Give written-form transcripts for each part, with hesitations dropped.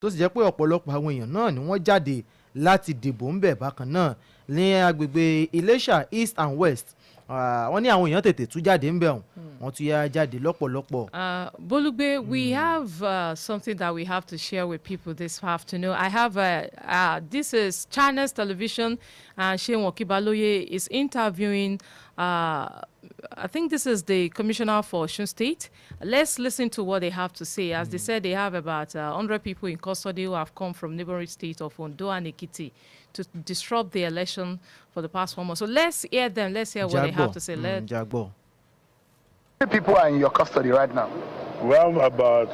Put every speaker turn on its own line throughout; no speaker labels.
tó sì jẹ́ pé ọ̀pọ̀lọpọ̀ àwọn èèyàn náà ni wọ́n jáde láti dìbò ń bẹ̀ bákan náà ní agbègbè Iléṣà East and West. Wọ́n ní àwọn èèyàn tètè tún jáde ń bẹ̀ ọ̀hún wọ́n tún yá jáde lọ́pọ̀lọpọ̀.
Bolugbe, we have something that we have to share with people this afternoon. I have this is Channels Television, and Seun Okibaloye is interviewing. I think this is the Commissioner for Osun State. Let's listen to what they have to say. As they said, they have about 100 people in custody who have come from neighboring states of Ondo and Ekiti to disrupt the election for the past 1 month. So let's hear them. Let's hear what they have to say.
How
many people are in your custody right now?
We have about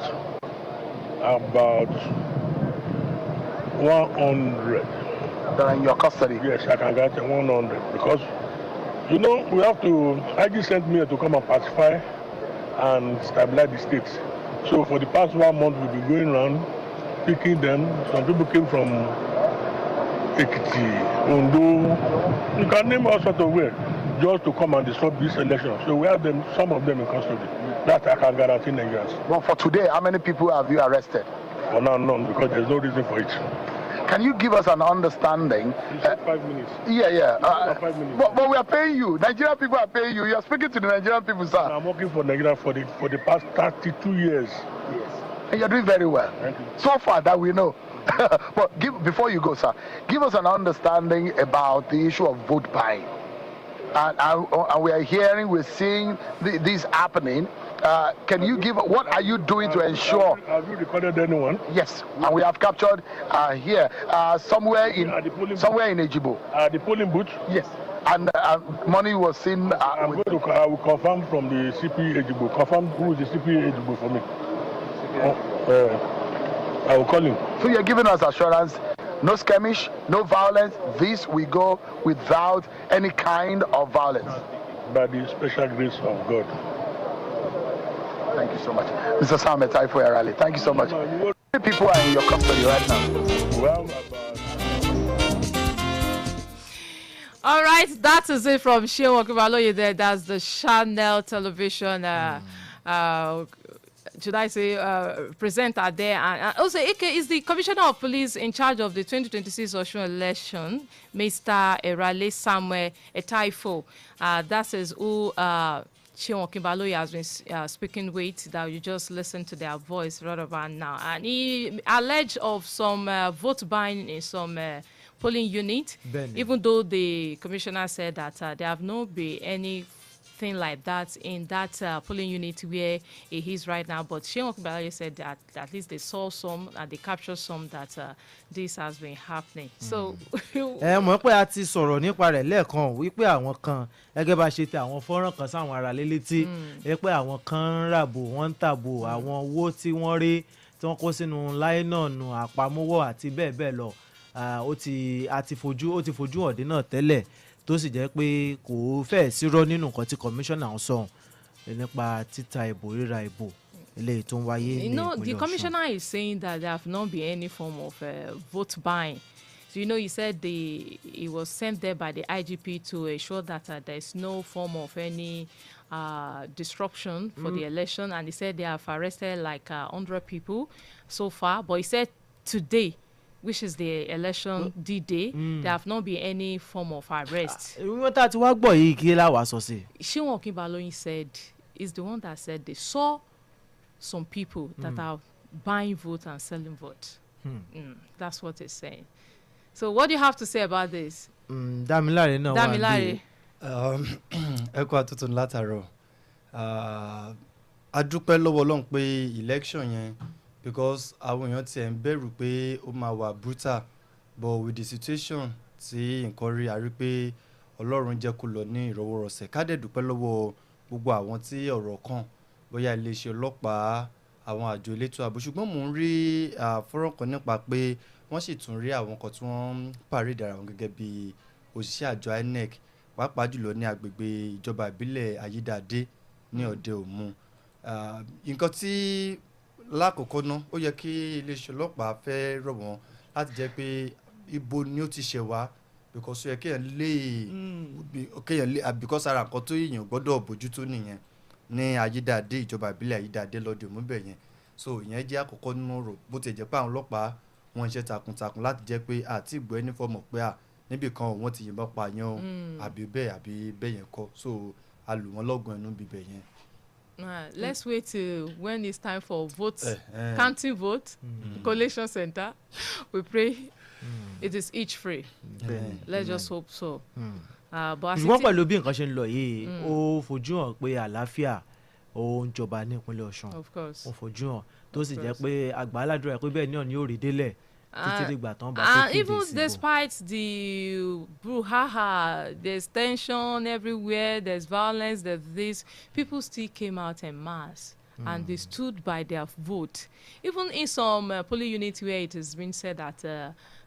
100.
That are in your custody?
Yes, I can get 100 because, you know, we have to. IG sent me to come and pacify and stabilize the states. So for the past 1 month, we've been going around picking them. Some people came from Ekiti, Ondo. You can name all sorts of ways just to come and disrupt this election. So we have them, some of them in custody. That I can guarantee Nigerians.
Well, for today, how many people have you arrested?
For now, none, because there's no reason for it.
Can you give us an understanding?
You said 5 minutes.
Yeah.
5 minutes.
But we are paying you. Nigerian people are paying you. You are speaking to the Nigerian people, sir.
I'm working for Nigeria for the past 32 years.
Yes. And you're doing very well.
Thank you.
So far that we know. But before you go, sir, give us an understanding about the issue of vote buying. And we are hearing, we're seeing this happening. Can you give, what are you doing to ensure?
Have you recorded anyone?
Yes, and we have captured here, somewhere in Ejibo.
The polling booth?
Yes, and money was seen.
I will confirm from the CP Ejibo. Confirm who is the CP Ejibo for me. I will call him.
So you're giving us assurance, no skirmish, no violence. This we go without any kind of violence.
By the special grace of God.
Thank you so much. Mr. Samet Taifo Rally, thank you so much. How many people are in your custody right now?
Well,
all right, that is it from Seun Okibaloye there. That's the Channel Television, should I say, presenter there. And also, Ike is the Commissioner of Police in charge of the 2026 Osun election, Mr. Erale Samuel Etaifo. That is who Seun Okibaloye has been speaking with, that you just listen to their voice right about now. And he alleged of some vote buying in some polling unit, even though the commissioner said that there have not been anything like that in that polling unit where he is right now. But Seun Okibaloye said that at least they saw some and they captured some that this has been happening. So
mọ̀ pé a ti sọ̀rọ̀ nípa rẹ̀ lẹ́ẹ̀kan wípé àwọn kan gẹ́gẹ́ bá ṣe tẹ àwọn fọ́nrán kan sáwọn ará létí pé àwọn kan ń ràbò wọ́n ń tàbò àwọn owó tí wọ́n rí tí wọ́n kó sínú láínọ̀nù àpamọ́wọ́ àti bẹ́ẹ̀ bẹ́ẹ̀ lọ. Ó ti fojú hàn dín náà tẹ́lẹ̀ tó sì jẹ́ pé kò fẹ́ẹ̀ sírọ́ nínú nǹkan tí kọmíṣánná ń sọ nípa títa ìbò ríra ìbò eléyìí tó ń wáyé ní ìpínlẹ̀ Ọ̀ṣun.
The commissioner is saying that there have not been any form of vote buying. So, he said he was sent there by the IGP to ensure that there is no form of any disruption for the election. And he said they have arrested like 100 people so far. But he said today, which is the election D-Day, there have not been any form of arrest.
Wọ́n tá ti wá gbọ́ yìí kí láwàá sọ sí.
Seun Okibaloye said, is the one that said they saw some people that are buying votes and selling votes. That's what he's saying. So what do you have to say about this?
Damilare náà wà ní.
Damilare.
Ẹ kú àtúntò látàárọ̀. A dúpẹ́ lọ́wọ́ Ọlọ́run pé election yẹn, because àwọn èèyàn ti ń bẹ̀rù pé ó máa wà brutal, but with the situation tí nǹkan rí, a rí pé Ọlọ́run jẹ́ kó lọ ní ìrọwọ́rọsẹ̀. Ká dẹ̀ dúpẹ́ lọ́wọ́ gbogbo àwọn tí ọ̀rọ̀ kàn, bóyá iléeṣẹ́ ọlọ́pàá, àwọn àjọ elétò ààbò. Ṣùgbọ́n mò ń rí fọ́nrán kan nípa pé wọ́n sì tún rí àwọn kan tí wọ́n ń parade ara wọn gẹ́gẹ́ bí òṣìṣẹ́ àjọ INEC, pàápàá jùlọ ní agbègbè ìjọba ìbílẹ̀ Ayédáadé ní Ọ̀dẹ Òmu. Nǹkan tí lákòókò náà ó yẹ kí iléeṣẹ́ ọlọ́pàá fẹ́ rọ̀ wọ́n láti jẹ́ pé ibo ni ó ti ṣẹ̀ wá, because ó yẹ kéèyàn lè because ara nǹkan tó èèyàn gbọ́dọ̀ bójútó nìyẹn ní Ayédáadé, ìjọba ìbílẹ̀ Ayédáadé lọ́dẹ Òmu bẹ̀ yẹn. so ìyẹn jẹ́ àkọ́kọ́ nínú ọ̀rọ̀ bó ti jẹ́ pé àwọn ọlọ́pàá wọn ń ṣe takuntakun láti jẹ́ pé àti ìgbọ́ ẹni fọ́mọ̀ pé níbì kan wọ́n ti yìnbọn pa yẹn àbí bẹ́ẹ̀ yẹn kọ́ so a lù wọ́n lọ́gùn ẹnu bíbẹ̀ yẹn.
Let's wait till when it's time for votes, counting vote, collation center. We pray it is each free. Let's just hope so.
ṣùgbọ́n pẹ̀lú bí nǹkan ṣe ń lọ yìí ó fojú hàn pé àlàáfíà ó ń jọba ní ìpínlẹ̀ Ọ̀ṣun ó fojú hàn tó sì jẹ́ pé àgbà aládùúrà pé bẹ́ẹ̀ náà ni ó rí délẹ̀ títí dìgbà tán bá tó kéde
even
ìsìnkú.
despite the brouhaha, there's tension everywhere, there's violence, there's this, people still came out en masse and they stood by their vote. Even in some polling units where it has been said that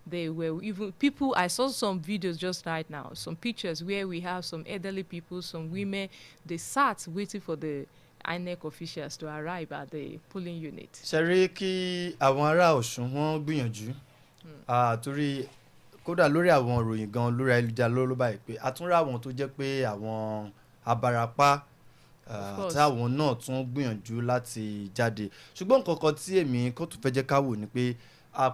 they were even people, I saw some videos just right now, some pictures where we have some elderly people, some women, they sat waiting for the INEC officials to arrive at the polling unit.
ṣe rí kí àwọn ará Ọ̀ṣun wọ́n gbìyànjú torí kódà lórí àwọn ìròyìn gan lórí ayélujára ló báyìí pé a tún rí àwọn tó jẹ́ pé àwọn abarapá tí àwọn náà tún gbìyànjú láti jáde ṣùgbọ́n nǹkan kan tí èmi kò tún fẹ́ jẹ́ ká wò ni pé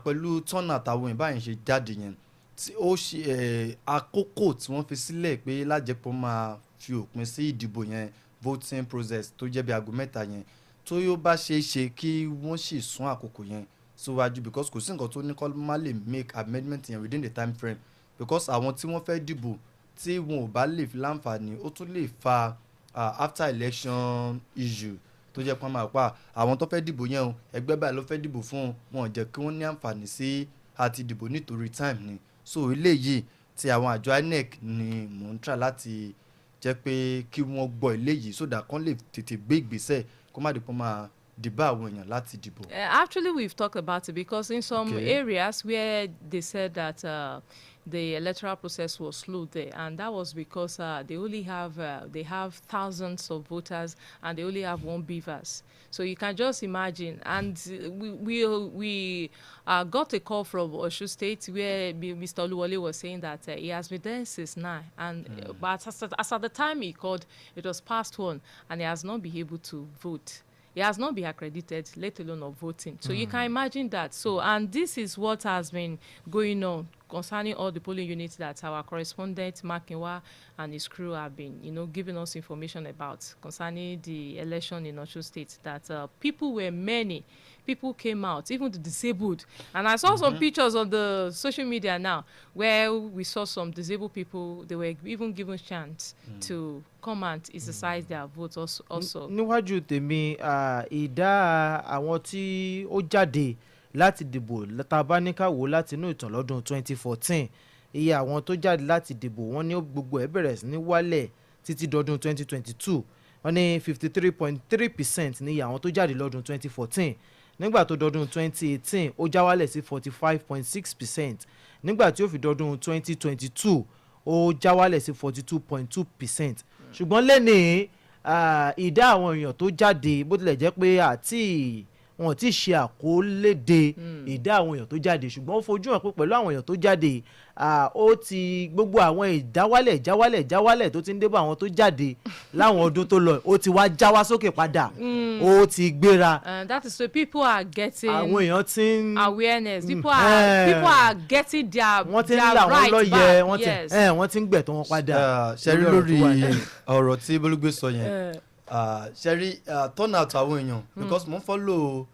pẹ̀lú tọ́nà àtàwọn ìbáyìí ṣe jáde yẹn tí ó ṣe àkókò tí wọ́n fi sílẹ̀ pé lájẹpọ̀ máa fi òpin sí ìdìbò yẹn voting process tó jẹ́ bí aago 3 yẹn tó yóò bá ṣe é ṣe kí wọ́n sì sún àkókò yẹn síwájú because kò sí nǹkan tó ní kọ́ má lè make amendment yẹn within the time frame because àwọn tí wọ́n fẹ́ dìbò tí wọn ò bá lè fi láǹfààní ó tún lè fa after election issue tó jẹ́ pọ́n máa pa àwọn tó fẹ́ dìbò yẹn o ẹgbẹ́ báyìí ló fẹ́ dìbò fún wọn jẹ́ kí wọ́n ní àǹfààní sí àti dìbò nítorí time ni so eléyìí tí àwọn àjọ INEC ni mò ń try láti jẹ́ pé kí wọ́n gbọ́ eléyìí so that kán lè tètè gbé ìgbésẹ̀ kó má dìpọ́ máa dìbò àwọn èèyàn láti dìbò.
Actually, we've talked about it because in some areas where they said that the electoral process was slow there, and that was because they have thousands of voters and they only have 1 beavers. So you can just imagine. And we got a call from Osho State where Mr. Oluwole was saying that he has been there since 9, and but as at the time he called, it was past 1, and he has not been able to vote. He has not been accredited, let alone of voting. So you can imagine that. So, and this is what has been going on concerning all the polling units that our correspondent MAKINWA and his crew have been, giving us information about concerning the election in Osun State. That people came out, even the disabled. And I saw some pictures on the social media now where we saw some disabled people, they were even given chance to come and exercise their votes also.
Níwájú tèmi ìdá àwọn tí ó jáde láti dìbò tabaníkàwò láti inú ìtàn lọ́dún 2014 iye àwọn tó jáde láti dìbò wọ́n ní gbogbo ẹ̀ bẹ̀rẹ̀ sí ní wálẹ̀ títí dọdún 2022 wọ́n ní 53.3% ní iye àwọn tó jáde lọ́dún 2014 nígbà tó dọdún 2018 ó já wálẹ̀ sí 45.6%, nígbà tí ó fi dọdún 2022 ó já wálẹ̀ sí 42.2%. ṣùgbọ́n lẹ́nìí ìdá àwọn èèyàn tó jáde bó tilẹ̀ jẹ́ pé wọn ti ṣe àkọlédè ìdá àwọn èèyàn tó jáde, ṣùgbọ́n ó fojú hàn pé pẹ̀lú àwọn èèyàn tó jáde ó ti gbogbo àwọn ìjáwálẹ̀ tó ti ń débọ̀ àwọn tó jáde láwọn ọdún tó lọ ó ti wá já wá sókè padà ó ti gbéra.
That is so people are getting
àwọn èèyàn ti ń
awareness, people are getting their right back.
Wọ́n ti ń gbẹ̀tọ́ wọn padà.
ṣẹ́rí lórí ọ̀rọ̀ tí Bolúgbé sọ yẹn ṣẹ́rí turnout àwọn èèyàn because mo ń follow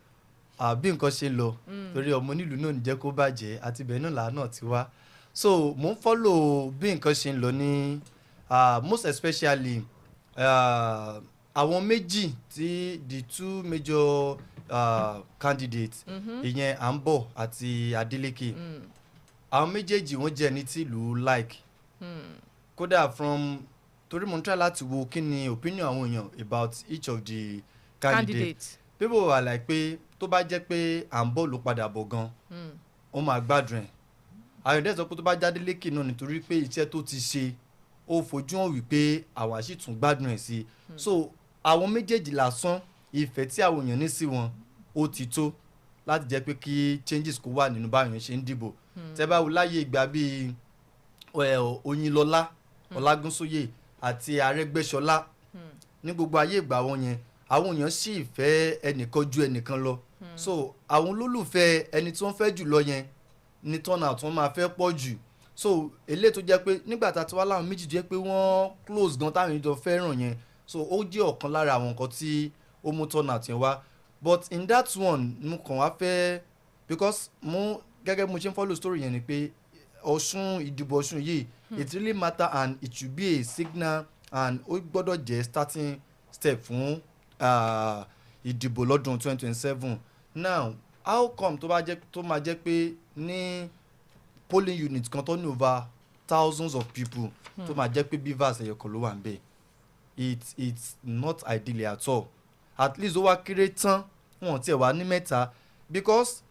bí nǹkan ṣe lọ torí ọmọ nílùú náà ń jẹ́ kó bàjẹ́ àti bẹ́ẹ̀ náà làánà ti wá so mo ń follow bí nǹkan ṣe ń lọ ní most especially àwọn méjì tí the 2 major candidates ìyẹn Ambo àti Adeleke àwọn méjèèjì wọ́n jẹ́ ní tìlú like kódà from torí mo ń try láti wo kí ni opinion àwọn èèyàn about each of the candidates. People were like pé tó bá jẹ́ pé Ambo ló padà bọ̀ gan ó máa gbádùn ẹ̀ Ayọ̀dé sọ pé tó bá jáde lékè náà nítorí pé iṣẹ́ tó ti ṣe ó fojú hàn wípé àwọn àṣì tún gbádùn ẹ̀ sí so àwọn méjèèjì lásán ìfẹ́ tí àwọn èèyàn ní sí wọn ó ti tó láti jẹ́ pé kí changes kó wà nínú báwọn ṣe ń dìbò tẹ́ bá wo láyé ìgbà bíi Oyinlọ́lá Ọlágúnsóyè àti Arẹ́gbẹ́ṣọlá ní gbogbo ayé ìgbà wọn yẹn àwọn èèyàn sì fẹ́ ẹnìkan ju ẹnìkan lọ so àwọn olólùfẹ́ ẹni tí wọ́n fẹ́ jù lọ yẹn ní turnout wọ́n máa fẹ́ pọ̀ jù so eléyìí tó jẹ́ pé nígbà tá a ti wá láwọn méjì jẹ́ pé wọ́n close gan táwọn ìjọ fẹ́ràn yẹn so ó jẹ́ ọ̀kan lára àwọn nǹkan tí ó mú turnout yẹn wá but in that one mo kàn wá fẹ́ because mo gẹ́gẹ́ mo ṣe ń follow story yẹn ni pé ìdìbò Ọ̀ṣun yìí it really matter and it should be a signal and ó gbọ́dọ̀ jẹ́ starting step fún ìdìbò lọ́dún 2027 now how come tó máa jẹ́ pé ní polling unit kan tó ní over thousands of people tó máa jẹ́ pé bivas ẹ̀yọ̀kan ló wà ń bẹ̀ it's not ideal at all at least ó wá kéré tán wọn tiẹ̀ wá ní mẹ́ta because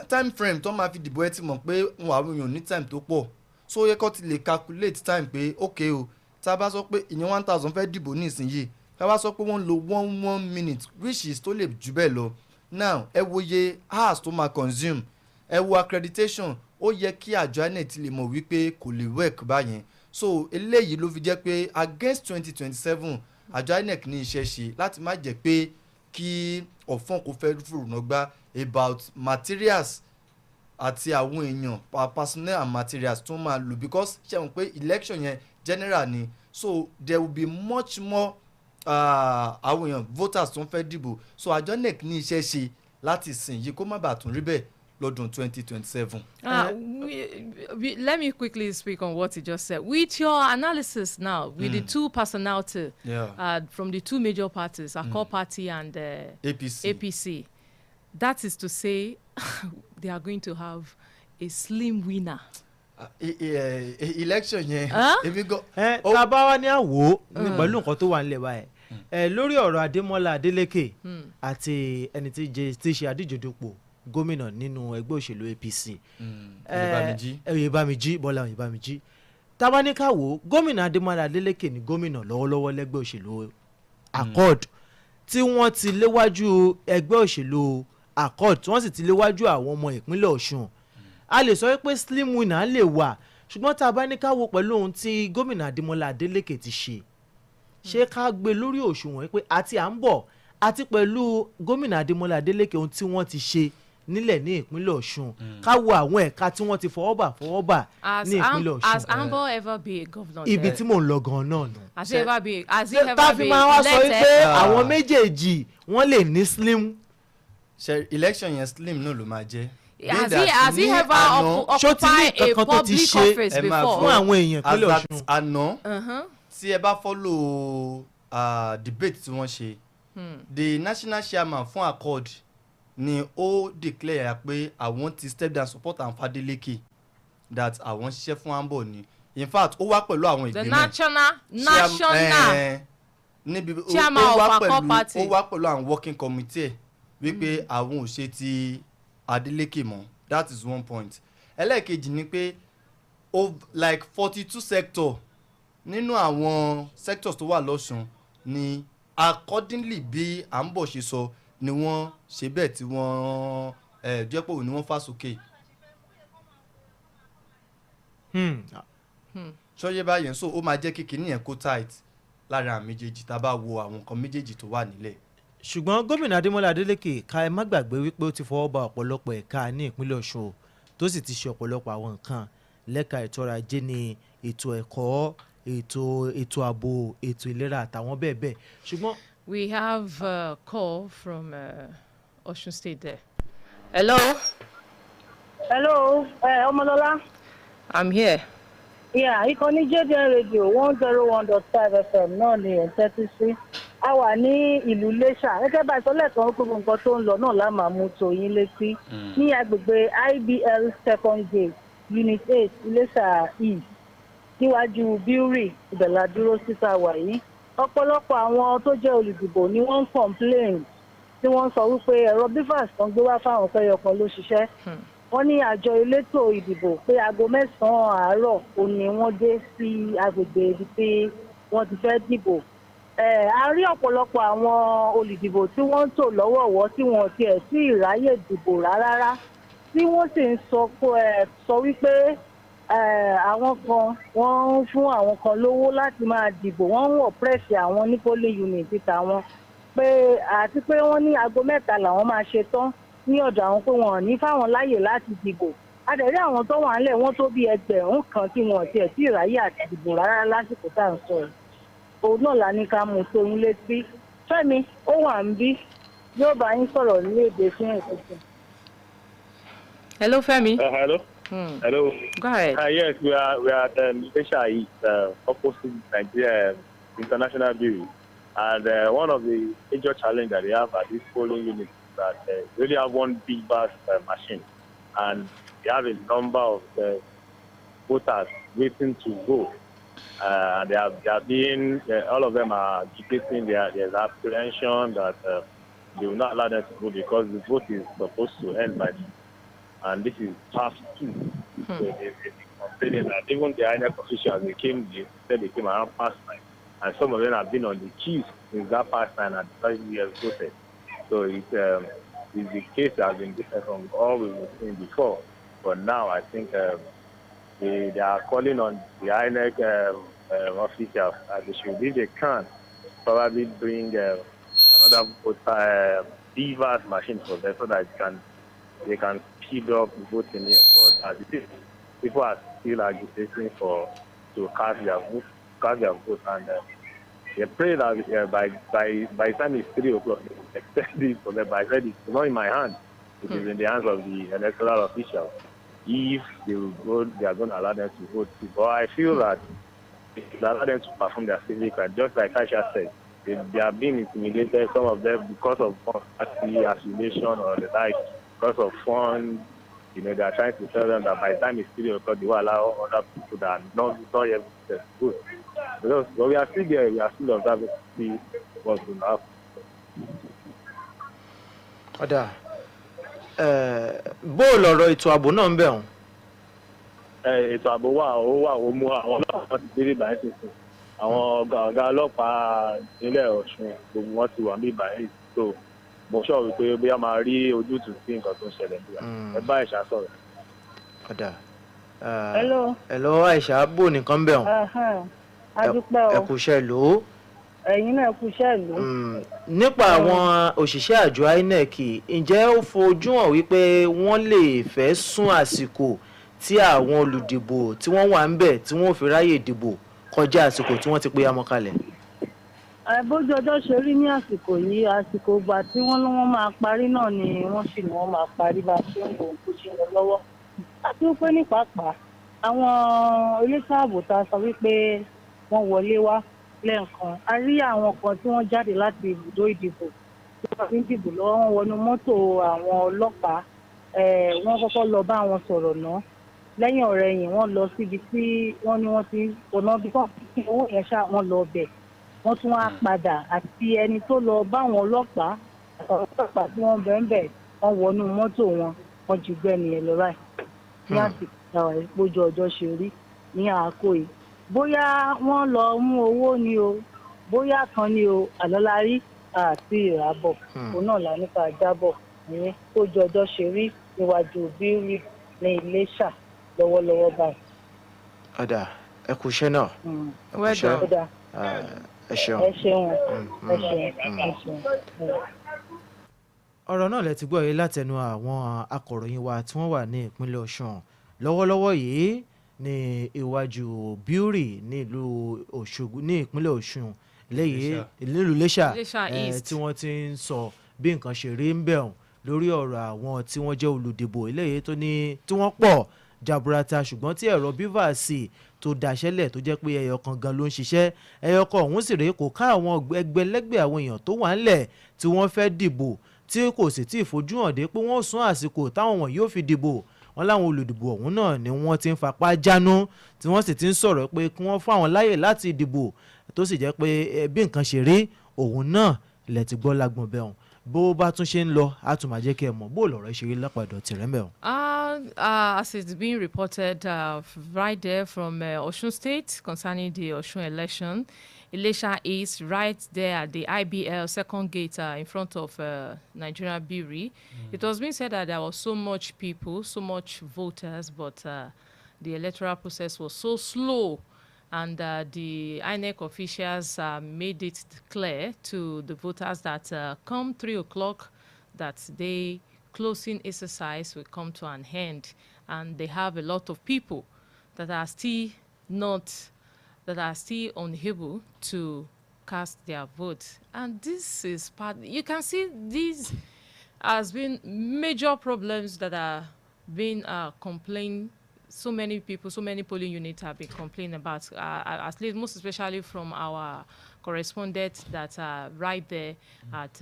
time frame tó máa fi dìbò ẹ ti mọ̀ pé wọn àwọn èèyàn ní time tó pọ̀ so ó yẹ kó ti lè calculate time pé okay o tá a bá sọ pé ìyẹn 1000 fẹ́ dìbò nísìnyìí tá a bá sọ pé wọ́n lo 1 minute which is tó lè jù bẹ́ẹ̀ lọ now ẹ wo iye hours tó máa consume ẹ wo accreditation ó yẹ kí àjọ INEC ti lè mọ̀ wípé kò lè work báyẹn so eléyìí ló fi jẹ́ pé against 2027 àjọ INEC ní iṣẹ́ ṣe láti má jẹ́ pé kí ọ̀fọ̀n kò fẹ́ fòrùnà gbá about materials àti àwọn èèyàn personnel and materials tó máa lò because ṣe mọ̀ pé election yẹn general ni so there will be much more àwọn èèyàn voters tó ń fẹ́ dìbò so àjọ INEC ní iṣẹ́ ṣe láti sìn yìí kó má bàa tún rí bẹ́ẹ̀ lọ́dún 2027.
Let me quickly speak on what you just said. With your analysis now, with the two personality from the two major parties, Accord Party and APC, that is to say they are going to have a slim winner.
Election yẹn.
tá a bá wá ní àwò pẹ̀lú nǹkan tó wà nílẹ̀ báyìí lórí ọ̀rọ̀ Adémọ́lá Adélékè àti ẹni tí ṣe adíjòdòpọ̀ gómìnà nínú ẹgbẹ́ òṣèlú APC Oyèbámijí Bọ́lá Oyèbámijí tá a bá ní ká wò gómìnà Adémọ́lá Adélékè ní gómìnà lọ́wọ́lọ́wọ́ lẹ́gbẹ́ òṣèlú Accord tí wọ́n ti léwájú ẹgbẹ́ òṣèlú Accord tí wọ́n sì ti léwájú àwọn ọmọ ìpínlẹ̀ Ọ̀ṣun a lè sọ pé slim winner lè wà ṣùgbọ́n tá a bá ní ká wò pẹ̀lú ohun tí gómìnà Adémọ́lá Adélékè ti ṣe ká gbé lórí òṣùwọ̀n pé àti à ń bọ̀ àti pẹ̀lú gómìnà Adémọ́lá Adélékè ohun tí wọ́n ti ṣe nílẹ̀ ní ìpínlẹ̀ Ọ̀ṣun ká wo àwọn ẹ̀ka tí wọ́n ti fọwọ́bà ní ìpínlẹ̀ Ọ̀ṣun.
Has Ambo ever been a governor there?
Ibi tí mò ń lọ gan-an náà nù.
Has he ever been elected?
tá a fi máa wá sọ wípé àwọn méjèèjì wọ́n lè ní slim.
election yẹn slim náà ló máa jẹ́.
Has he ever occupied a public office before?
fún àwọn èèyàn ìpínlẹ̀ Ọ̀ṣun.
àná tí ẹ bá follow debate tí wọ́n ṣe the national chairman fún Accord ni ó declare pé àwọn ti step down support and Adeleke that àwọn ṣiṣẹ́ fún Ambo ni in fact ó wá pẹ̀lú àwọn ìgbìmọ̀
the national chairman of Accord Party
ó wá pẹ̀lú àwọn working committee wípé àwọn ò ṣe ti Adeleke mọ́ that is one point ẹlẹ́ẹ̀kejì ni pé like 42 sector nínú àwọn sectors tó wà lọ́sùn ni accordingly bí Ambo ṣe sọ ni wọ́n ṣe bẹ́ẹ̀ tí wọ́n díẹ̀pọ̀ ni wọ́n fà sókè. ṣọ́yẹ́ báyẹn so ó máa jẹ́ kí kinní yẹn kó tight lára àwọn méjèèjì tá a bá wo àwọn nǹkan méjèèjì tó wà nílẹ̀.
ṣùgbọ́n gómìnà Adémọ́lá Adélékè ká ẹ má gbàgbé wípé ó ti fọwọ́ ba ọ̀pọ̀lọpọ̀ ẹ̀ka ní ìpínlẹ̀ Ọ̀ṣun tó sì ti ṣe ọ̀pọ̀lọpọ̀ àwọn nǹkan lẹ́ka ètò ọrọ̀ ajé ní ètò ẹ̀kọ́ ètò ààbò ètò ìlera àtàwọn bẹ́ẹ̀ bẹ́ẹ̀ ṣùgbọ́n.
We have a call from Osun State there. Hello?
Hello, Omolola.
I'm here.
Yeah, ìkànnì JDN Radio 101.5 FM náà ni ẹ̀ tẹ́tí sí. A wà ní ìlú Iléṣà. Gẹ́gẹ́ bá ìsọ́lẹ̀ kan ó gbogbo nǹkan tó ń lọ náà la máa mú tó yín létí. Ní agbègbè IBL Second Gate, Unit 8, Iléṣà East, níwájú Brewery, ibẹ̀ la dúró síta wà yìí. Ọ̀pọ̀lọpọ̀ àwọn tó jẹ́ olùdìbò ni wọ́n ń complain tí wọ́n sọ wípé ẹ̀rọ bivas kan gbé wá fáwọn fẹ́yọkan ló ṣiṣẹ́. Wọ́n ní àjọ elétò ìdìbò pé aago 9 àárọ̀ òní wọ́n dé sí agbègbè ibi tí wọ́n ti fẹ́ dìbò. A rí ọ̀pọ̀lọpọ̀ àwọn olùdìbò tí wọ́n ń tò lọ́wọ̀ọ̀wọ́ tí wọ́n tiẹ̀ sí ìráyè dìbò rárá tí wọ́n sì ń sọ wípé àwọn kan wọ́n ń fún àwọn kan lówó láti máa dìbò wọ́n ń wọ̀ pẹ́ẹ̀sì àwọn ní polling unit tàwọn pé àti pé wọ́n ní aago 3 làwọn máa ṣe tán ní ọ̀dọ̀ àwọn pé wọn ò ní fáwọn láyè láti dìbò. Adẹ̀rí àwọn tó wà ńlẹ̀ wọ́n tó bí ẹgbẹ̀rún kan tí wọn ò tiẹ̀ tí ì ráyè àti dìbò rárá lásìkò tá à ń sọ yìí. Òun náà la ní ká mú tó yín létí. Fẹ́mi ó wà ń bí yóò bá yín sọ̀rọ̀ ní èdè fún ìkùnkùn.
Hello, Femi.
Hello. Hello.
Go ahead.
Yes, we are at Malaysia East, opposite Nigeria International Bureau. And one of the major challenges that they have at this polling unit is that they really have one big vast machine. And they have a number of voters waiting to vote. They are being, all of them are dictating their apprehension that they will not allow them to vote because the vote is supposed to end by and this is past 2. So they're complaining that even the INEC officials, they said they came around past 9. And some of them have been on the queues since that past 9 and decided to voted. So it's the case that has been different from all we've seen before. But now I think they are calling on the INEC officials that they should, if they can, probably bring another beavers machine for them so that they can speed up the voting here. But as it is, people are still agitating to cast their vote, and they pray that by the time it's 3 o'clock, they will extend it for them. But I said it's not in my hands; it is in the hands of the electoral officials. If they will go, they are going to allow them to vote. But I feel that they allow them to perform their civic right, just like Aisha said. They are being intimidated, some of them, because of affiliation or the like, because of funds. They are trying to tell them that by the time it's 3 o'clock, they will allow other people that are not yet vote. But we are still there, we are still observing to see what's going to happen.
Ọ̀dà bó lọ̀rọ̀ ètò ààbò náà ń bẹ̀ wọ́n.
Ètò ààbò wà ó mú àwọn ọlọ́pàá ti dé báyìí sísìn. Àwọn ọ̀gá ọlọ́pàá ìpínlẹ̀ Ọ̀ṣun gbogbo wọn ti wà ní báyìí tó mo sọ wípé bóyá máa rí ojútùú sí nǹkan tó ń ṣẹlẹ̀ nígbà. Ẹ bá Àìṣà sọ̀rọ̀.
Ọ̀dà
Hello
Àìṣà bò nìkan ń bẹ̀ wọ́n.
Adúpẹ́ o.
Ẹ kú iṣẹ́ lò ó.
Ẹ̀yin náà kú iṣẹ́ ìlú.
Nípa àwọn òṣìṣẹ́ àjọ INEC, ǹjẹ́ ó fojú hàn wípé wọ́n lè fẹ́ sún àsìkò tí àwọn olùdìbò tí wọ́n wà ń bẹ̀ tí wọ́n ò fi ráyè dìbò kọjá àsìkò tí wọ́n ti pé amọ̀ kalẹ̀?
Bójú ọjọ́ ṣe rí ní àsìkò yìí, àsìkò ìgbà tí wọ́n ní wọ́n máa parí náà ni wọ́n sì ní wọ́n máa parí bá a ṣe ń lò ó ṣe lọ lọ́wọ́. Àti wípé ní pàápàá àwọn elétò ààbò tá a sọ wípé wọ́n wọlé wá lẹ́ẹ̀kan. A rí àwọn kan tí wọ́n jáde láti ibùdó ìdìbò tí wọ́n fi ń dìbò lọ́wọ́, wọ́n wọnú mọ́tò àwọn ọlọ́pàá. Wọ́n kọ́kọ́ lọ bá wọn sọ̀rọ̀ náà. Lẹ́yìn ọ̀rẹ̀yìn wọ́n lọ síbi tí wọ́n ní wọ́n ti ọ̀nà bí wọ́n fi owó yẹn ṣá wọ́n lọ bẹ̀. Wọ́n tún wá padà àti ẹni tó lọ bá àwọn ọlọ́pàá tí wọ́n bẹ̀ wọ́n wọnú mọ́tò wọn, wọ́n ju gbẹ́ni ẹ̀ lọ báyìí. Ní àsìkò ìpójú ọjọ́ ṣe rí ní àákò yìí. Bóyá wọ́n lọ mú owó ni o, bóyá kan ni o, àlọ́lárí àti ìràbọ̀. Òun náà là nípa jábọ̀ ní ìpójú ọjọ́ ṣe rí níwájú bírí ní Iléṣà lọ́wọ́lọ́wọ́ báyìí.
Ọ̀dà ẹ kú iṣẹ́ náà. Ẹ kú iṣẹ́. Ẹ ṣeun.
Ẹ ṣeun. Ẹ ṣeun.
Ọ̀rọ̀ náà lẹ ti gbọ́ yìí látẹnu àwọn akọ̀ròyìn wa tí wọ́n wà ní ìpínlẹ̀ Ọ̀ṣun. Lọ́wọ́lọ́wọ́ yìí ní iwájú Bíórì nílùú Òṣogbo ní ìpínlẹ̀ Ọ̀ṣun lẹ́yìn nílùú Iléṣà tí wọ́n ti ń sọ bí nǹkan ṣe rí ń bẹ̀ wọ́n lórí ọ̀rọ̀ àwọn tí wọ́n jẹ́ olùdìbò eléyìí tí wọ́n pọ̀ jaburata ṣùgbọ́n tí ẹ̀rọ bíváàsì tó daṣẹ́lẹ̀ tó jẹ́ pé ẹyọ kan gan ló ń ṣiṣẹ́, ẹyọ kan ọ̀hún sì rèé kò ká àwọn ẹgbẹ̀lẹ́gbẹ̀ àwọn èèyàn tó wà ńlẹ̀ tí wọ́n fẹ́ dìbò tí kò sì tí ì fojú hàn dé pé wọ́n sún àsìkò táwọn wọ̀nyí yóò fi dìbò. Wọ́n láwọn olùdìbò ọ̀hún náà ni wọ́n ti ń fapá jánu tí wọ́n sì ti ń sọ̀rọ̀ pé kí wọ́n fún àwọn láyè láti dìbò tó sì jẹ́ pé bí nǹkan ṣe rí òun náà lẹ ti gbọ́ lágbọ̀n bẹ́ẹ̀ bó bá tún ṣe ń lọ á tún máa jẹ́ kí ẹ mọ̀ bó lọ̀rọ̀ ṣe rí lápàdọ̀ tìrẹ́ mẹ́ o.
As it's being reported right there from Osun State concerning the Osun election, Ilesha is right there at the IBL second gate in front of Nigerian Bureau. It was being said that there was so much people, so much voters, but the electoral process was so slow And the INEC officials made it clear to the voters that come 3 o'clock, that the closing exercise will come to an end. And they have a lot of people that are still unable to cast their vote. And this is part, you can see this has been major problems that are being complained. So many people, so many polling units have been complaining about, at least most especially from our correspondents that are right there at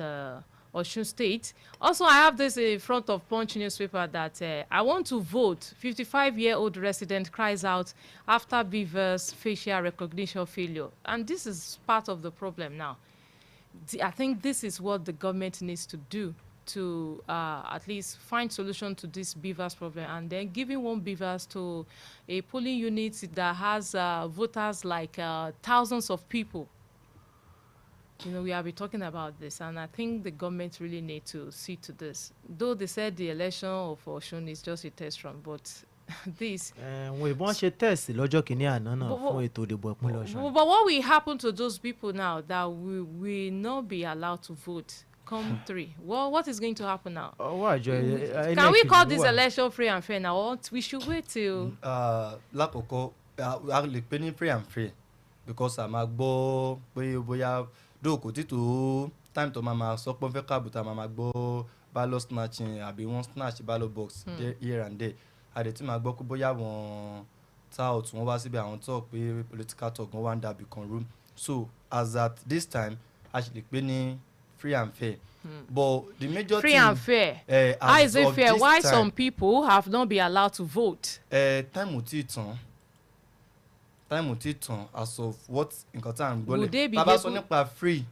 Osun State. Also, I have this in front of Punch newspaper that I want to vote. 55-year-old resident cries out after Beaver's facial recognition failure. And this is part of the problem now. I think this is what the government needs to do to at least find solution to this beavers problem, and then giving one beavers to a polling unit that has voters like thousands of people. You know, we have been talking about this, and I think the government really need to see to this. Though they said the election of Osun is just a test run, but this.
We want to test lọ́jọ́ kìíní àná náà fún ètò ìdìbò ìpínlẹ̀ Ọ̀ṣun.
But what will happen to those people now that we will not be allowed to vote come 3? Well, what is going to happen now? Can we call this election free and fair now? Or we should wait till.
Lákòókò a lè pè ní free and fair because a máa gbọ́ pé bóyá dóòkò títò time tó máa sọ pé fẹ́ káàbùtà máa gbọ́ ballot snatching àbí wọ́n snatch ballot box here and there. Àdètí máa gbọ́ pé bóyá wọ́n tout wọ́n wá síbi àwọn talk pé political talk wọ́n wá ń dàbí kan room. So as at this time a ṣe lè pè ní free and fair. But the major
free
thing,
and fair. How is it fair? Why
time,
some people have not been allowed to vote?
Time ò tí tàn as of what nǹkan tá à ń gbọ́ lẹ̀. Bàbá sọ nípa free.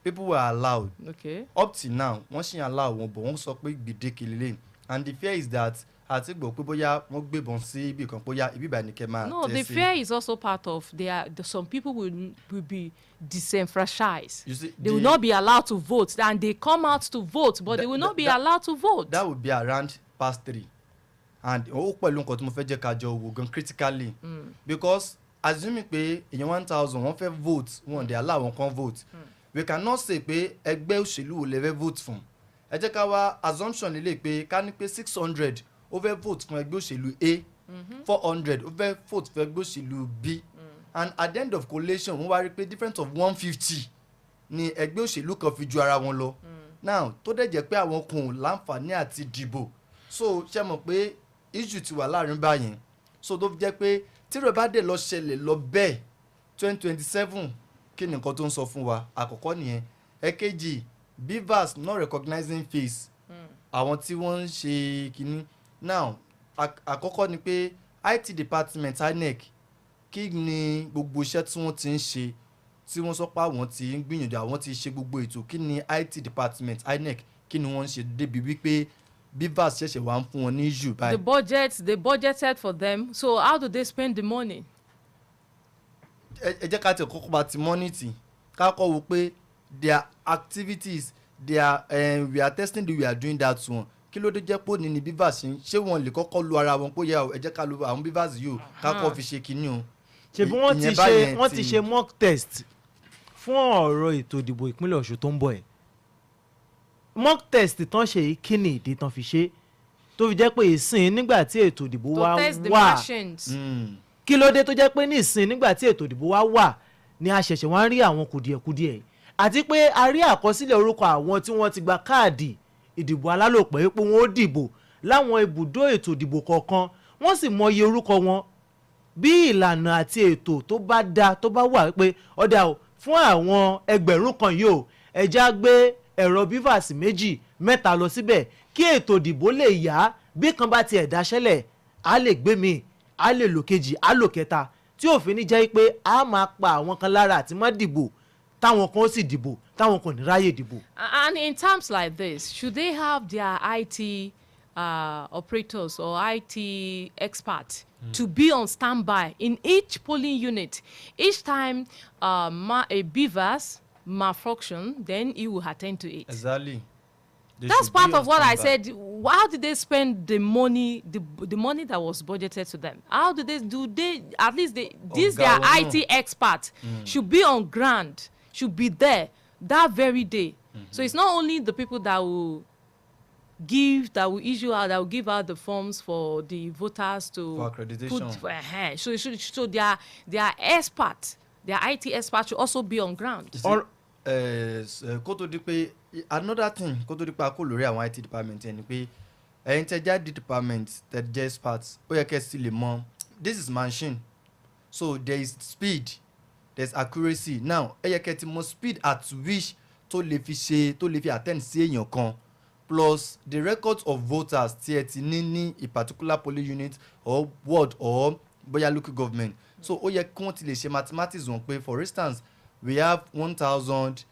People were allowed.
Okay.
Up till now, wọ́n ṣì allow wọn, but wọ́n sọ pé gbèdéke lélẹ̀. And the fear is that àti gbọ́ pé bóyá wọ́n gbébọn sí ibì kan bóyá ibi ìbànú kẹ́ máa tẹ̀sí.
No, the fear is also part of some people will be disenfranchised. You see, they will not be allowed to vote, and they come out to vote, but they will not be allowed to vote.
That would be around past 3. And ó pẹ̀lú nǹkan tí mo fẹ́ jẹ́ ká jọ wò gan critically. Because assuming pé èèyàn 1,000 wọ́n fẹ́ vote, wọ́n dey allow wọn kan vote. We cannot say pé ẹgbẹ́ òṣèlú wo lè fẹ́ vote fún. Ẹ jẹ́ ká wá assumption nílé pé ká ní pé 600 ó fẹ́ vote fún ẹgbẹ́ òṣèlú A, 400 ó fẹ́ vote fún ẹgbẹ́ òṣèlú B, and at the end of collation wọ́n wá rí pé difference of 150 ni ẹgbẹ́ òṣèlú kan fi ju ara wọn lọ. Now tó dẹ̀ jẹ́ pé àwọn kan ò láǹfààní àti dìbò, so ṣe mọ̀ pé issue ti wà láàrin báyìí, so tó fi jẹ́ pé tí rẹ̀ bá dé lọ ṣẹlẹ̀ lọ bẹ́ẹ̀ 2027 kí ni nǹkan tó ń sọ fún wa? Àkọ́kọ́ nìyẹn. Èkejì, beavers not recognizing face àwọn tí wọ́n ń ṣe kínní. Now àkọ́kọ́ ni pé IT department INEC kí ni gbogbo iṣẹ́ tí wọ́n ti ń ṣe tí wọ́n sọ pé àwọn ti ń gbìyànjú àwọn ti ṣe gbogbo ètò, kí ni IT department INEC kí ni wọ́n ń ṣe débi wípé beavers ṣẹ̀ṣẹ̀ wá ń fún wọn ní issue báyìí.
They budgeted for them, so how do they spend the money?
Ẹ jẹ́ ká tẹ̀ kọ́kọ́ bá ti mọ́nítì ká kọ́ wo pé their activities we are testing we are doing that one. Kí ló dé jẹ́ pé ní beavers ṣé wọ́n lè kọ́kọ́ lu ara wọn pé yẹ ẹ jẹ́ ká lu àwọn beavers yìí o ká kọ́ fi ṣe kinní o.
Ṣé bí wọ́n ti ṣe mock test fún ọ̀rọ̀ ètò ìdìbò ìpínlẹ̀ Ọ̀ṣun tó ń bọ̀ ẹ̀. Mock test tán ṣe yìí kí ni ìdí tán fi ṣe tó fi jẹ́ pé ìsìn nígbà tí ètò ìdìbò wa wà. Kí ló dé tó jẹ́ pé ní ìsìn nígbà tí ètò ìdìbò wa wà ni a ṣẹ̀ṣẹ̀ wá ń rí àwọn kùdìẹ̀kudiẹ̀ àti pé a rí àkọsílẹ̀ orúkọ àwọn tí wọ́n ti gba káàdì ìdìbò alálòpẹ́ pé wọ́n ó dìbò láwọn ibùdó ètò ìdìbò kọ̀ọ̀kan, wọ́n sì mọ iye orúkọ wọn bí ìlànà àti ètò tó bá dá tó bá wà pé ọ̀dà o fún àwọn ẹgbẹ̀rún kan yìí o ẹja gbé ẹ̀rọ beavers 2 3 lọ síbẹ̀ kí ètò ìdìbò lè yá, bí kan bá tiẹ̀ dáṣẹ́lẹ̀ á lè gbé mi á lè lò kejì á lò kẹta tí òfin ní jẹ́ pé a máa pa àwọn kan lára àti má dìbò táwọn kan sì dìbò táwọn kan ní ráyè dìbò.
And in terms like this, should they have their IT operators or IT experts to be on standby in each polling unit? Each time a beavers malfunction, then he will attend to it.
Exactly.
That's part of what I said. How did they spend the money, the money that was budgeted to them? How did they at least these their IT experts should be on ground, should be there that very day. So it's not only the people that will give the forms for the voters to
for accreditation.
So their experts, their IT experts should also be on ground.
Kó tó di pé another thing kó tó di pé a kó lórí àwọn IT department ẹni pé ẹ̀yin tẹ́ jáde department tẹ́ jẹ́ experts ó yẹ kẹ́ sì lè mọ̀ this is machine, so there is speed, there is accuracy. Now ẹ yẹ kẹ́ ti mọ̀ speed at which tó lè fi attend sí èèyàn kan, plus the records of voters tí ẹ ti ní a particular polling unit or ward or bóyá local government. So ó yẹ kí wọ́n ti lè ṣe mathematics wọn pé for instance we have 1,000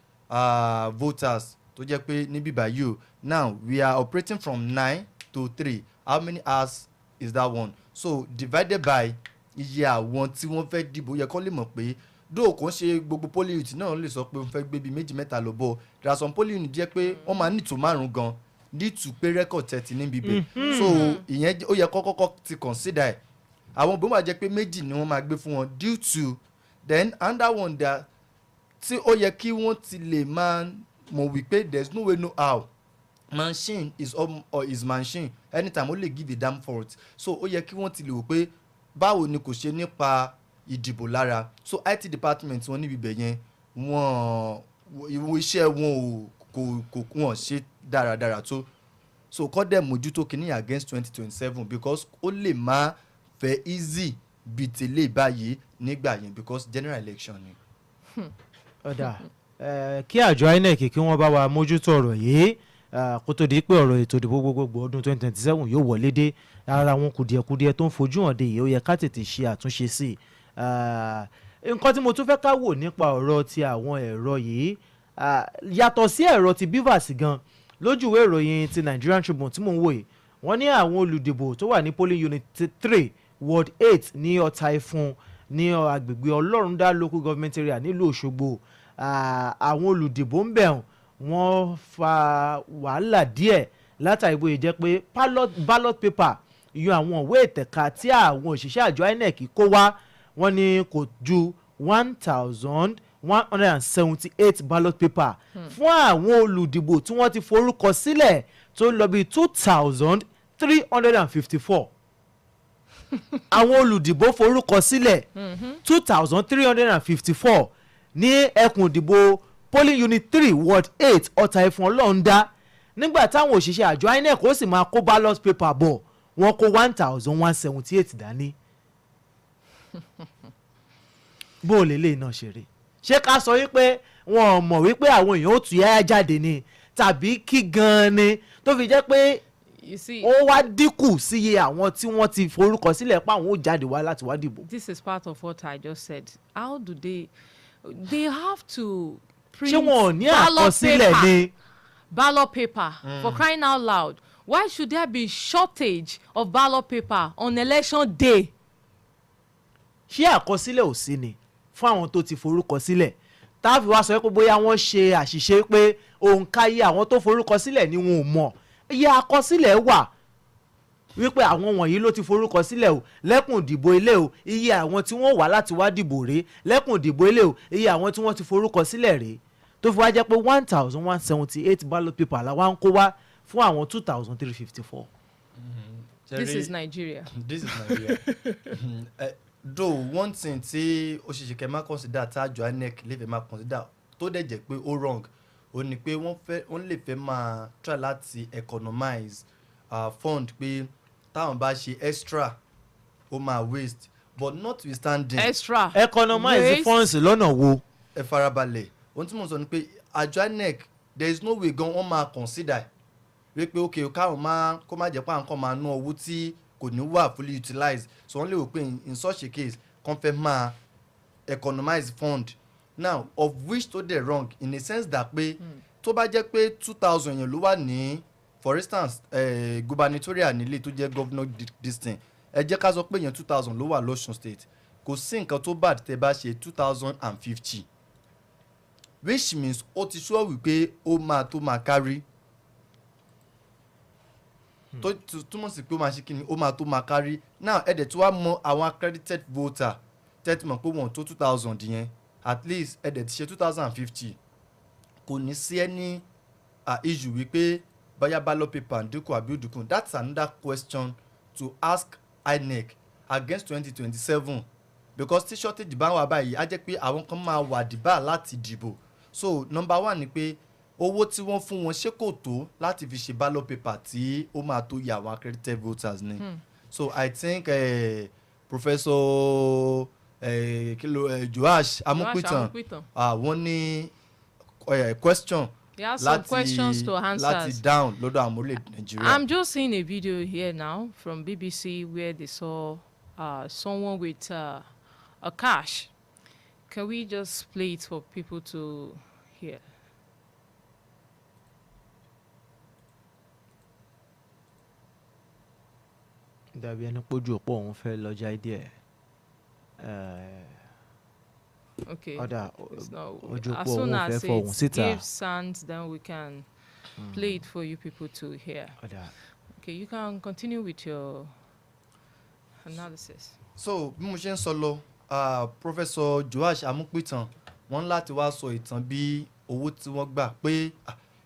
voters tó jẹ́ pé níbí báyìí o, now we are operating from 9 to 3, how many hours is that one? So divided by iye àwọn tí wọ́n fẹ́ dìbò yẹ kó lè mọ̀ pé dóò kò ń ṣe gbogbo polling unit náà lè sọ pé wọ́n fẹ́ gbé bíi méjì mẹ́ta lọ bọ̀. There are some polling unit jẹ́ pé wọ́n máa ní tó márùn gan ní tù pé record tẹ̀tì níbi bẹ̀. So ìyẹn ó yẹ kọ́kọ́ ti consider ẹ̀. Àwọn òbí máa jẹ́ pé méjì ni wọ́n máa gbé fún wọn due to then another one that tí ó yẹ kí wọ́n ti lè máa mọ̀ wípé there is no way no how, machine is machine anytime ó lè give a damn for it. So ó yẹ kí wọ́n ti lè wò pé báwo ni kò ṣe nípa ìdìbò lára. So IT department wọn níbi ibẹ̀ yẹn wọ́n iṣẹ́ wọn kò wọ́n ṣe dáradára tó. So kọ́ dẹ̀ mójútó kìíní against 2027 because ó lè má fẹ́ easy bí tẹ́lẹ̀ báyìí nígbà yẹn because general election ni.
ọ̀dà kí àjọ INEC kí wọ́n bá wa mójútó ọ̀rọ̀ yìí kó tó di pé ọ̀rọ̀ ètò ìdìbò gbogbogbò ọdún 2027 yóò wọlé dé ara wọn kùdìẹ̀kudiẹ tó ń fojú hàn dé yìí ó yẹ ká tètè ṣe àtúnṣe sí i. nǹkan tí mo tún fẹ́ ká wò nípa ọ̀rọ̀ ti àwọn ẹ̀rọ yìí yàtọ̀ sí ẹ̀rọ ti BVAS gan lójú ìwé ìròyìn ti Nigerian Tribune tí mò ń wò yìí wọ́n ní àwọn olùdìbò tó wà ní polling unit 3 ward 8 ní Ọ̀tà Ìfún ní agbègbè Ọlọ́rundá local government area nílùú Òṣogbo àwọn olùdìbò ń bẹ̀ wọ́n fa wàhálà díẹ̀ látàrí bóyá jẹ́ pé ballot paper yan àwọn ìwé ìtẹ̀ka tí àwọn òṣìṣẹ́ àjọ INEC kó wá wọ́n ní kò ju 1,178 ballot paper fún àwọn olùdìbò tí wọ́n ti forúkọ sílẹ̀ tó ń lọ bí 2,354 àwọn olùdìbò forúkọ sílẹ̀ 2,354 ní ẹkùn ìdìbò polling unit 3 ward 8 Ọ̀tà Ìfún Ọlọ́rundá nígbà táwọn òṣìṣẹ́ àjọ INEC ó sì máa kó ballot paper bọ̀ wọ́n kó 1,178 dání. bó o lè lè náà ṣe rí ṣé ká sọ wípé wọn ò mọ̀ wípé àwọn èèyàn ó tù yáyá jáde ni tàbí kí gan-an ni tó fi jẹ́ pé ó wá dínkù sí iye àwọn tí wọ́n ti forúkọ sílẹ̀ pé àwọn ò jáde wá láti wá dìbò.
This is part of what I just said. How do they have to print
ṣé wọn ò ní àkọsílẹ̀ ni.
Ballot paper for crying out loud. Why should there be shortage of ballot paper on election day?
ṣé àkọsílẹ̀ ò sí ni fún àwọn tó ti forúkọ sílẹ̀ tá a fi wá sọ pé bóyá wọ́n ṣe àṣìṣe pé òǹkà iye àwọn tó forúkọ sílẹ̀ ni wọn ò mọ̀ iye àkọsílẹ̀ wà wípé àwọn wọ̀nyí ló ti forúkọ sílẹ̀ o lẹ́kùn ìdìbò ilé o iye àwọn tí wọ́n wà láti wá dìbò rèé lẹ́kùn ìdìbò ilé o iye àwọn tí wọ́n ti forúkọ sílẹ̀ rèé tó fi wá jẹ́ pé 1,178 ballot paper la wá ń kó wá fún àwọn 2,354.
This is Nigeria.
This is Nigeria. Though one thing tí òṣìṣẹ́ kẹ́ máa consider tá àjọ INEC lè fẹ́ máa consider tó dẹ̀ jẹ́ pé ó wrong ó ní pé wọ́n lè fẹ́ máa try láti economize fund pé táwọn bá ṣe extra ó máa waste but notwithstanding
extra
economize funds lọ́nà wo.
ẹ farabalẹ̀ ohun tí mo sọ ni pé àjọ INEC there is no way gan wọ́n máa consider wípé okay káwọn kó má jẹ́ pé àwọn kan máa ná owó tí kò ní wà fully utilized so wọ́n lè rò pé in such a case kan fẹ́ máa economize fund now of which tó dẹ̀ wrong in a sense that pé tó bá jẹ́ pé 2,000 yẹn ló wà ní for instance gubernatorial nílé tó jẹ́ governor district ẹ jẹ́ ká sọ pé yẹn 2,000 ló wà l'Osun state kò sí nǹkan tó bad tẹ́ bá ṣe 2,050 which means ó ti sure wípé ó máa tó máa kárí tó túmọ̀ sí pé ó máa ṣe kí ni ó máa tó máa kárí now ẹ̀dẹ̀ tí wàá mọ àwọn accredited voter tẹ́tí mọ̀ pé wọ́n tó 2000 yẹn at least ẹ̀dẹ̀ ti ṣe 2050 kò ní sí ẹni issue wípé bóyá ballot paper dínkù àbí òdìkùn that's another question to ask INEC against 2027 because tí shortage bá wà báyìí á jẹ́ pé àwọn kan máa wà dìbà láti dìbò so number one ni pé owó tí wọ́n fún wọn ṣé kò tó láti fi ṣe ballot paper tí ó máa tó yà àwọn accredited voters ni so I think Professor Joash Amupitan wọ́n ní question láti down lọ́dọ̀ àwọn orílẹ̀-èdè Nigeria.
I'm just seeing a video here now from BBC where they saw someone with a cash. Can we just play it for people to hear?
dàbí ẹni pójú òpó òun fẹ́ lọ́jà díẹ̀.
Okay.
ojú
As
òpó
soon
òun
as
fẹ́ fọhùn
it
síta.
gives sounds, then we can play it for you people to hear. Okay, you can continue with your analysis.
So bí mo ṣe ń sọ lọ Professor Joash Amupitan wọ́n láti wá sọ ìtàn bí owó tí wọ́n gbà pé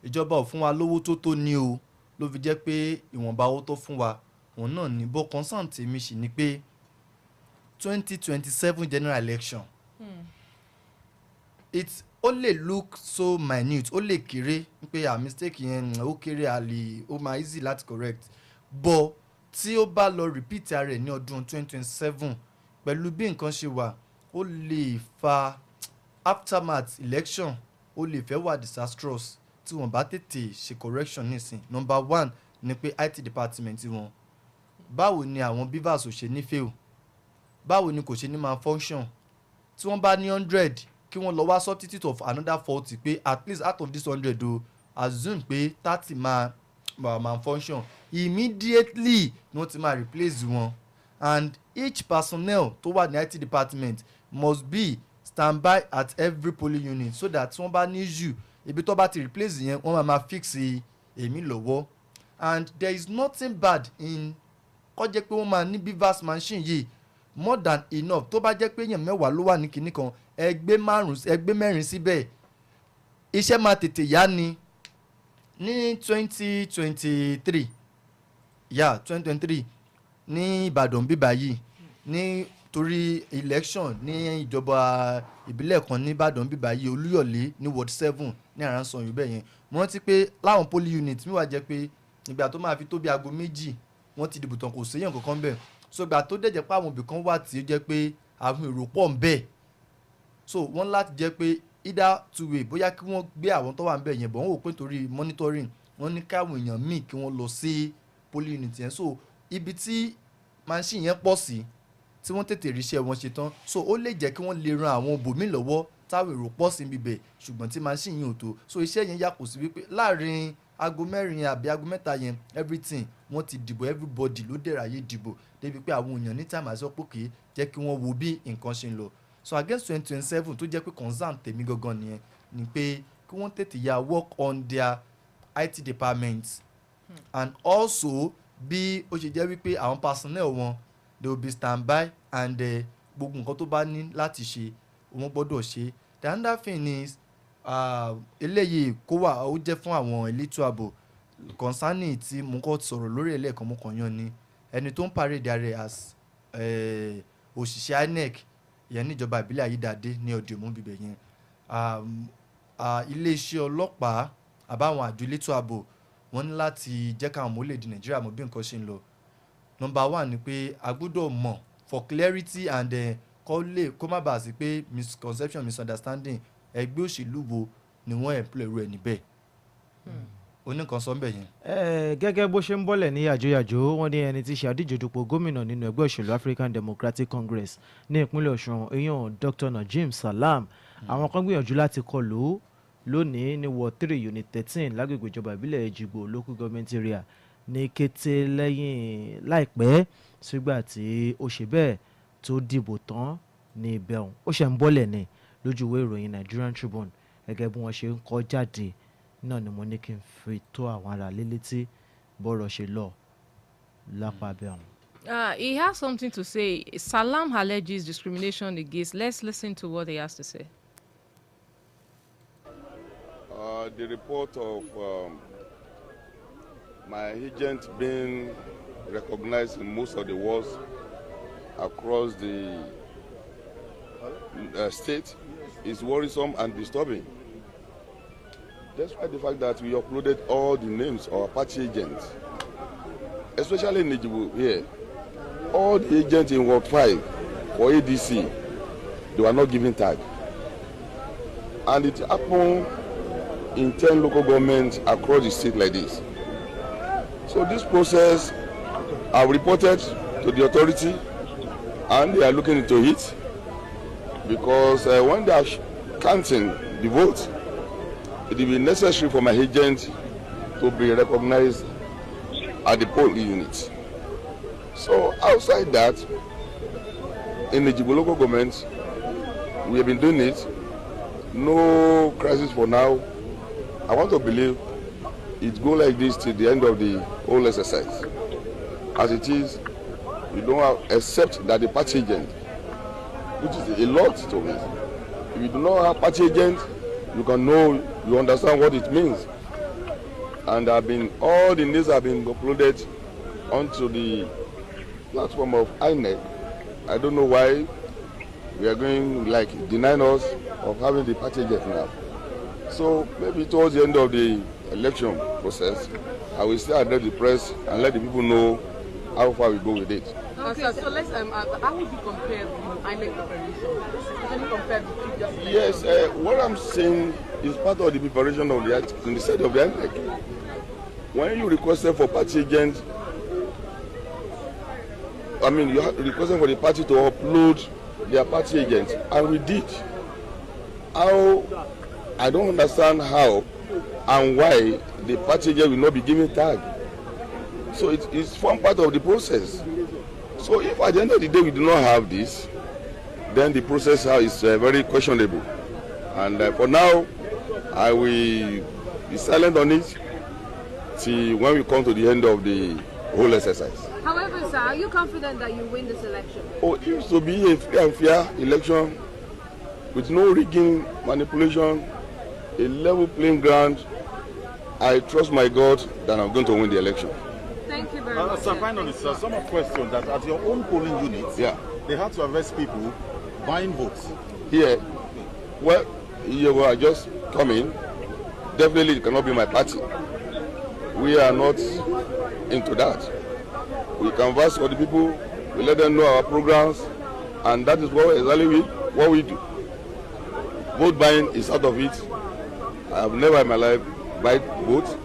ìjọba ò fún wa lówó tó tó ní o ló fi jẹ́ pé ìwọ̀nba owó tó fún wa òun náà ní bó concern tèmi sì ni pé 2027 general election it ó lè look so minute ó lè kéré pé mistake yẹn ó kéré ó máa easy láti correct but tí ó bá lọ repeat ara ẹ̀ ní ọdún 2027 pẹ̀lú bí nǹkan ṣe wà ó lè fa aftermath election ó lè fẹ́ wà disastrous tí wọ́n bá tètè ṣe correction nísìn number one ni pé IT department wọn báwo ni àwọn beavers ò ṣe ní fail báwo ni kò ṣe ní máa function tí wọ́n bá ní 100 kí wọ́n lọ wá substitute of another 40 pé at least out of this 100 o assume pé 30 máa function immediately ni wọ́n ti máa replace wọn and each personnel tó wà ní IT department must be standby at every polling unit so that tí wọ́n bá ní issue ibi tó bá ti replace yẹn wọ́n máa fix èmi lọ́wọ́ and there is nothing bad in kó jẹ́ pé wọ́n máa ní beavers machine yìí more than enough tó bá jẹ́ pé èèyàn mẹ́wàá ló wà ní kinní kan ẹgbẹ́ mẹ́rin síbẹ̀ iṣẹ́ máa tètè yá ni ní 2023 ní Ìbàdàn bíbá yìí nítorí election ní ìjọba ìbílẹ̀ kan ní Ìbàdàn bíbá yìí Olúyọ̀lé ní ward 7 ní àránṣọ yorùbá yẹn mo rántí pé láwọn polling unit mi wà jẹ́ pé ìgbà tó máa fi tó bí aago 2 wọ́n ti dìbò tán kò séyàn kankan bẹ́ẹ̀ so ìgbà tó dẹ̀ jẹ́ pé àwọn ibì kan wà tí ó jẹ́ pé àwọn èrò pọ̀ ń bẹ̀ so wọ́n láti jẹ́ pé either two way bóyá kí wọ́n gbé àwọn tó wà ń bẹ̀ yẹn bọ̀ wọ́n wò pé torí monitoring wọ́n ní káwọn èèyàn míì kí wọ́n lọ sí polling unit yẹn so ibi tí machine yẹn pọ̀ sí tí wọ́n tètè ríṣẹ́ wọn ṣe tán so ó lè jẹ́ kí wọ́n lè ran àwọn bòmíì lọ́wọ́ táwọn èrò pọ̀ sí ibibẹ̀ ṣùgbọ́n tí machine yẹn ò tó so iṣẹ́ yẹn yàtọ̀ sí wípé láàrin aago 4 àbí aago 3 yẹn everything wọ́n ti dìbò everybody ló dẹ̀ ráyè dìbò débi pé àwọn èèyàn ní time àti ọ̀pọ̀kè jẹ́ kí wọ́n wo bí nǹkan ṣe ń lọ so against 2027 tó jẹ́ pé concern tèmi gangan nìyẹn ni pé kí wọ́n tètè ya work on their IT departments and also bí ó ṣe jẹ́ wípé àwọn personnel wọn they will be standby and gbogbo nǹkan tó bá ní láti ṣe wọ́n gbọ́dọ̀ ṣe the other thing is eléyìí kó wà ó jẹ́ fún àwọn elétò ààbò concerning tí mo kọ́ sọ̀rọ̀ lórí ẹlẹ́ẹ̀kan mo kàn yan ni ẹni tó ń parade ààrẹ as òṣìṣẹ́ INEC ìyẹn níjọba ìbílẹ̀ Ayédáadé ní ọdẹ òmù bíbẹ̀ yẹn iléeṣẹ́ ọlọ́pàá àbáwọn àjọ elétò ààbò wọ́n ní láti jẹ́ káwọn ọmọ orílẹ̀-èdè Nàìjíríà mọ̀ bí nǹkan ṣe ń lọ number one ni pé a gbọ́dọ̀ mọ̀ for clarity and kó má bàa sí pé misconception misunderstanding ẹgbẹ́ òṣèlú wo ni wọ́n employ rẹ̀ níbẹ̀ oníkan sọ ń bẹ̀ yẹn.
gẹ́gẹ́ bó ṣe ń bọ́lẹ̀ ní yàjóyàjó wọ́n ní ẹni tí í ṣe àdíje dupò gómìnà nínú ẹgbẹ́ òṣèlú African Democratic Congress ní ìpínlẹ̀ Ọ̀ṣun èèyàn Dr. Najim Salam àwọn kan gbìyànjú láti kọlù lónìí ní ward 3 unit 13 lágbègbè ìjọba ìbílẹ̀ Èjìgbò local government area ní kété lẹ́yìn láìpẹ́ sígbà tí ó ṣe bẹ́ẹ̀ tó dìbò tán ní ibẹ̀ ọ̀hún ó ṣe ń bọ́lẹ̀ ní lójú ìwé ìròyìn Nigerian Tribune gẹ́gẹ́ bí wọ́n ṣe ń kọ jáde náà ni mo ní kí n fi tó àwọn ará létí bọ́rọ̀ ṣe lọ lápá bẹ́ẹ̀.
He has something to say. Salam alleges discrimination against. Let's listen to what he has to say.
The report of my agent being recognized in most of the wards across the state is worrisome and disturbing. Despite the fact that we uploaded all the names of our party agents, especially in Nijibu here, all the agents in Ward 5 for ADC, they were not given tag. And it happened in 10 local governments across the state like this. So this process, I've reported to the authority and they are looking into it, because when they are counting the votes, it will be necessary for my agent to be recognized at the poll unit. So outside that, in the Djibouti local government, we have been doing it. No crisis for now. I want to believe it go like this till the end of the whole exercise. As it is, we don't have, except that the party agent, which is a lot to it. If you do not have party agent, you can know, you understand what it means. And all the names have been uploaded onto the platform of INEC. I don't know why we are going denying us of having the party agent now. So maybe towards the end of the election process, I will still address the press and let the people know how far we go with it.
Okay, so let's, how would you compare the INEC preparation? Can you compare the previous?
Yes, what I'm saying is part of the preparation of the in the side of the INEC. When you requested for party agent, you requested for the party to upload their party agent, and we did. I don't understand how and why the party agent will not be given tag. So it's one part of the process. So if at the end of the day we do not have this, then the process is very questionable. And for now, I will be silent on it till when we come to the end of the whole exercise.
However, sir, are you confident that you win this election?
It used to be a free and fair election with no rigging, manipulation, a level playing ground. I trust my God that I'm going to win the election.
Thank you very much.
Sir, finally, sir, some have questioned that at your own polling units, they had to arrest people buying votes.
Here, well, you are just coming. Definitely it cannot be my party. We are not into that. We canvass for the people, we let them know our programs, and that is what we do. Vote buying is out of it. I have never in my life buy votes.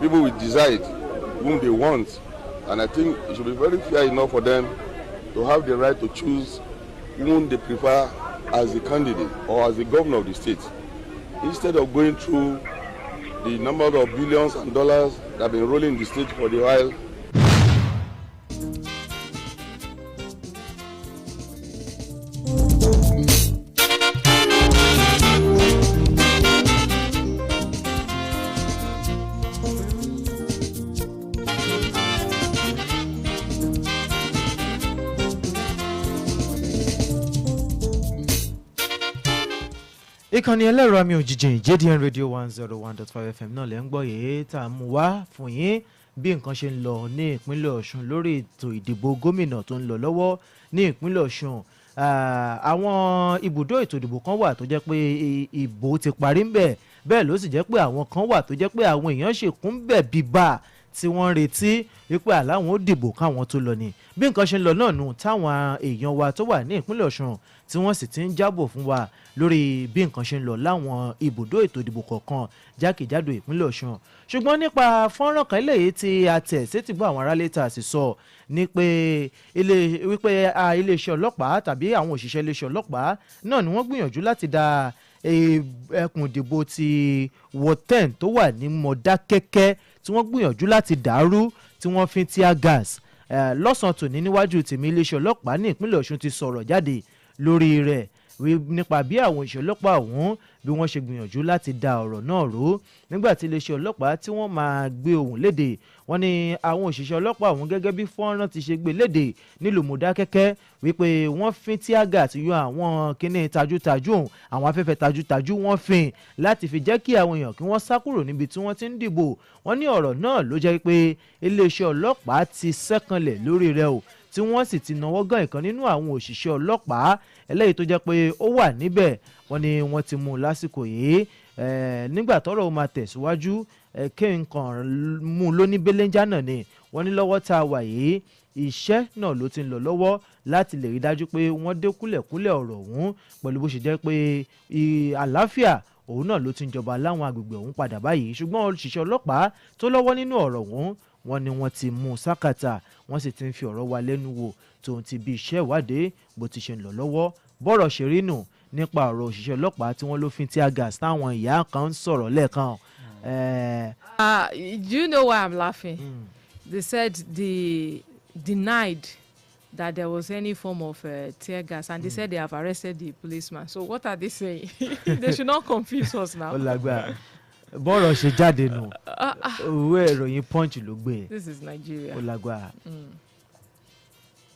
People will decide whom they want, and I think it should be very fair enough for them to have the right to choose whom they prefer as the candidate or as the governor of the state, instead of going through the number of billions and dollars that have been rolling in the state for the while.
ìkànnì ẹlẹ́rọ àmì òjìjìn JDN Radio 101.5 FM náà lẹ́ ń gbọ́ yìí tá a mú wá fún yín bí nǹkan ṣe ń lọ ní ìpínlẹ̀ Ọ̀ṣun lórí ètò ìdìbò gómìnà tó ń lọ lọ́wọ́ ní ìpínlẹ̀ Ọ̀ṣun. Àwọn ibùdó ètò ìdìbò kan wà tó jẹ́ pé ìbò ti parí ń bẹ̀, bẹ́ẹ̀ ló sì jẹ́ pé àwọn kan wà tó jẹ́ pé àwọn èèyàn ṣèkún ń bẹ̀ bíbá tí wọ́n ń retí wípé àláwọn ó dìbò káwọn tó lọ ni. Bí nǹkan ṣe ń lọ náà nù táwọn èèyàn wa tó wà ní ìpínlẹ̀ Ọ̀ṣun tí wọ́n sì ti ń jábọ̀ fún wa lórí bí nǹkan ṣe ń lọ láwọn ibùdó ètò ìdìbò kọ̀ọ̀kan jákèjádò ìpínlẹ̀ Ọ̀ṣun. Ṣùgbọ́n nípa fọ́nrán kan eléyìí tí a tẹ̀ sétí gbọ́ àwọn aráalé tá a sì sọ ní pé iléeṣẹ́ ọlọ́pàá tàbí àwọn òṣìṣẹ́ iléeṣẹ́ ọlọ́pàá náà ni wọ́n gbìyànjú láti da ẹkùn ìdìbò ti Ward 10 tó wà ní Mọ̀dákẹ́kẹ́ tí wọ́n gbìyànjú láti dàrú tí wọ́n fi tear gas lọ́sàn-án tòní níwájú tèmi iléeṣẹ́ ọlọ́pàá ní ìpínlẹ̀ Ọ̀ṣun ti sọ̀rọ̀ jáde lórí rẹ̀ nípa bí àwọn òṣìṣẹ́ ọlọ́pàá ọ̀hún bí wọ́n ṣe gbìyànjú láti da ọ̀rọ̀ náà rú nígbà tí iléeṣẹ́ ọlọ́pàá tí wọ́n máa gbé ohùn léde wọ́n ní àwọn òṣìṣẹ́ ọlọ́pàá ọ̀hún gẹ́gẹ́ bí fọ́nrán ti ṣe gbé léde nílùú Mọdákẹ́kẹ́ wípé wọ́n fín tíágà àti yọ àwọn kinní tajútajú ọ̀hún àwọn afẹ́fẹ́ tajútajú wọ́n fín láti fi jẹ́ kí àwọn èèyàn kí wọ́n sá kúrò níbi tí wọ́n ti ń dìbò wọ́n ní ọ̀rọ̀ náà ló jẹ́ pé iléeṣẹ́ ọlọ́pàá ti sẹ́kànlẹ̀ lórí rẹ̀ o tí wọ́n sì ti náwó gan ìkan nínú àwọn òṣìṣẹ́ ọlọ́pàá eléyìí tó jẹ́ pé ó wà níbẹ̀ wọ́n ní wọ́n ti mú un lásìkò yìí nígbà tọ́rọ̀ ó máa tẹ̀síwájú kí nǹkan mú un lóní belenja náà ni wọ́n ní lọ́wọ́ tá a wà yìí iṣẹ́ náà ló ti ń lọ lọ́wọ́ láti lè rí dájú pé wọ́n dé kúlẹ̀kúlẹ̀ ọ̀rọ̀ ọ̀hún pẹ̀lú bó ṣe jẹ́ pé àlàáfíà òun náà ló ti ń jọba láwọn agbègbè ọ̀hún padà báyìí ṣùgbọ́n òṣìṣẹ́ ọlọ́pàá tó lọ́wọ́ nínú ọ̀rọ̀ ọ̀hún wọ́n ní wọ́n ti mú un sákàtà wọ́n sì ti ń fi ọ̀rọ̀ wa lẹ́nu wò tóun ti bí iṣẹ́ ìwádìí bó ti ṣe ń lọ lọ́wọ́ bọ́rọ̀ ṣe rí nù nípa ọ̀rọ̀ òṣìṣẹ́ ọlọ́pàá tí wọ́n ló fi tear gas táwọn ìyá kan ń sọ̀rọ̀ lẹ́ẹ̀kan.
Do you know why I'm laughing? They said they denied that there was any form of tear gas and they said they have arrested the policeman. So what are they saying? They should not confuse us now.
Bọ́rọ̀ ṣe jáde nù òwe ìròyìn Punch ló gbé.
This is Nigeria.
Ó lágbára.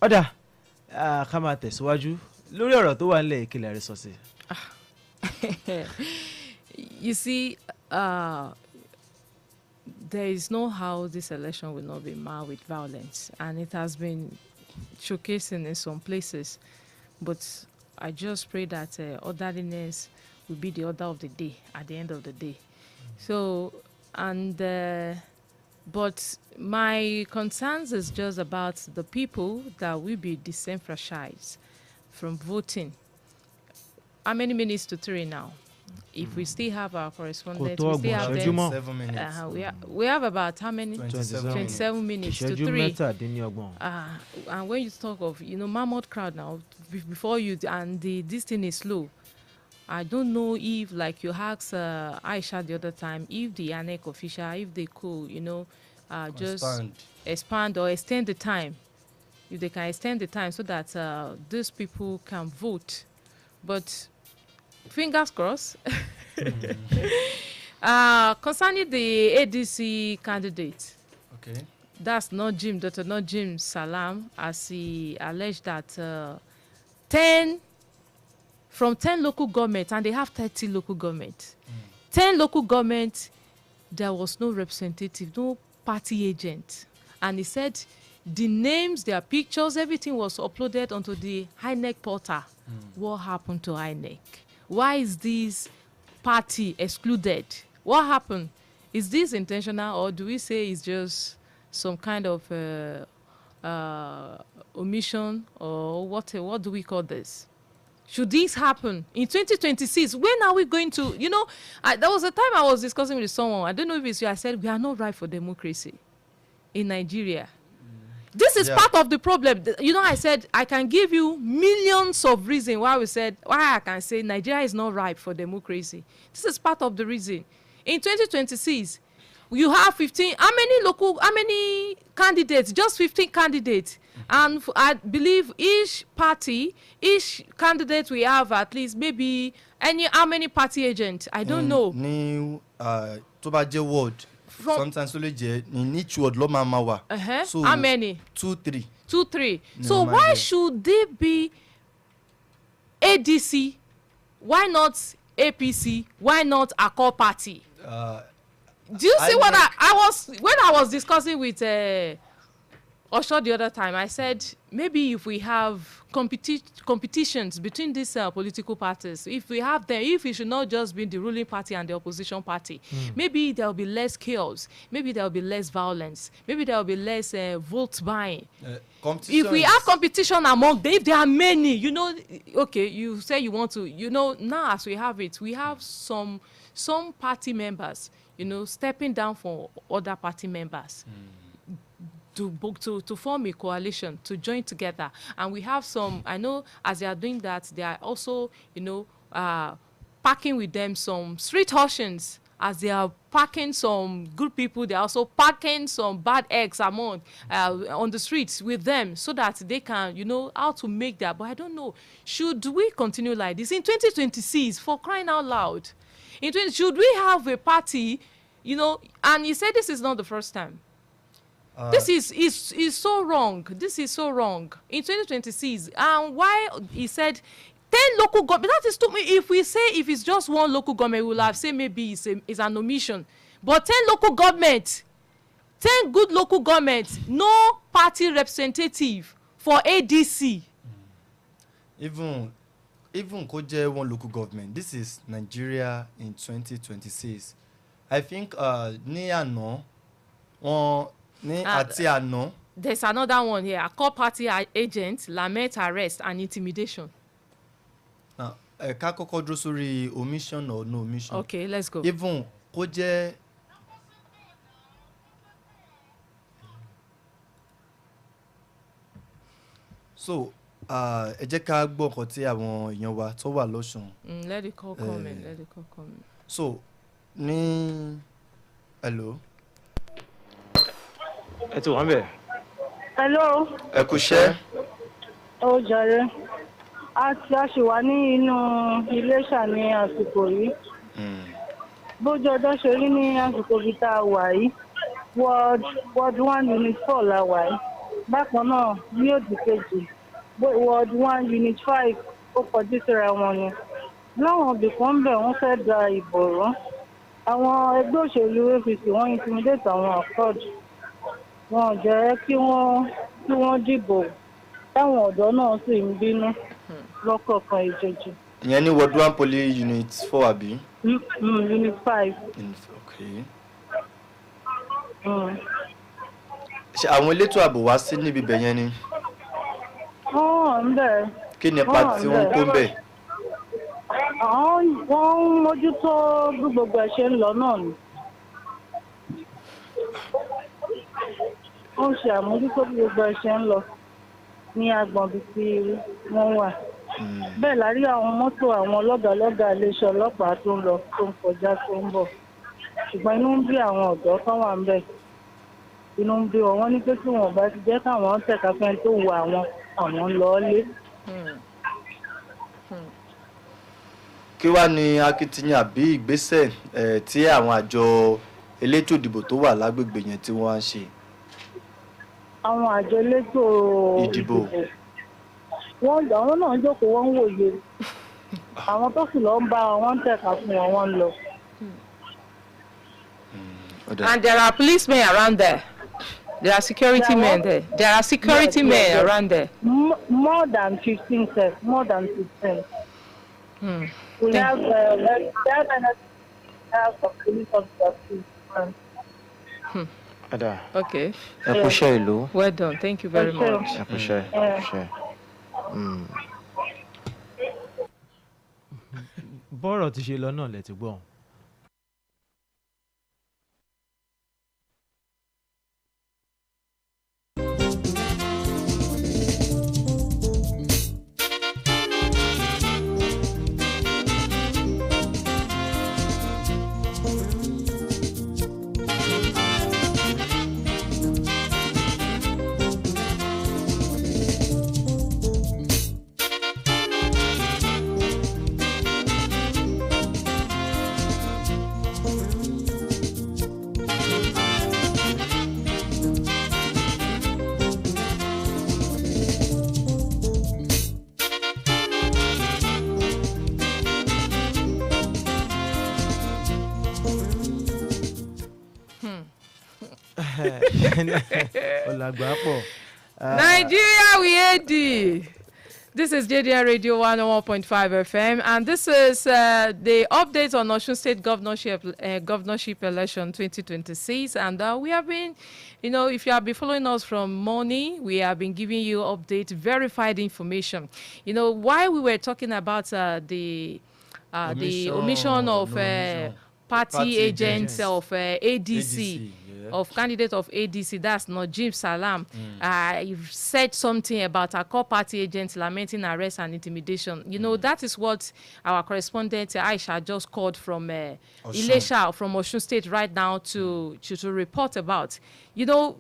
Ọ̀dà ká máa tẹ̀síwájú lórí ọ̀rọ̀ tó wà nílẹ̀ ìkìlẹ̀ rẹ̀ sọ sí.
You see, there is no how this election will not be marred with violence, and it has been showcasing in some places. But I just pray that orderliness will be the order of the day at the end of the day. So, and but my concerns is just about the people that will be disenfranchised from voting. How many minutes to 3 now? If we still have our correspondents, we still have them.
7 minutes.
We have about how many?
27
minutes to 3. And when you talk of, mammoth crowd now, before you, and this thing is slow. I don't know if, like you asked Aisha the other time, if the ANEC official, if they could, just expand or extend the time. If they can extend the time so that these people can vote. But fingers crossed. Concerning the ADC candidate,
okay,
that's not Dr. Najim Salam, as he alleged that 10 local governments, and they have 30 local governments. 10 local governments, there was no representative, no party agent. And he said the names, their pictures, everything was uploaded onto the INEC portal. What happened to INEC? Why is this party excluded? What happened? Is this intentional, or do we say it's just some kind of omission, or what do we call this? Should this happen in 2026? When are we going to, there was a time I was discussing with someone, I don't know if it's you, I said, we are not ripe for democracy in Nigeria. This is part of the problem. I said, I can give you millions of reasons why I can say Nigeria is not ripe for democracy. This is part of the reason. In 2026, you have 15, how many candidates? Just 15 candidates. And I believe each party, each candidate we have at least maybe how many party agents? I don't know.
Tó bá jẹ́ ward. Sometimes only in each ward lo ma. So
how many?
2, 3.
2, 3. So why should they be ADC? Why not APC? Why not a core party? Do you see what when I was discussing with OSHO the other time, I said maybe if we have competitions between these political parties, if we have them, if it should not just be the ruling party and the opposition party, maybe there will be less chaos, maybe there will be less violence, maybe there will be less vote buying. If we have competition among them, if there are many, okay, you say you want to, now as we have it, we have some party members, stepping down for other party members. To form a coalition, to join together. And we have some, I know as they are doing that, they are also, packing with them some street auctions as they are packing some good people, they are also packing some bad eggs among on the streets with them so that they can, you know, how to make that. But I don't know, should we continue like this in 2026, for crying out loud? Should we have a party, you know? And he said this is not the first time. This is so wrong. This is so wrong in 2026. And why he said 10 local government, that is to me, if we say if it's just one local government, we'll have said maybe it's an omission. But 10 local government, 10 good local governments, no party representative for ADC.
Even kó jẹ́ one local government, this is Nigeria in 2026. I think ní àná àti àná.
There's another one here. I call party agents, lament, arrest, and intimidation.
Now, ká kọ́kọ́ dúró sórí omission or no omission.
Okay, let's go.
Even kó jẹ́ so ẹ jẹ́ ká gbọ́ nǹkan tí àwọn èèyàn wa tó wà lọ́sùn.
Let the call come in. Let the call come in.
So ní hello.
ẹ ti wọ́n bẹ̀.
hello.
ẹ kú iṣẹ́.
ó jàre a ṣì wà ní inú Iléṣà ní àsìkò yìí. bójú ọjọ́ ṣe rí ní àsìkò bíi tá a wà yìí ward 1 unit 4 la wà yìí. bákan náà ní òdì kejì ward 1 unit 5 ó kọjú síra wọn ni. láwọn ibì kan bẹ̀ wọ́n fẹ́ da ìbò rán. àwọn ẹgbẹ́ òṣèlú APC wọ́n intimidate àwọn accord. wọn ò jẹ́ kí wọ́n dìbò. táwọn ọ̀dọ́ náà sì ń bínú lọ́kọ̀ọ̀kan ìjejì.
ìyẹn ní ward 1 polling unit 4 àbí.
unit 5.
Okay. ṣe àwọn elétò ààbò wá sí níbi ibẹ̀ yẹn ni.
wọ́n ń bẹ̀.
kí ni ipa tí wọ́n ń kó ń bẹ̀.
wọ́n ń mójútó bí gbogbo ẹ̀ ṣe ń lọ náà ni. wọ́n ń ṣe àmójútó bí gbogbo ẹ̀ ṣe ń lọ ní agbọ̀n bíi tí wọ́n wà. bẹ́ẹ̀ la rí àwọn mọ́tò àwọn lọ́gàlọ́gà iléeṣẹ́ ọlọ́pàá tó ń lọ tó ń kọjá tó ń bọ̀. ṣùgbọ́n inú ń bí àwọn ọ̀dọ́ kan wà ń bẹ̀. inú ń bí wọn. wọ́n ní pé tí wọn bá ti jẹ́ káwọn tẹ̀ka fẹ́ tó wọ àwọn ń lọ lé.
kí wàá ní akitiyan àbí ìgbésẹ̀ tí àwọn àjọ elétò ìdìbò tó wà lágbègbè yẹn tí wọ́n á ṣe.
àwọn àjọ elétò ìdìbò àwọn náà jókòó wọ́n ń wòye. àwọn tó sì lọ ń bá wọn tẹ̀ka fún wọn ń lọ.
And there are policemen around there. There are security men there. There are security men around there.
More than 15, sir. More than 15. We have some police officers.
Okay. Well done. Thank you very much.
bọ́rọ̀ ti ṣe lọ náà lẹ ti gbọ́.
Nigeria, we AD. This is JDR Radio 101.5 FM, and this is the update on Osun State Governorship election 2026. And we have been, you know, if you have been following us from morning, we have been giving you update, verified information. You know, while we were talking about the omission of party agents of ADC.
ADC,
of candidate of ADC, that's Najib Salam, said something about our core party agents lamenting arrest and intimidation. You know, that is what our correspondent Aisha just called from Ilesha, from Osun State right now to report about. You know,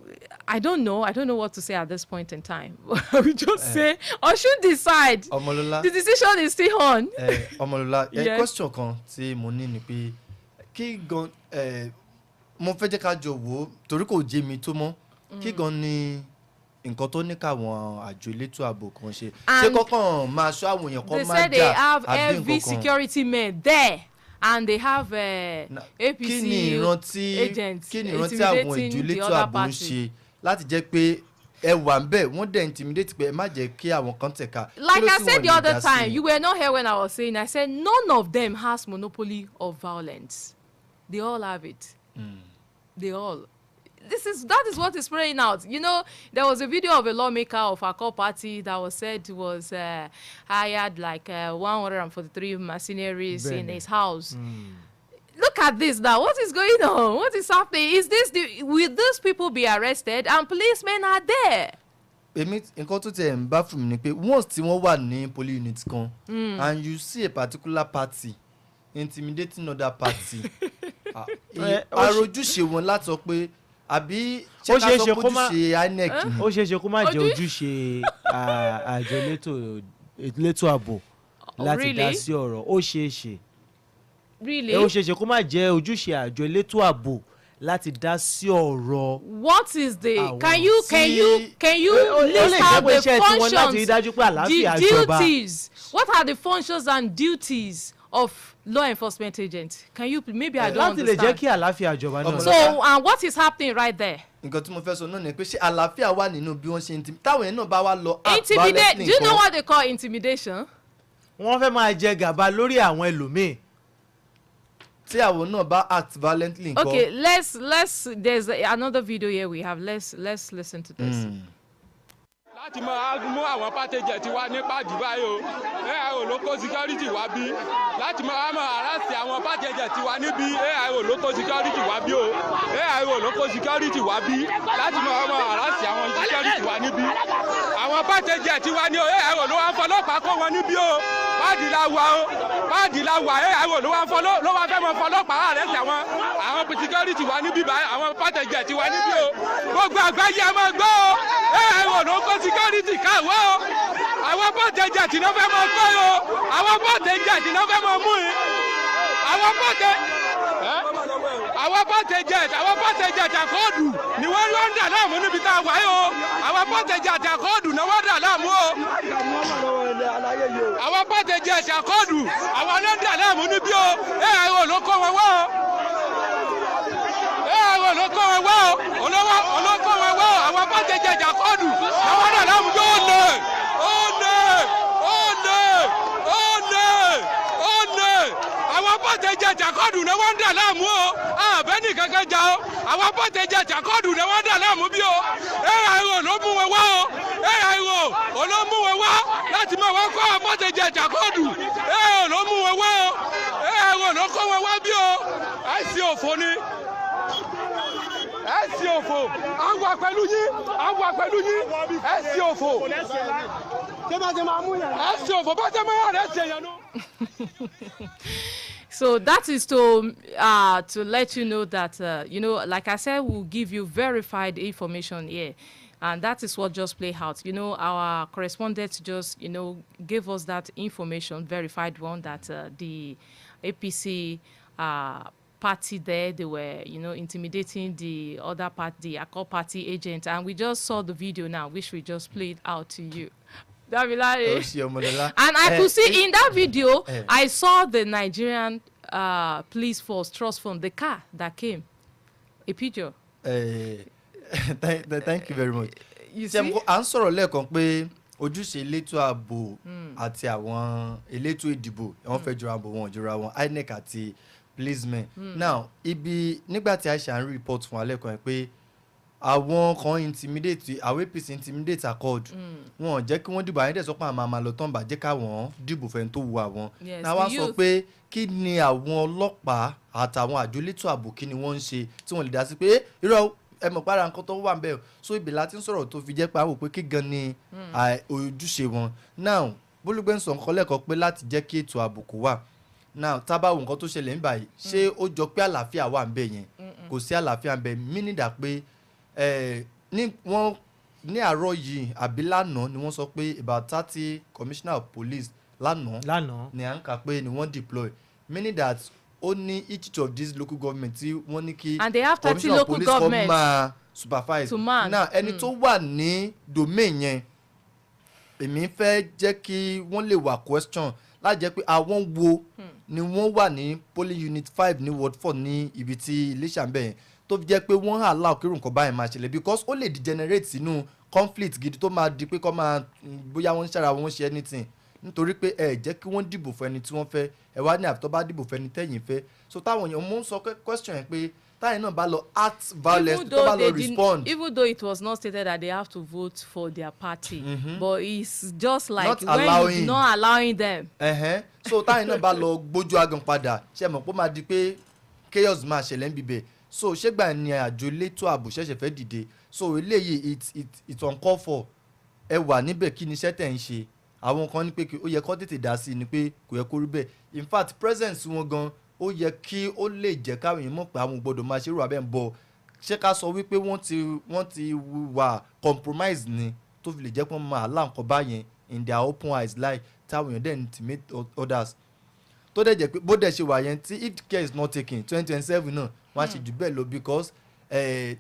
I don't know what to say at this point in time. We just say, or should decide.
Omolola,
the decision is still on.
Omolola, question kan tí mo ní ni pé kí gan mo fẹ́ jẹ́ ká jọ wò torí kò jẹ́ mi tó mọ́ kí gan ni nǹkan tó ní káwọn àjọ elétò ààbò kan ṣe kọ́kàn máa ṣọ́ àwọn èèyàn kan máa jà àbí nǹkan kan.
They said they have heavy security men there and they have APC agents
kí ni ìrántí àwọn ìjọ elétò ààbò ń ṣe láti jẹ́ pé ẹ wà ń bẹ̀ wọ́n dẹ̀ intimidate pé ẹ má jẹ́ kí àwọn kan tẹ̀ka.
Like I said the other time, you were not here when I was saying, I said none of them has monopoly of violence. They all have it. They all. That is what is playing out. You know, there was a video of a lawmaker of our core party that was said was hired like 143 mercenaries in his house. Look at this now. What is going on? What is happening? Will these people be arrested? And policemen are there.
Nǹkan tó tẹ̀ ń bá fún mi ni pé once tí wọ́n wà ní police unit kan and you see a particular party intimidating other party àròjúṣe wọn láti sọ pé àbí ṣé ká sọ ojúṣe INEC ni.
ó ṣeé ṣe kó má jẹ́ ojúṣe àjọ elétò ààbò láti dá sí ọ̀rọ̀ ó ṣeé ṣe.
Really?
ó ṣeé ṣe kó má jẹ́ ojúṣe àjọ elétò ààbò láti dá sí ọ̀rọ̀.
What is the can you list out the functions, the duties? What are the functions and duties of law enforcement agents? Can you maybe I don't understand.
láti lè jẹ́ kí àlàáfíà jọba náà.
So and what is happening right there?
Nǹkan tí mo fẹ́ sọ náà ni pé ṣé àlàáfíà wà nínú bí wọ́n ṣe táwọn yẹn náà bá wá lọ.
Intimidate. Do you know what they call intimidation?
wọ́n fẹ́ máa jẹ gàba lórí àwọn ẹlòmíì.
tí àwọn náà bá act violently.
Okay, let's there's another video here we have. Let's listen to this.
láti máa mú àwọn pàtẹ́jẹ̀ tí wá ní pàdé báyìí o AIO ló kó security wá bí láti máa harass àwọn pàtẹ́jẹ̀ tí wá níbí AIO ló kó security wá bí o AIO ló kó security wá bí láti máa harass àwọn security wá níbí àwọn pàtẹ́jẹ̀ tí wá ní o AIO ló wá fọlọ́pàá kó wọn níbí o páàdì la wà AIO ló wá fẹ́ mọ fọlọ́pàá arrest àwọn security wá níbí báyìí àwọn pàtẹ́jẹ̀ tí wá níbí o gbogbo àgbáyé ẹ máa gbọ́ o AIO ló kó security káwọ́ o àwọn pàtẹ́jẹ̀ tí náà fẹ́ mọ gbọ́ o àwọn pàtẹ́jẹ̀ tí náà fẹ́ mọ mú i àwọn pàtẹ́jẹ̀ àkọọ́dù ni wọ́n ló ń dà láàmú níbi tá a wà yìí o àwọn pàtẹ́jẹ̀ àkọọ́dù ni wọ́n dà láàmú o àwọn pàtẹ́jẹ̀ àkọọ́dù àwọn ló ń dà láàmú níbi o AIO ló kó wọn wá o AIO ló kó wọn wá o olókó wọn wá o àwọn pàtẹ́jẹ̀ àkọọ́dù ni wọ́n dà láàmú yóò lè àwọn pàtẹ́jẹ̀ àkọọ́dù ni wọ́n dà láàmú o àbẹ́ni kankan jà o àwọn pàtẹ́jẹ̀ àkọọ́dù ni wọ́n dà láàmú bí o AIO ló mú wọn wá o AIO ló mú wọn wá láti máa wá kọ́ àwọn pàtẹ́jẹ̀ àkọọ́dù AIO ló mú wọn wá o AIO ló kọ́ wọn wá bí o àìsí òfò ni ẹ̀sì òfò àwọn pẹ̀lú yín ẹ̀sì òfò ẹ̀sì òfò bá jẹ́ máa rẹ̀ ṣe yẹn nù.
So that is to let you know that, like I said, we'll give you verified information here. And that is what just played out. You know, our correspondent just, gave us that information, verified one, that the APC party there, they were, intimidating the other party, the Akko party agent. And we just saw the video now, which we just played out to you. And I could see in that video, I saw the Nigerian police force trust fund, the car that came. A picture.
Thank you very much.
You see?
À ń sọ̀rọ̀ lẹ́ẹ̀kan pé ojúṣe elétò ààbò àti àwọn elétò ìdìbò wọ́n fẹ́ jọra bò wọ́n jọra wọn INEC àti policemen. Now nígbà tí Aisha ń report fún alẹ́ kan pé àwọn kan intimidate àwọn APC intimidate accord wọn jẹ́ kí wọ́n dìbò àyẹ̀dẹ̀ sọ pé àwọn máa lọ tán bá jẹ́ káwọn dìbò fẹ́ni tó wù àwọn náà wá sọ pé kí ni àwọn ọlọ́pàá àtàwọn àjọ elétò ààbò kí ni wọ́n ń ṣe tí wọ́n lè dá sí pé irọ́ ẹ mọ̀ para nǹkan tó wà ń bẹ̀ so ibẹ̀ láti ń sọ̀rọ̀ tó fi jẹ́ pé àwọn pé kí gan ni ojúṣe wọn now Bólúgbé ń sọ nǹkan lẹ́kọ̀ọ́ pé láti jẹ́ kí ètò ààbò kó wà now tábàwò nǹkan tó ṣẹlẹ̀ ń báyìí ṣé ó jọ pé àlàáfíà wà ń bẹ̀ yẹn kò sí àlàáfíà ń bẹ̀ mínìdà pé ní àárọ̀ yìí àbí lánàá ni wọ́n sọ pé about 30 commissioner of police lánàá ni à ń kà pé ni wọ́n deploy meaning that ó ní each of these local government tí wọ́n ní kí commissioner of police come máa supervise now ẹni tó wà ní domain yẹn èmi fẹ́ jẹ́ kí wọ́n lè wà question láti jẹ́ pé àwọn wo ni wọ́n wà ní polling unit 5 ní ward 4 ní ibi tí Iléṣà ń bẹ̀ yẹn tó fi jẹ́ pé wọ́n allow kí nǹkan báyìí máa ṣẹlẹ̀ because ó lè degenerate sínú conflict gidi tó máa di pé kọ́ máa bóyá wọ́n ń ṣàrà wọ́n ṣe anything nítorí pé ẹ jẹ́ kí wọ́n dìbò fún ẹni tí wọ́n fẹ́ ẹ wá ní àfi tó bá dìbò fún ẹni tẹ́yìn fẹ́ so táwọn èèyàn mú ń sọ question yẹn pé táyìn náà bá lọ act violence tó bá lọ respond.
Even though it was not stated that they have to vote for their party but it's just like
not
when you're not allowing them.
So táyìn náà bá lọ gbójú agan padà ṣe mọ̀ pé ó máa di pé chaos máa ṣẹlẹ̀ ń bíbẹ̀ so ṣégbà ni àjò elétò ààbò ṣẹ̀ṣẹ̀ fẹ́ dìde so eléyìí it's uncalled for ẹ wà níbẹ̀ kí ni iṣẹ́ tẹ̀ ń ṣe àwọn kan ní pé ó yẹ kó tètè dá sí i ni pé kò yẹ kó rí bẹ́ẹ̀ in fact presence wọn gan ó yẹ kí ó lè jẹ́ káwọn èèyàn mọ̀ pé àwọn gbọ́dọ̀ máa ṣerú abẹ́ ń bọ̀ ṣé ká sọ wípé wọ́n ti wà compromise ni tó fi lè jẹ́ pé wọ́n máa láǹkọ́ báyẹn in their open eyes like táwọn èèyàn dẹ̀ intimidate others tó dẹ̀ jẹ́ pé bó dẹ̀ ṣe wà yẹn tí if care is not taken 2027 náà wọ́n á ṣe jù bẹ́ẹ̀ lọ because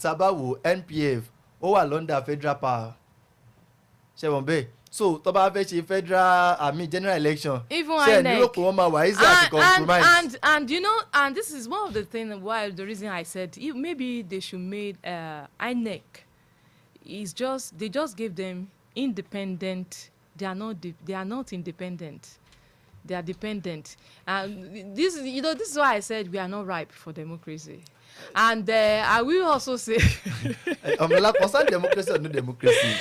tabawo NPF ó wà London federal power ṣẹ́wọ̀n bẹ́ẹ̀ so tó bá fẹ́ ṣe federal general election ṣe ní òkú wọn máa wà easy to compromise.
and you know and this is one of the things why the reason I said maybe they should make INEC is just they just give them independent they are not independent. They are dependent. This is why I said we are not ripe for democracy. And I will also say,
concern democracy or no democracy.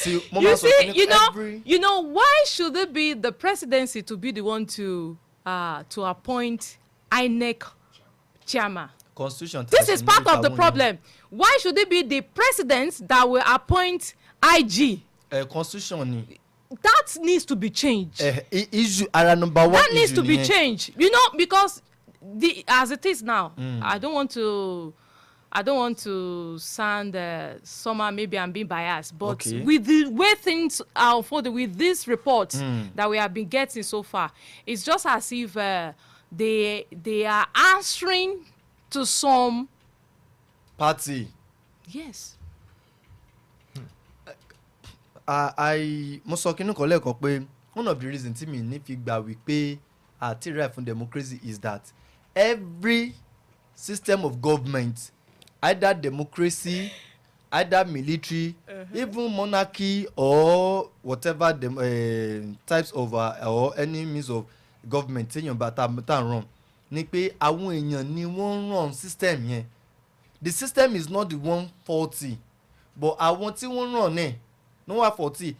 You see, you know, why should it be the presidency to be the one to appoint INEC chairman?
Constitution.
This is part of the problem. Why should it be the president that will appoint IG?
Constitution.
That needs to be changed.
Issue number one.
That needs to be changed. You know, because as it is now, I don't want to sound somehow maybe I'm being biased, but with the way things are unfolding with this report that we have been getting so far, it's just as if they are answering to some
party.
Yes.
Mo sọ kínú kan lẹ́ẹ̀kan pé one of the reasons tí mi ní fi gbà wípé àti right fún democracy is that every system of government either democracy either military even monarchy or whatever types of or any means of government téèyàn bá tá run ni pé àwọn èèyàn ni wọ́n run system yẹn the system is not the one faulty but àwọn tí wọ́n run náà no one 40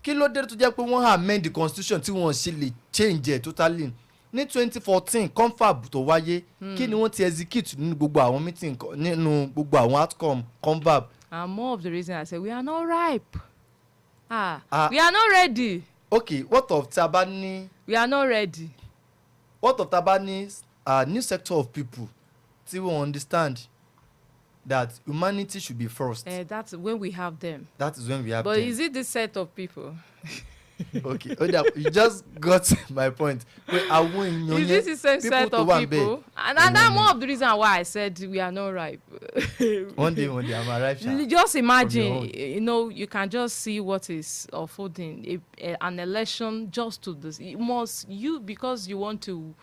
kí ló dé tó jẹ́ pé wọ́n amend the constitution tí wọ́n ṣe lè change ẹ̀ totally ní 2014 confab tó wáyé kí ni wọ́n ti execute nínú gbogbo àwọn meeting nínú gbogbo àwọn outcome confab.
And more of the reason I say we are not ripe. We are not ready.
Okay, what of tabani?
We are not ready.
What of tabani new sector of people tí wọ́n understand that humanity should be first.
That's when we have them.
That is when we have them.
But is it this set of people?
Okay, you just got my point.
Is this the same set of people? And that's more of the reason why I said we are not ripe.
One day, I'm arrived.
Just imagine, you know, you can just see what is unfolding. An election just to this. Because you want to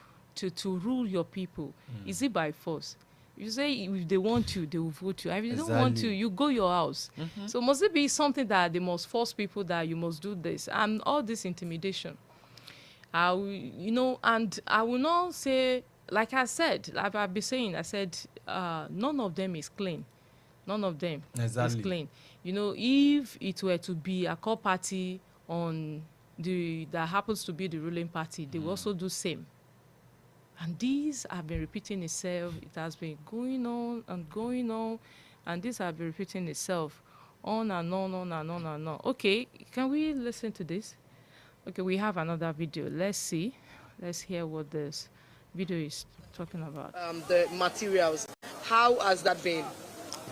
rule your people. Is it by force? You say if they want you, they will vote you. If they don't want you, you go your house. So must it be something that they must force people that you must do this and all this intimidation? You know, and I will not say, like I said, like I've been saying, I said none of them is clean. None of them
Exactly.
is clean. You know, if it were to be a core party on that happens to be the ruling party, they will also do same. And these have been repeating itself. It has been going on, and this have been repeating itself on and on, on and on and on. Okay, can we listen to this? Okay, we have another video. Let's see. Let's hear what this video is talking about.
The materials, how has that been?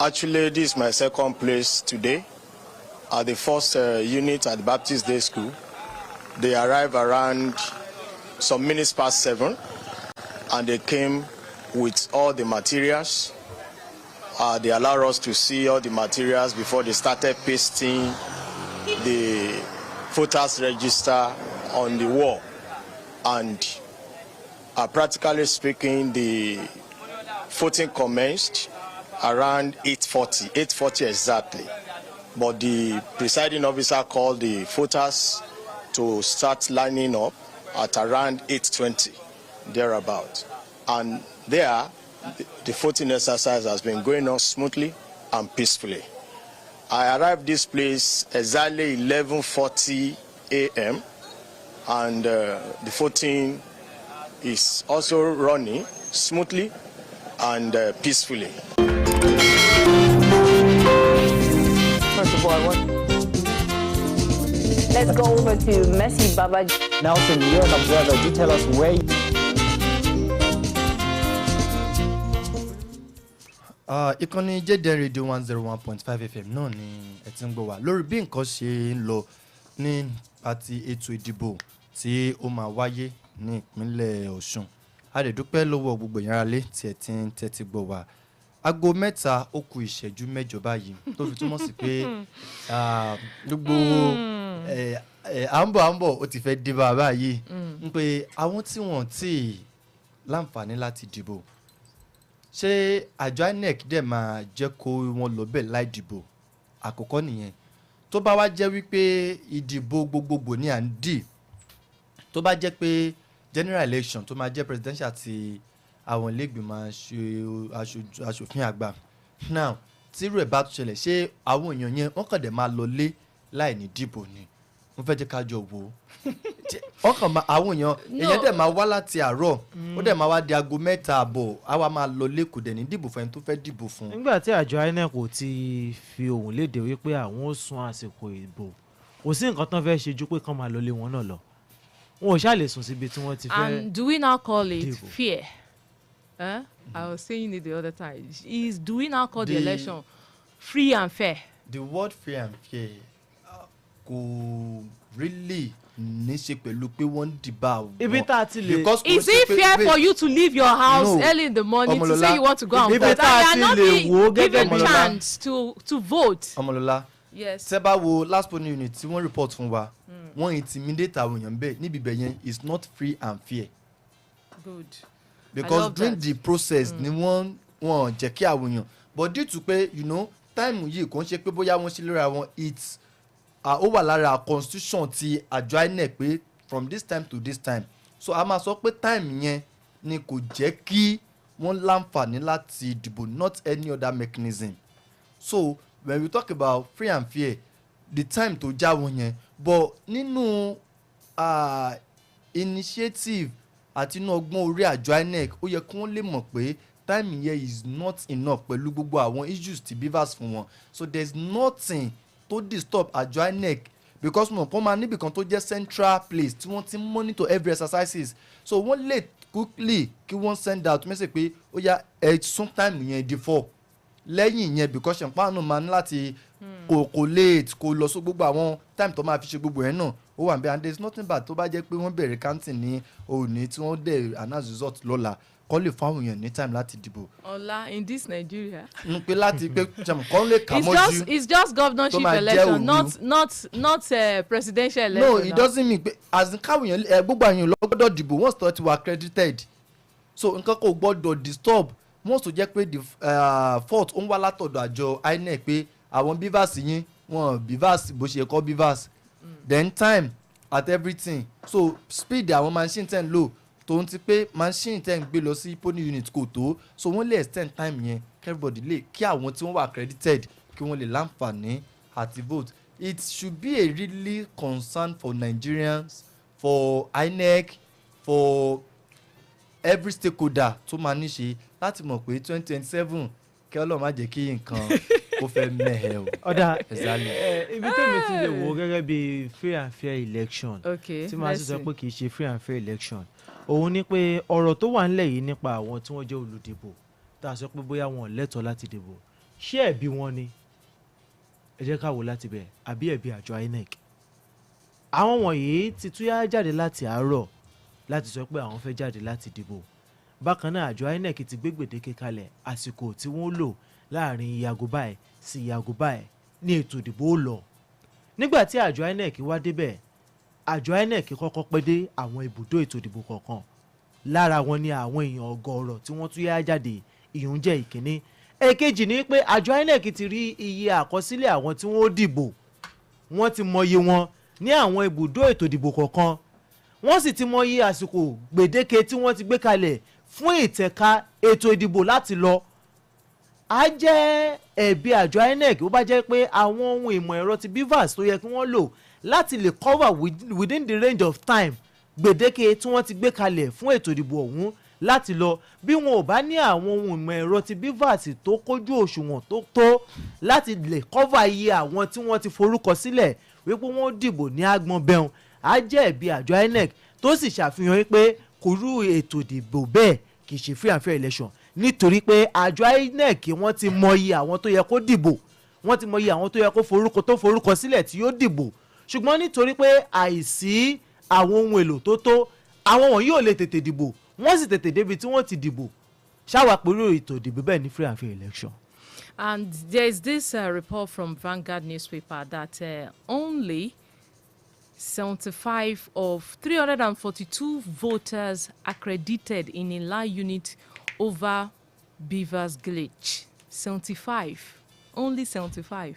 Actually, this is my second place today at the first unit at the Baptist Day School. They arrived around some minutes past 7, and they came with all the materials. They allowed us to see all the materials before they started pasting the voters register on the wall. And practically speaking, the voting commenced around 8:40 exactly. But the presiding officer called the voters to start lining up at around 8:20, thereabout. And there, the voting exercise has been going on smoothly and peacefully. I arrived this place exactly 11:40 a.m. and the voting is also running smoothly and peacefully.
First of all, let's go over to Messi Baba.
Nelson, you're an observer. You tell us where.
Ìkànnì JDN Radio 101.5 FM náà ni ẹ ti ń gbọ́ wá lórí bí nǹkan ṣe ń lọ ní àti ètò ìdìbò tí ó máa wáyé ní ìpínlẹ̀ Ọ̀ṣun. A lè dúpẹ́ lọ́wọ́ gbogbo ìyáralé tí ẹ ti ń tẹ́tí gbọ́ wá. Aago 3 ó kù ìṣẹ́jú 8 báyìí tó fi túmọ̀ sí pé gbogbo àǹbọ̀ ó ti fẹ́ dé bá báyìí ń pé àwọn tí wọ́n ti láǹfààní láti dìbò ṣé àjọ INEC dẹ̀ máa jẹ́ kó wọn lọ bẹ́ẹ̀ láì dìbò àkọ́kọ́ nìyẹn. Tó bá wá jẹ́ wípé ìdìbò gbogbogbò ní à ń dì, tó bá jẹ́ pé general election tó máa jẹ́ presidential ti àwọn ilé-ìgbìmọ̀ aṣòfin àgbà now tírú ẹ̀ bá tún ṣẹlẹ̀ ṣé àwọn èèyàn yẹn wọ́n kàn dẹ̀ máa lọ lé láì ní dìbò ni mo fẹ́ jẹ́ ká jọ wò ó wọ́n kàn máa àwọn èèyàn dẹ̀ máa wá láti àárọ̀ ó dẹ̀ máa wá di aago 3:00 àwa máa lọ lé kò dẹ̀ ní dìbò fún ẹni tó fẹ́ dìbò fún.
nígbà tí àjọ INEC kò ti fi ohùn léde wípé àwọn ó sún àsìkò ìbò kò sí nǹkan tán fẹ́ ṣe ju pé kán máa lọ lé wọn náà lọ wọn ò ṣáà lè sùn síbi tí wọ́n ti fẹ́.
And do we now call it fear? I was saying it the other time. Do we now call the election free and fair?
The word free and fair kò really ní ṣe pẹ̀lú pé wọ́n dìbà wọ́n.
Ibi tá a ti lè.
Is it fair for you to leave your house early in the morning to say you want to go and vote? And you are not given chance to vote.
Ọmọlọ́lá.
Yes.
Tẹ́ bá wo last polling unit tí wọ́n report fún wa wọ́n intimidate àwọn èèyàn bẹ́ẹ̀ níbi ibẹ̀ yẹn is not free and fair.
Good.
Because during the process ni wọ́n jẹ́ kí àwọn èèyàn but due to pé time yìí kò ń ṣe pé bóyá wọ́n ṣe lóra wọn it's ó wà lára constitution ti àjọ INEC pé from this time to this time so a máa sọ pé time yẹn ni kò jẹ́ kí wọ́n láǹfààní láti dìbò not any other mechanism. So when we talk about free and fair the time tó já wọn yẹn but nínú initiative àti inú ọgbọ́n orí àjọ INEC ó yẹ kí wọ́n lè mọ̀ pé time yẹn is not enough pẹ̀lú gbogbo àwọn issues ti BVAS fún wọn so there is nothing to disturb àjọ INEC because wọ́n máa níbi kan tó jẹ́ central place tí wọ́n ti monitor every exercises so wọ́n lè quickly kí wọ́n send out message pé ó yá sometime yẹn di 4 lẹ́yìn yẹn because ṣẹ̀ǹpáànù máa ní láti kò late kò lọ sí gbogbo àwọn time tó máa fi ṣe gbogbo yẹn náà ó wà níbẹ̀ and there is nothing bad tó bá jẹ́ pé wọ́n bẹ̀rẹ̀ counting ní òní tí wọ́n dẹ̀ announce result lọ́la kọ́ lè fáwọn èèyàn ní time láti dìbò.
ọ̀la in this Nigeria.
n pe láti pé kọ́ lè kà mọ́jú.
it's just governorship election not presidential election.
no it doesn't mean pé as in káwọn èèyàn gbogbo àwọn èèyàn lọ gbọ́dọ̀ dìbò once tó ti wà accredited so nǹkan kò gbọ́dọ̀ disturb once tó jẹ́ pé the fault ó ń wá látọ̀dọ̀ àjọ INEC pé àwọn BVAS yín wọn BVAS bó ṣe kọ́ BVAS then time at everything so speed àwọn machine ten low tó ń ti pé machine ten gbé lọ sí polling unit kò tó so wọ́n lè extend time yẹn everybody lè kí àwọn tí wọ́n wà accredited kí wọ́n lè láǹfààní àti vote. It should be a really concern for Nigerians, for INEC, for every stakeholder tó máa ní ṣe láti mọ̀ pé 2027 kí Ọlọ́run má jẹ́ kí nǹkan kó fẹ́ mẹ́hẹ̀ o.
Ọ̀dà ibi tẹ́mi ti lè wo gẹ́gẹ́ bí free and fair election tí màá sì sọ pé kì í ṣe free and fair election òun ni pé ọ̀rọ̀ tó wà ńlẹ̀ yìí nípa àwọn tí wọ́n jẹ́ olùdìbò tá a sọ pé bóyá wọn ò lẹ́tọ̀ọ́ láti dìbò ṣé ẹ̀bi wọn ni ẹ jẹ́ ká wò láti bẹ̀ àbí ẹ̀bi àjọ INEC. Àwọn wọ̀nyí ti túyá jáde láti àárọ̀ láti sọ pé àwọn fẹ́ jáde láti dìbò. Bákan náà àjọ INEC ti gbé gbèdéke kalẹ̀ àsìkò tí wọ́n lò láàrin yago báyìí sí yago báyìí ní ètò ìdìbò ó lọ. Nígbà tí àjọ INEC wá débẹ̀ àjọ INEC kọ́kọ́ pé dé àwọn ibùdó ètò ìdìbò kọ̀ọ̀kan lára wọn ni àwọn èèyàn ọgọ́rọ̀ tí wọ́n túyá jáde ìyún jẹ́ ìkíní. Èkejì ni pé àjọ INEC ti rí iye àkọsílẹ̀ àwọn tí wọ́n dìbò wọ́n ti mọye wọn ní àwọn ibùdó ètò ìdìbò kọ̀ọ̀kan wọ́n sì ti mọye àsìkò gbèdéke tí wọ́n ti gbé kalẹ̀ fún ìtẹ̀ka ètò ìdìbò láti lọ. A jẹ́ ẹ̀bi àjọ INEC ó bá jẹ́ pé àwọn ohun ìmọ̀ ẹ̀rọ ti BVAS tó yẹ kí wọ́n lò láti lè cover within the range of time gbèdéke tí wọ́n ti gbé kalẹ̀ fún ètò ìdìbò ọ̀hún láti lọ bí wọn ò bá ní àwọn ohun ìmọ̀ ẹ̀rọ ti BVAS tó kójú òṣùwọ̀n tó láti lè cover iye àwọn tí wọ́n ti forúkọ sílẹ̀ wípé wọ́n dìbò ní agbọ̀n bẹ́hùn á jẹ́ ẹ̀bi àjọ INEC tó sì ṣàfihàn pé kò rú ètò ìdìbò bẹ́ẹ̀ kì í ṣe free and fair election nítorí pé àjọ INEC wọ́n ti mọ iye àwọn tó yẹ kó dìbò wọ́n ti mọ iye àwọn tó yẹ kó forúkọ sílẹ̀ tí yóò dìbò ṣùgbọ́n nítorí pé àìsí àwọn ohun èlò tó àwọn wọ̀nyí ò lè tètè dìbò wọ́n sì tètè débi tí wọ́n ti dìbò ṣáwà pẹ̀lú ètò ìdìbò bẹ́ẹ̀ ní free and fair election.
And there is this report from Vanguard newspaper that only 75 of 342 voters accredited in a line unit over Beaver's glitch. 75, only 75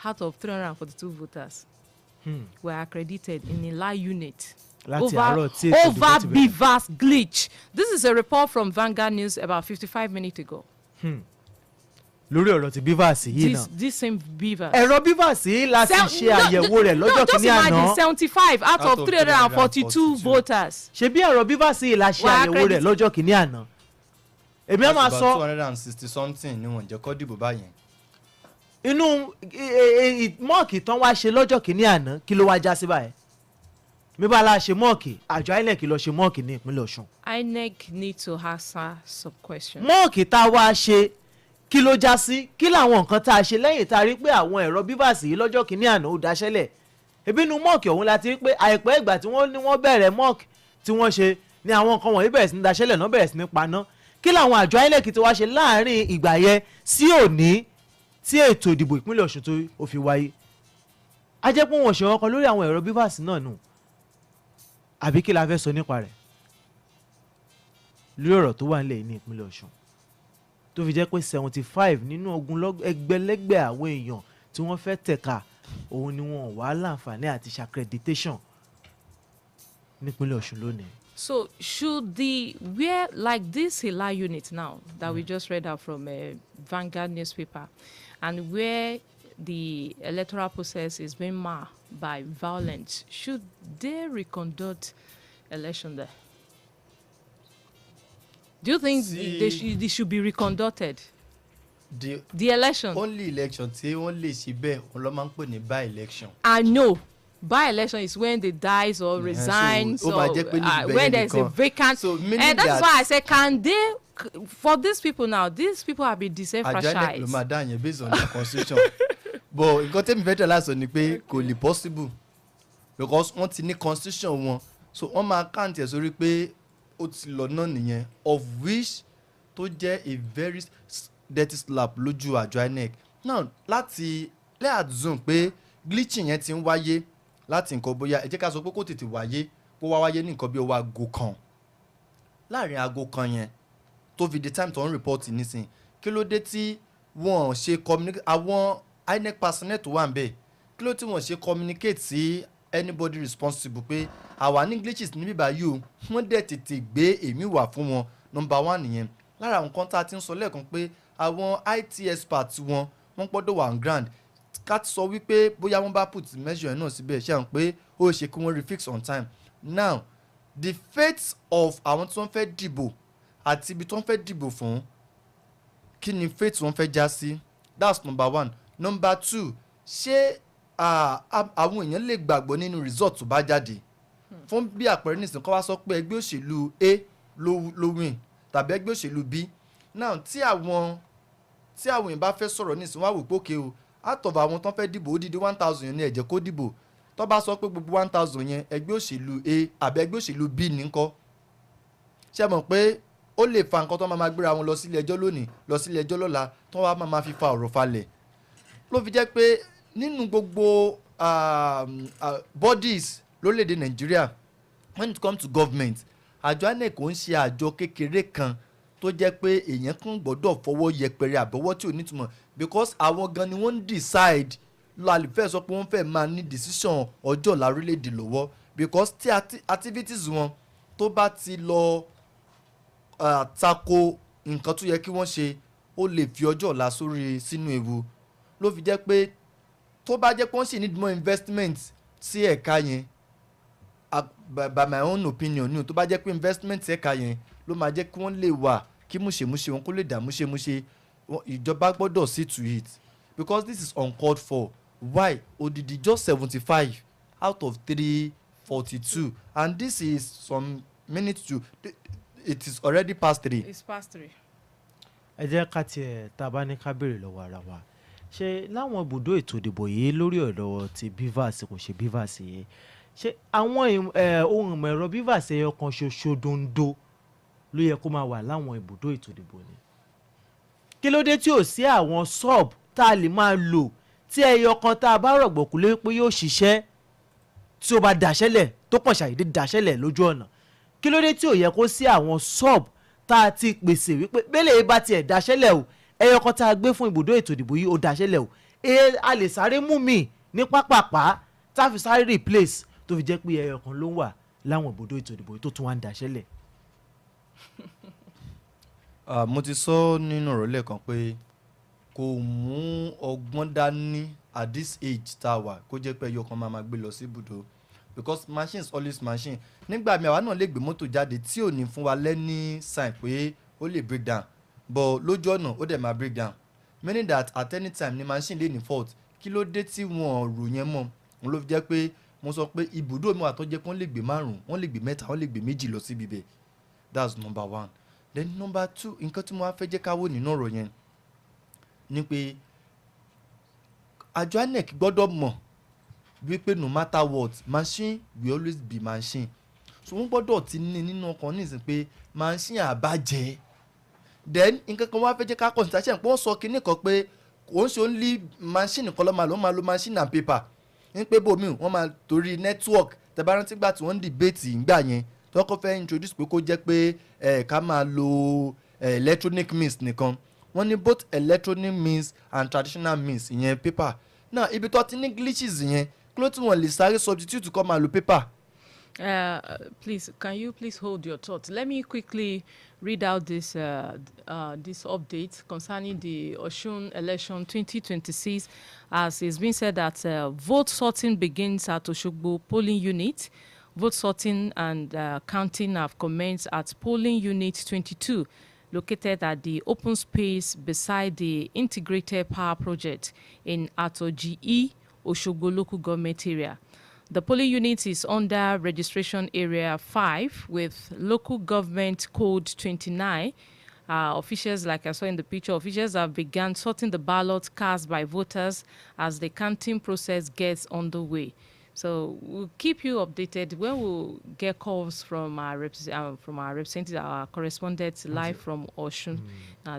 out of 342 voters were accredited in a line unit over Beaver's glitch. This is a report from Vanguard News about 55 minutes ago.
Lórí ọ̀rọ̀ ti BVAS yìí náà.
This same BVAS.
Ẹ̀rọ BVAS yìí láti ṣe àyẹ̀wò rẹ̀ lọ́jọ́ kìíní àná.
Just imagine 75 out of 342 voters.
Ṣé bí ẹ̀rọ BVAS yìí la ṣe àyẹ̀wò rẹ̀ lọ́jọ́ kìíní àná? Èmi á máa sọ.
260 something ni wọ́n jẹ́ kó dìbò báyẹn.
Inú mọ́ọ̀kì tán wá ṣe lọ́jọ́ kìíní àná kí ló wá já sí báyìí? Mi bá la ṣe mọ́ọ̀kì àjọ INEC lọ ṣe mọ́ọ̀kì ní ìpínlẹ̀ Ọ̀ṣun.
INEC need to answer some questions.
Mọ́ọ̀kì tá a wá ṣe kí ló já sí kí làwọn nǹkan tá a ṣe lẹ́yìn tá a rí pé àwọn ẹ̀rọ BVAS yìí lọ́jọ́ kìíní àná ó daṣẹ́lẹ̀ ebi inú mọ́ọ̀kì ọ̀hún la ti rí pé àìpẹ́ ìgbà tí wọ́n ní wọ́n bẹ̀rẹ̀ mọ́ọ̀kì tí wọ́n ṣe ni àwọn nǹkan wọ̀nyí bẹ̀rẹ̀ sí ní daṣẹ́lẹ̀ náà bẹ̀rẹ̀ sí ní paná kí làwọn àjọ INEC ti wá ṣe láàárín ìgbà yẹn sí òní tí ètò ìdìbò ìpínlẹ̀ Ọ̀ṣun tó ó fi wáyé a jẹ́ pé wọ́n ṣe ọkọ̀ lórí àwọn ẹ̀rọ BVAS náà nù àbí kí la fẹ́ sọ nípa rẹ̀ lórí ọ̀rọ̀ tó wà nílẹ̀ ní ìpínlẹ̀ Ọ̀ṣun tó fi jẹ́ pé 75 nínú ogun ẹgbẹ̀lẹ́gbẹ̀ àwọn èèyàn tí wọ́n fẹ́ tẹ̀ka òun ni wọ́n wà láǹfààní àti ṣàccreditation nípínlẹ̀ Ọ̀ṣun lónìí.
So should where like this Hila unit now that we just read out from Vanguard newspaper and where the electoral process is being marred by violence, should they reconduct election there? Do you think they should be reconducted? The election.
Only election tí wọ́n lè ṣe bẹ́ẹ̀ wọ́n lọ máa ń pè ní by election.
I know. By-election is when they dies or resigns or when there's a vacant. And that's why I say, can they, for these people now, these people have been disenfranchised.
Àjọ ìlú máa dá yẹn based on the constitution. But nǹkan tẹ́mi fẹ́ tẹ̀ lásán ni pé kò lè possible because wọ́n ti ní constitution wọn so wọ́n máa count ẹ̀ sórí pé ó ti lọ náà nìyẹn of which tó jẹ́ a very dirty slap lójú àjọ INEC. Now láti assume pé glitching yẹn ti ń wáyé láti nǹkan bóyá ẹ jẹ́ ká sọ pé kó tètè wáyé kó wá wáyé ní nǹkan bí ọwọ́ aago kan láàrin aago kan yẹn tó fi the time tó ń report nísìn kí ló dé tí wọ́n ṣe communicate àwọn INEC personnel tó wà ń bẹ̀ kí ló tí wọ́n ṣe communicate sí anybody responsible pé àwa ní glitches níbí báyìí o wọ́n dẹ̀ tètè gbé èmi wà fún wọn number one nìyẹn lára nǹkan tá a ti ń sọ lẹ́ẹ̀kan pé àwọn IT experts wọn gbọ́dọ̀ wà on ground ká sọ wípé bóyá wọ́n bá put measure náà síbẹ̀ ṣe hàn pé ó ṣe kí wọ́n refix on time. Now the fate of àwọn tí wọ́n fẹ́ dìbò àti ibi tí wọ́n fẹ́ dìbò fún kí ni fate wọ́n fẹ́ já sí, that's number one. Number two, ṣé àwọn èèyàn lè gbàgbọ́ nínú result tó bá jáde fún bí àpẹẹrẹ nísìnyí kọ́ wá sọ pé ẹgbẹ́ òṣèlú A ló win tàbí ẹgbẹ́ òṣèlú B. Now tí àwọn èèyàn bá fẹ́ sọ̀rọ̀ nísìnyí wá wò pé òkè o out of àwọn tó ń fẹ́ dìbò ó dídí 1000 yẹn ní ẹ jẹ́ kó dìbò tó bá sọ pé gbogbo 1000 yẹn ẹgbẹ́ òṣèlú A àbí ẹgbẹ́ òṣèlú B ní ńkọ́. Ṣé mọ̀ pé ó lè fa nǹkan tó máa gbéra wọn lọ sílé ẹjọ́ lónìí lọ sílé ẹjọ́ lọ́la tó wá máa fi fa ọ̀rọ̀ falẹ̀. Ló fi jẹ́ pé nínú gbogbo bodies lórílẹ̀‐èdè Nàìjíríà when it comes to government àjọ INEC kò ń ṣe àjọ kékeré kan tó jẹ́ pé èèyàn kan gbọ́dọ̀ fọwọ́ yẹpẹrẹ àbọ̀wọ́ tí ò nítumọ̀ because àwọn gan ni wọ́n ń decide lálùfẹ́ sọ pé wọ́n fẹ́ máa ní decision ọjọ́ ọ̀la orílẹ̀‐èdè lọ́wọ́ because tí activities wọn tó bá ti lọ tako nǹkan tó yẹ kí wọ́n ṣe ó lè fi ọjọ́ ọ̀la sínú ewu. Ló fi jẹ́ pé tó bá jẹ́ pé wọ́n sì need more investment sí ẹ̀ka yẹn by my own opinion ni tó bá jẹ́ pé investment sí ẹ̀ka yẹn ló máa jẹ́ kí wọ́n lè wà kí múṣemúṣe wọn kó lè dà múṣemúṣe ìjọba gbọ́dọ̀ see to it because this is uncalled for. Why odidi just 75 out of 342 and this is some minutes to it is already past 3.
It's past 3.
ẹ jẹ́ ká tiẹ̀ tá a bá ní ká béèrè lọ́wọ́ ara wa ṣe láwọn ibùdó ètò ìdìbò yìí lórí ọ̀dọ̀ ti BVAS kò ṣe BVAS yìí ṣe àwọn ohun ìmọ̀ ẹ̀rọ BVAS ẹyọ kan ṣoṣo dondo ló yẹ kó máa wà láwọn ibùdó ètò ìdìbò ni kí ló dé tí ò sí àwọn sub tá a lè máa lò tí ẹyọ kan tá a bá rọ̀gbọ̀kú lé pé yóò ṣiṣẹ́ tí ó bá dàṣẹ́lẹ̀ tó pọ̀ ṣàyèdè dàṣẹ́lẹ̀ lójú ọ̀nà kí ló dé tí ò yẹ kó sí àwọn sub tá a ti pèsè wípé bẹ́lẹ̀ bá tiẹ̀ dàṣẹ́lẹ̀ o ẹyọ kan tá a gbé fún ibùdó ètò ìdìbò yìí ó dàṣẹ́lẹ̀ o a lè sáré mú mi ní pápápá tá a fi sáré replace tó fi jẹ́ pé ẹyọ kan ló ń wà láwọn ibùdó ètò ìdìbò yìí tó tún wá ń dàṣẹ́lẹ̀.
Mo ti sọ nínú ọ̀rọ̀ lẹ́ẹ̀kan pé kò mú ọgbọ́n dání at this age tá a wà kó jẹ́ pé ẹyọ kan máa gbé lọ sí ibùdó because machine is always machine. Nígbà míì àwa náà lè gbé mọ́tò jáde tí ò ní fún wa lẹ́ni sign pé ó lè break down but lójú ọ̀nà ó dẹ̀ máa break down meaning that at any time ni machine lè ní fault. Kí ló dé tí wọ́n rò yẹn mọ́ òun ló fi jẹ́ pé mo sọ pé ibùdó mi wà tó jẹ́ pé wọ́n lè gbé 5 wọ́n lè gbé 3 wọ́n lè gbé 2 lọ síbi bẹ́ẹ̀. That's number one. Then number two nǹkan tí mo wá fẹ́ jẹ́ ká wò nínú ọ̀rọ̀ yẹn ni pé àjọ INEC gbọ́dọ̀ mọ̀ wípé no matter what machine will always be machine so wọ́n gbọ́dọ̀ ti ní nínú ọkàn nísìnyí pé machine àbájẹ́. Then nǹkan kan wá fẹ́ jẹ́ ká consider ṣe pé wọ́n sọ kinní kan pé kò ń ṣe only machine kan ló máa lo machine and paper ní pé bòmí wọ́n máa torí network tẹ́bá rántí gbà tí wọ́n ń debate ìgbà yẹn tí wọ́n kọ́ fẹ́ introduce pé kó jẹ́ pé ká máa lo electronic means nìkan wọ́n ní both electronic means and traditional means ìyẹn paper náà ibi tó ti ní glitches yẹn kí ló tí wọ́n lè sáré substitute kọ́ máa lo paper.
Please, can you please hold your thoughts? Let me quickly read out this update concerning the Osun election 2026. As it's been said that vote sorting begins at Oshogbo polling unit. Vote sorting and counting have commenced at polling unit 22, located at the open space beside the integrated power project in Atoji, Oshogbo local government area. The polling unit is under registration area 5 with local government code 29. Officials, like I saw in the picture, officials have begun sorting the ballots cast by voters as the counting process gets underway. So we'll keep you updated when we'll get calls from our representatives, our correspondents live from Osun.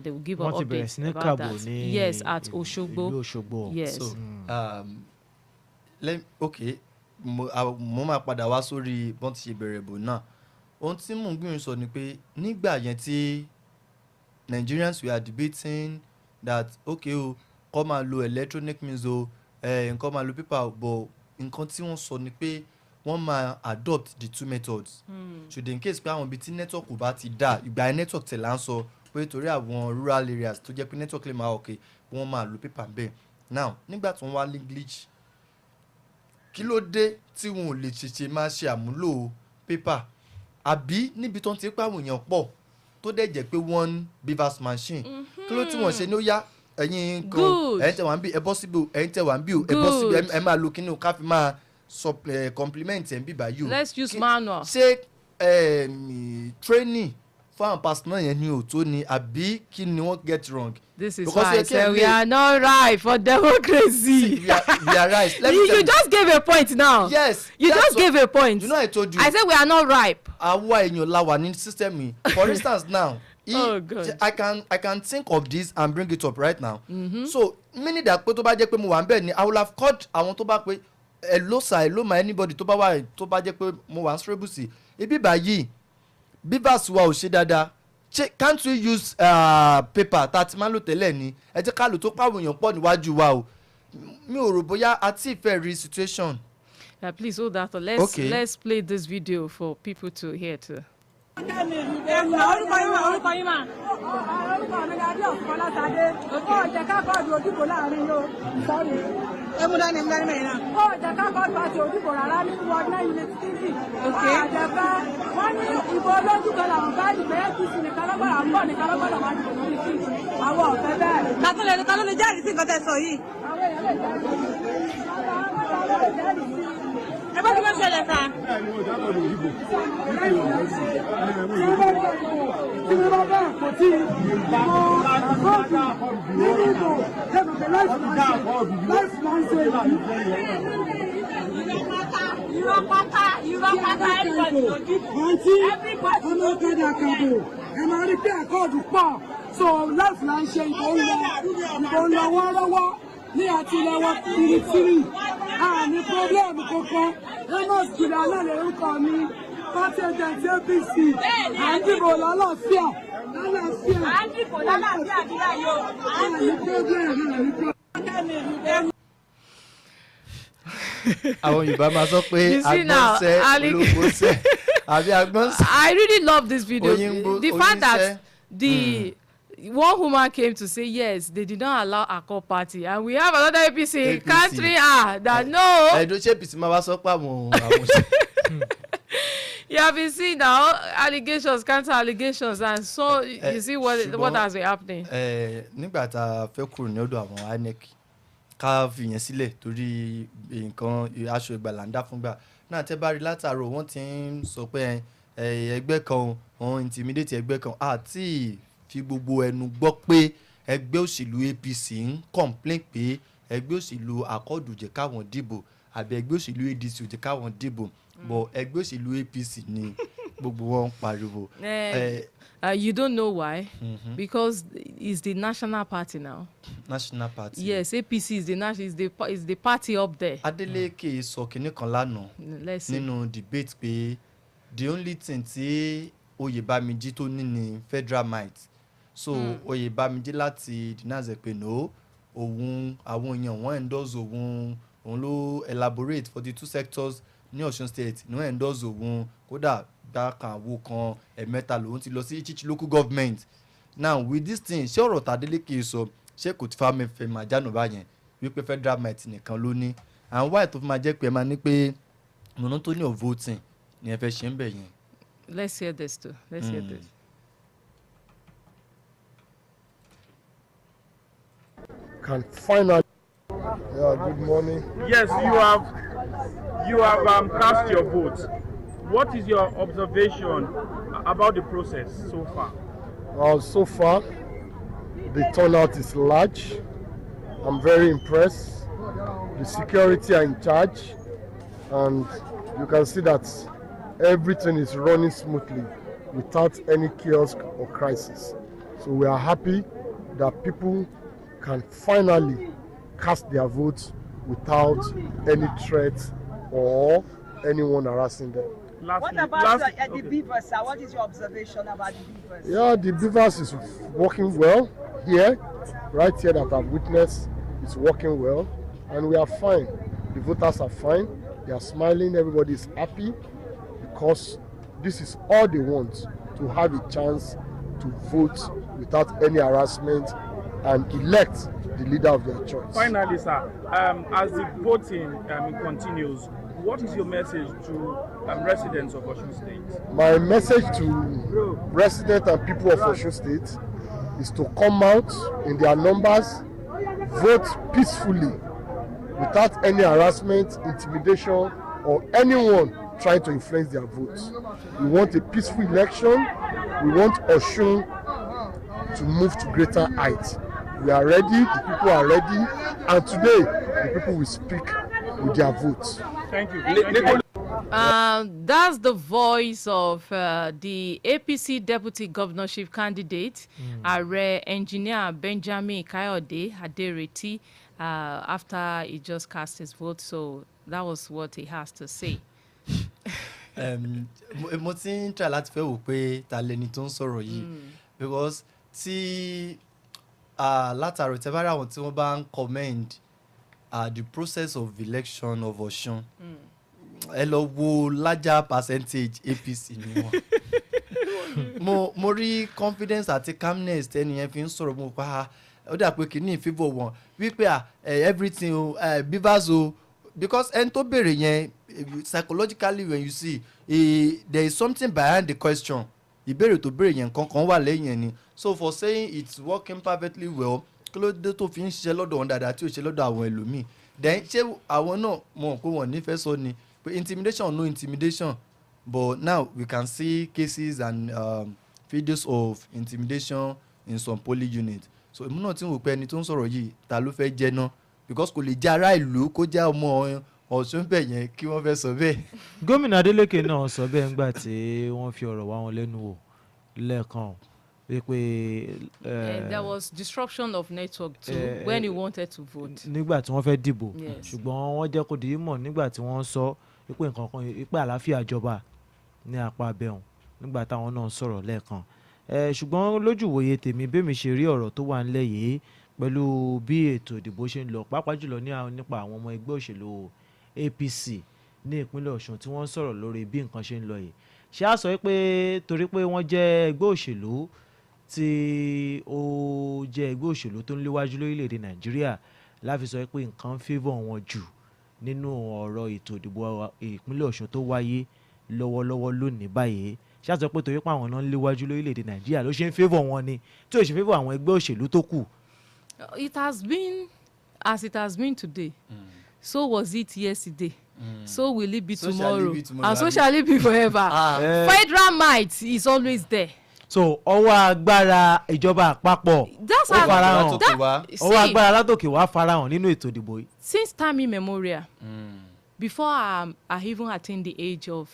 They will give us updates about that. Yes, at Oshogbo. Yes.
So, okay. Mo máa padà wá sórí bọ́n ti ṣe bẹ̀rẹ̀ bò náà ohun tí mò ń gbìyànjú sọ ni pé nígbà yẹn tí Nigerians were debating that okay o kọ́ máa lo electronic means o nǹkan máa lo paper but nǹkan tí wọ́n sọ ni pé wọ́n máa adopt the two methods should in case pé àwọn ibi tí network bá ti dà ìgbà yẹn network tẹ̀ là ń sọ pé torí àwọn rural areas tó jẹ́ pé network lè máa okay wọ́n máa lo paper bẹ́ẹ̀. Now nígbà tí wọ́n wá English kí ló dé tí wọn ò lè ṣèṣe máa ṣe àmúlò paper àbí níbi tó ń ti pa àwọn èèyàn pọ̀ tó dẹ̀ jẹ́ pé one beavers machine kí ló tí wọ́n ṣe ní ó yá ẹ̀yin kan ẹ̀yin tẹ̀ wá ń bí ẹ bọ́ síbi ẹ̀yin tẹ̀ wá ń bí ẹ bọ́ síbi ẹ máa lo kíní ká fi máa compliment ẹ̀ ń bí báyìí o.
Let's use manual.
Ṣé training fún àwọn personnel yẹn ni ò tó ni àbí kí ni wọ́n get wrong.
This is why I say we are not right for democracy.
See, we are right.
You just gave a point now.
Yes.
You just gave a point.
You know I told you.
I said we are not ripe.
Àwa èèyàn la wà ní system yìí. For instance now.
Oh God.
I can think of this and bring it up right now. So meaning that pé tó bá jẹ́ pé mo wà ń bẹ̀ ni I will have called àwọn tó bá pé hello sir hello my anybody tó bá wà tó bá jẹ́ pé mo wà ń strable sí ibi báyìí beavers wa ò ṣe dáadáa. Can't we use paper tá a ti máa ń lò tẹ́lẹ̀ ni ẹ jẹ́ ká lò tó pàwọn èèyàn pọ̀ níwájú wa o mi ò rò bóyá a ti fẹ́ rí situation.
Please hold that on. Let's play this video for people to hear too.
Orúkọ yín mà. Orúkọ mi ni Adé Ọ̀fọ̀lásádé. Ó jẹ́ ká kọ́ọ̀dù òdìbò láàrin yóò. Sọ́ọ̀rì. Emúdání mẹ́rin náà. Ó jẹ́ ká kọ́ọ̀dù àti òdìbò rárá ní wọ́ọ̀dù náà yunifásitì. Àjẹfẹ́ wọ́n ní ìbò olójú kan làwọn bá dìbò APC nìkan lọ́gbọ̀dọ̀ à ń bọ̀ nìkan lọ́gbọ̀dọ̀ máa dìbò lórí sí. Àwọn ọ̀fẹ́ bẹ́ẹ̀. Ká ló lè jẹ́rìí sí nǹkan tẹ́ sọ yìí. Àwọn èèyàn lè jẹ́rìí sí. Ẹ bá ti máa ṣẹlẹ̀ ká.
Ẹ máa rí pé àkọọ̀dù pọ̀ so láti là ń ṣe ìbò ń lọ wọ́n rọ́wọ́ ní àtìlẹ́wọ́ tìrìtìrì àní pọ́blẹ́mù kankan Amos Kìlá náà lórúkọ mi party agent APC àdìbò lálàáfíà àní pọ́blẹ́mù àní pọ́blẹ́mù.
Àwọn Yorùbá máa sọ pé agbọ́nsẹ́ olóògbónsẹ́ àbí agbọ́nsẹ́.
I really love this video. The fact that the one woman came to say yes, they did not allow Accord party, and we have another APC country that no.
Ẹ̀dùn ṣé APC máa wá sọ pé àwọn ṣe.
You have been seeing now allegations, counter allegations, and so you see what has been happening.
Nígbà tá a fẹ́ kúrò ní ọ̀dọ̀ àwọn INEC ká fi yẹn sílẹ̀ torí nǹkan aṣọ ìgbàlà ń dá fúngbà náà tẹ́ bá rí látàrọ wọ́n ti ń sọ pé ẹgbẹ́ kan wọ́n intimidate ẹgbẹ́ kan àti fi gbogbo ẹnu gbọ́ pé ẹgbẹ́ òṣèlú APC ń complain pé ẹgbẹ́ òṣèlú Accord ò jẹ́ káwọn dìbò àbí ẹgbẹ́ òṣèlú ADC ò jẹ́ káwọn dìbò but ẹgbẹ́ òṣèlú APC ni gbogbo wọn pariwo.
You don't know why? Because it's the national party now.
National party.
Yes, APC is the party up there.
Adeleke sọ kinní kan lánàá nínú debate pé the only thing tí Oyèbámíjí tó ní ni federal might. So Oyèbámíjí láti deny pé no òun àwọn èèyàn wọ́n endorse òun ló elaborate for the two sectors ní Osun state ní endorse òun kódà gbàkan àwo kan ẹ̀mẹ́ta lòun ti lọ sí each local government. Now with this thing ṣé ọ̀rọ̀ tàdélékè sọ ṣé kò ti fa mẹ́fẹ́ máa jánu báyẹn wípé federal might nìkan ló ní and why tó fi máa jẹ́ pé ẹ máa ní pé monotony of voting ni ẹ fẹ́ ṣe ń bẹ̀ yẹn.
Let's hear this too. Let's hear this.
Can finally. Yeah, good morning.
Yes, you have cast your vote. What is your observation about the process so far?
So far, the turnout is large. I'm very impressed. The security are in charge, and you can see that everything is running smoothly without any kiosk or crisis. So we are happy that people can finally cast their votes without any threat or anyone harassing them.
What about the beavers, sir? What is your observation about the beavers?
Yeah, the beavers is working well here, right here that I've witnessed. It's working well, and we are fine. The voters are fine. They are smiling. Everybody is happy because this is all they want, to have a chance to vote without any harassment and elect the leader of their choice.
Finally, sir, as the voting continues, what is your message to residents of Osun State?
My message to residents and people of Osun State is to come out in their numbers, vote peacefully, without any harassment, intimidation, or anyone trying to influence their votes. We want a peaceful election. We want Osun to move to greater heights. We are ready, the people are ready, and today the people will speak with their votes.
Thank you.
That's the voice of the APC deputy governorship candidate, Are Engineer Benjamin Kayode Adereti, after he just cast his vote. So that was what he has to say.
Mo ti ń try láti fẹ́ wò pé ta lẹni tó ń sọ̀rọ̀ yìí because tí látàrò tẹ́ bá rí àwọn tí wọ́n bá ń commend the process of election of Osun ẹ lọ wo larger percentage APC ni wọ́n mo rí confidence àti calmness tẹ́ni yẹn fi ń sọ̀rọ̀ mo pa ó dà pé kìíní favour wọn wípé everything bivas o because ẹni tó béèrè yẹn psychologically when you see there is something behind the question ìbéèrè tó béèrè yẹn kankan wà lẹ́yìn ẹni so for saying it's working perfectly well kí ló dé tó fi ń ṣiṣẹ́ lọ́dọ̀ wọn dáadáa tí ò ṣe lọ́dọ̀ àwọn ẹlòmíì then ṣé àwọn náà mọ̀ pé wọ́n nífẹ̀ẹ́ sọ ni pé intimidation no intimidation but now we can see cases and videos of intimidation in some polling units so èmi náà ti ń wò pé ẹni tó ń sọ̀rọ̀ yìí ta ló fẹ́ jẹ́ náà because kò lè jẹ́ ará ìlú kó jẹ́ ọmọ Ọ̀ṣun bẹ̀ yẹn kí wọ́n fẹ́ sọ bẹ́ẹ̀.
Gómìnà Adeleke náà sọ bẹ́ẹ̀ ńgbà tí wọ́n fi ọ̀rọ̀ wá wọn lẹ́nu wò lẹ́ẹ̀kan wípé
there was disruption of network too when he wanted to vote.
nígbà tí wọ́n fẹ́ dìbò ṣùgbọ́n wọ́n jẹ́ kó di mọ̀ nígbà tí wọ́n sọ wípé nǹkan kan wípé àlàáfíà jọba ní apá abẹ́hùn nígbà táwọn náà sọ̀rọ̀ lẹ́ẹ̀kan ṣùgbọ́n lójú ìwòye tèmi bẹ́mi ṣe rí ọ̀rọ̀ tó wà ńlẹ̀ yìí pẹ̀lú bí ètò ìdìbò ṣe ń lọ pàápàá jùlọ nípa àwọn ọmọ ẹgbẹ́ òṣèlú APC ní ìpínlẹ̀ Ọ̀ṣun tí wọ́n sọ̀rọ̀ lórí bí nǹkan ṣe ń lọ yìí ṣé a sọ pé torí pé wọ́n jẹ́ ẹgbẹ́ òṣèlú tí ó jẹ́ ẹgbẹ́ òṣèlú tó ń léwájú lórílẹ̀‐èdè Nàìjíríà láfi sọ pé nǹkan favour wọn jù nínú ọ̀rọ̀ ètò ìdìbò ìpínlẹ̀ Ọ̀ṣun tó wáyé lọ́wọ́lọ́wọ́ lónìí báyìí ṣé a sọ pé torí pé àwọn náà ń léwájú lórílẹ̀‐èdè Nàìjíríà ló ṣe ń favour wọn ni tí ò ṣe favour àwọn ẹgbẹ́ òṣèlú tó kù.
It has been as it has been today. So was it yesterday. So will it be tomorrow. And so shall it be forever. Federal might is always there.
So ọwọ́ agbára ìjọba àpapọ̀ ó farahàn ọwọ́ agbára látòkè wá farahàn nínú ètò ìdìbò yìí.
Since time immemorial, before I even attained the age of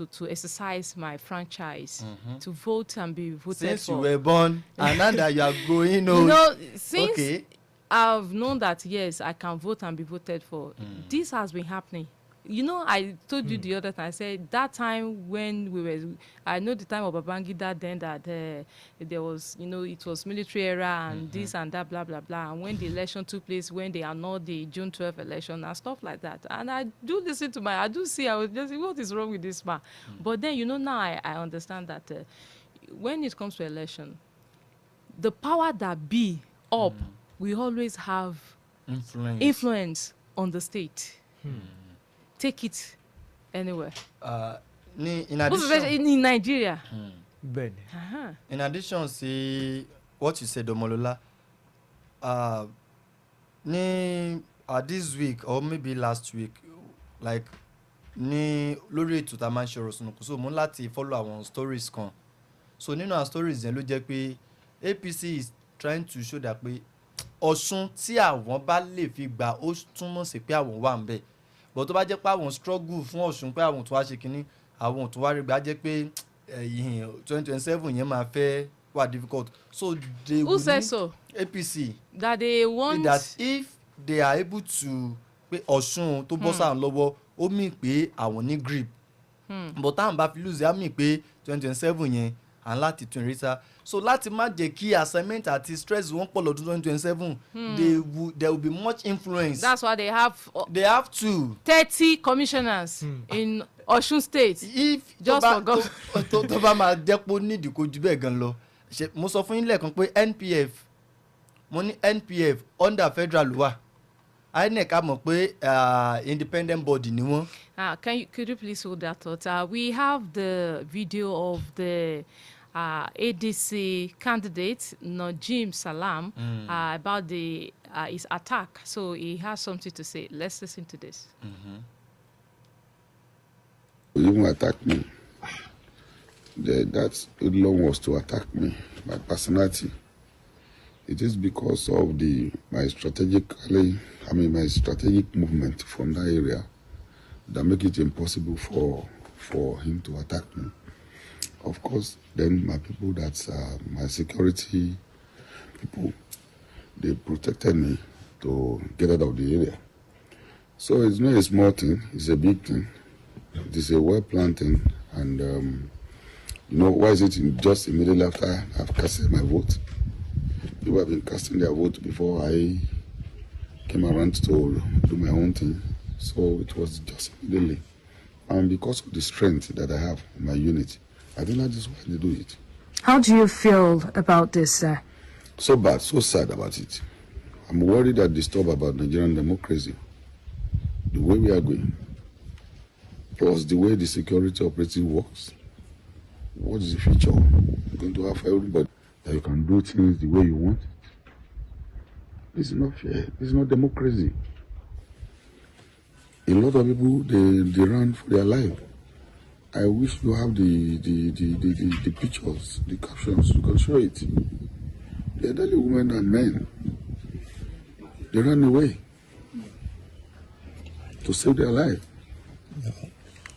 to exercise my franchise, to vote and be voted
since
for.
You were born and now that you are growing old.
Since I've known that yes, I can vote and be voted for. This has been happening. I told you the other time, I said that time when I know the time of Babangida then that there was, it was military era and this and that, blah, blah, blah. And when the election took place, when they annulled the June 12th election and stuff like that. And I do listen to I was just what is wrong with this man? But then, now I understand that when it comes to election, the power that be up, we always have influence on the state. Take it anywhere.
In addition,
in Nigeria.
In addition, see what you said, Omolola. This week or maybe last week, like lórí ètò tá a máa ń ṣe ọ̀rọ̀ sùnùkùn so mo láti follow àwọn stories kan. So nínú àwọn stories yẹn ló jẹ́ pé APC is trying to show that pé Ọ̀ṣun tí àwọn bá lè fi gbà ó túmọ̀ sí pé àwọn wà ń bẹ̀. But tó bá jẹ́ pé àwọn struggle fún Ọ̀ṣun pé àwọn tó wá ṣe kínní àwọn tó wá rí gbà jẹ́ pé 2027 yẹn máa fẹ́ wà difficult. So they will need APC
that they want
that if they are able to pé Ọ̀ṣun tó bọ́ sáà lọ́wọ́ ó mì pé àwọn ní grip. But táwọn bá fi lose á mì pé 2027 yẹn and láti tún ìrísà so láti má jẹ́ kí assignment àti stress wọn pọ̀ lọ́dún 2027 there will be much influence.
That's why they have
to
30 commissioners in Osun State.
If
just for God.
tó bá máa jẹ́ pé ó nídìí kó ju bẹ́ẹ̀ gan lọ mo sọ fún yín lẹ́ẹ̀kan pé NPF under federal law INEC á mọ̀ pé independent body ni wọ́n.
Could you please hold that thought? We have the video of the ADC candidate Najim Salam about his attack. So he has something to say. Let's listen to this.
Even attack me. That long was to attack me, my personality. It is because of my strategic movement from that area that make it impossible for him to attack me. Of course, then my people, my security people, they protected me to get out of the area. So it's not a small thing, it's a big thing. It is a well-planned thing, and why is it just immediately after I've casted my vote? People have been casting their vote before I came around to do my own thing. So it was just immediately. And because of the strength that I have in my unit, I think that is why they do it.
How do you feel about this, sir?
So bad, so sad about it. I'm worried and disturbed about Nigerian democracy. The way we are going. Plus the way the security operating works. What is the future going to have for everybody? That you can do things the way you want it. This is not fair. This is not democracy. A lot of people they run for their life. I wish you have the pictures, the captions. You can show it. The elderly women and men, they ran away to save their life.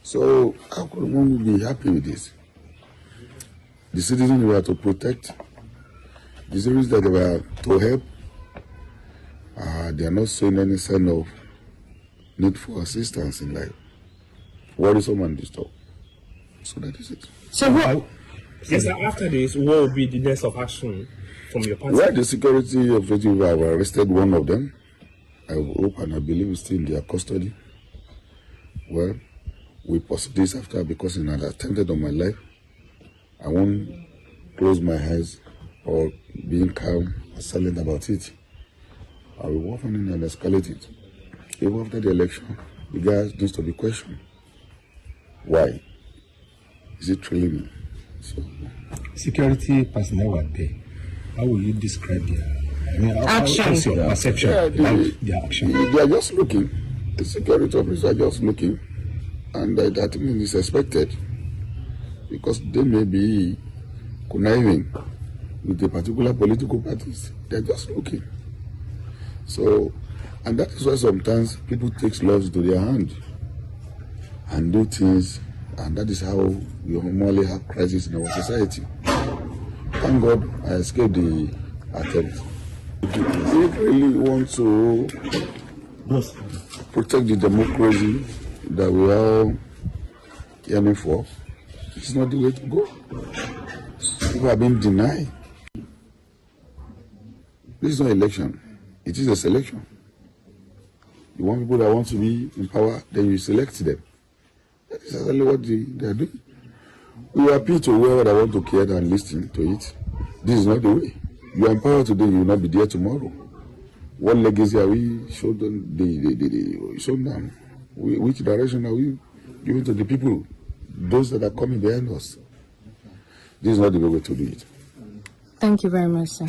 So how could one be happy with this? The citizens were to protect. The citizens that they were to help, they are not showing any sign of need for assistance in life. Worrisome and disturbed. So that is it.
So yes, sir, after this, what will be the next of action from your party?
Well, the security operatives have arrested one of them. I hope and I believe it's still in their custody. Well, we post this after because he had attempted on my life. I won't close my eyes or being calm or silent about it. I will work on it and escalate it. Even after the election, the guy needs to be questioned. Why? Is it really me? So,
security personnel were there. How will you describe their action? What's your perception about their action?
They are just looking. The security officers are just looking. And that means it's expected. Because they may be conniving with the particular political parties. They're just looking. So, and that is why sometimes people take laws to their hand and do things, and that is how we normally have crisis in our society. Thank God I escaped the attempt. If we really want to protect the democracy that we are yearning for, it's not the way to go. People are being denied. This is not election. It is a selection. You want people that want to be in power, then you select them. That is exactly what they are doing. We appeal to whoever that want to care and listen to it. This is not the way. You are in power today, you will not be there tomorrow. What legacy are we showing them? Which direction are we giving to the people? Those that are coming behind us. This is not the way to do it.
Thank you very much, sir.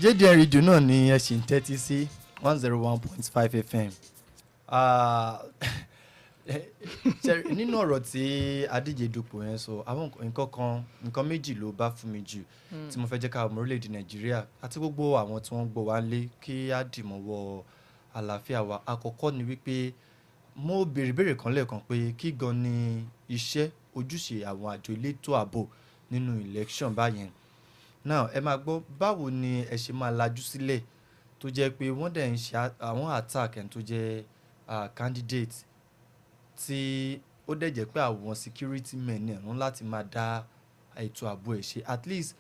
JDN Radio náà ni ẹ ṣì ń tẹ́tí sí 101.5 FM. Nínú ọ̀rọ̀ tí adíje dupò yẹn sọ àwọn nǹkan méjì ló bá fún mi jù tí mo fẹ́ jẹ́ ká ọmọ orílẹ̀-èdè Nàìjíríà àti gbogbo àwọn tí wọ́n gbọ́ wá lé kí á dìmọ̀ wọ àlàáfíà wa. Àkọ́kọ́ ni wípé mo béèrè kan lẹ́ẹ̀kan pé kí gan ni iṣẹ́ ojúṣe àwọn àjọ elétò ààbò nínú election báyẹn. Now ẹ máa gbọ́ báwo ni ẹ ṣe máa lajú sílẹ̀ tó jẹ́ pé wọ́n dẹ̀ ń ṣe àwọn attack ẹni tó jẹ́ candidate tí ó dẹ̀ jẹ́ pé àwọn security men ní ẹ̀rún láti máa dá ètò ààbò ẹ̀ ṣe at least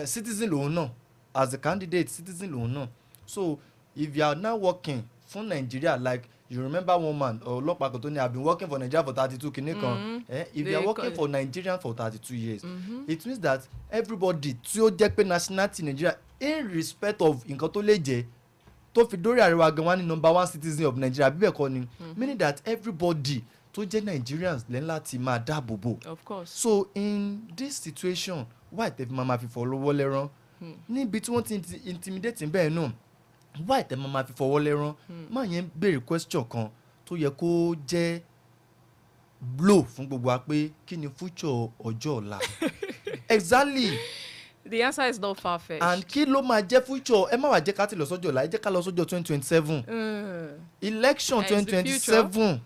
citizen lòun náà as a candidate citizen lòun náà. So if you are now working for Nigeria, like you remember one man ọlọ́pàá kan tó ní I've been working for Nigeria for 32 kìíní kan if you are working for Nigeria for 32 years it means that everybody tí ó jẹ́ pé nationality Nigeria in respect of nǹkan tó lè jẹ́ tó fi dórí àríwá gan wá ní number 1 citizen of Nigeria bíbẹ̀ kọ́ ni meaning that everybody tó jẹ́ Nigerians lẹ́nu láti máa dáàbò bò.
Of course.
So in this situation why tẹ́ fi máa fi fọwọ́ lẹ́rán níbi tí wọ́n ti intimidate bẹ́ẹ̀ náà why tẹ́ máa fi fọwọ́ lẹ́rán máa yẹn béèrè question kan tó yẹ kó jẹ́ blow fún gbogbo wa pé kí ni future ọjọ́ ọ̀la. Exactly.
The answer is not far-fetched.
And kí ló máa jẹ́ future ẹ má wá jẹ́ ká ti lọ sọ́jọ́ ọ̀la ẹ jẹ́ ká lọ sọ́jọ́ 2027 election 2027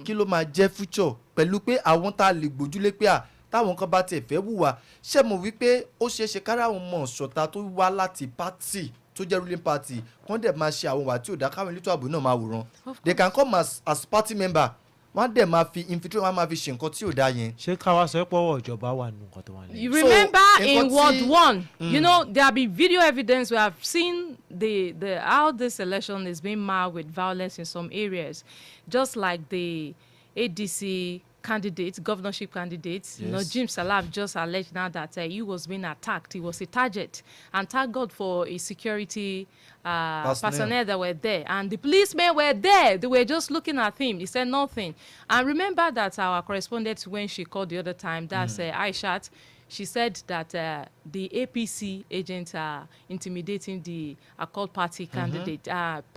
kí ló máa jẹ́ future pẹ̀lú pé àwọn tá a lè gbójúlé pé táwọn kan bá tiẹ̀ fẹ́ wùwà ṣé mo wí pé ó ṣeé ṣe kára àwọn ọmọ ṣọ̀tá tó wá láti party tó jẹ́ ruling party kán dẹ̀ máa ṣe àwọn wà tí ò dá káwọn elétò ààbò náà máa wòran they can come as party member wọ́n dẹ̀ máa fi infiltrate wọ́n máa fi ṣe nǹkan tí ò dá yẹn.
ṣé káwa sọ pé ọwọ́ ìjọba wà nù nǹkan tó wà lẹ́yìn.
You remember in Ward 1, you know, there have been video evidence. We have seen the how this election is being marred with violence in some areas, just like the ADC candidate, governorship candidate, Najim Salam just alleged now that he was being attacked. He was a target. And thank God for his security personnel that were there. And the policemen were there. They were just looking at him. He said nothing. And remember that our correspondent, when she called the other time, that's Aishat, she said that the APC agents are intimidating the Accord Party candidate,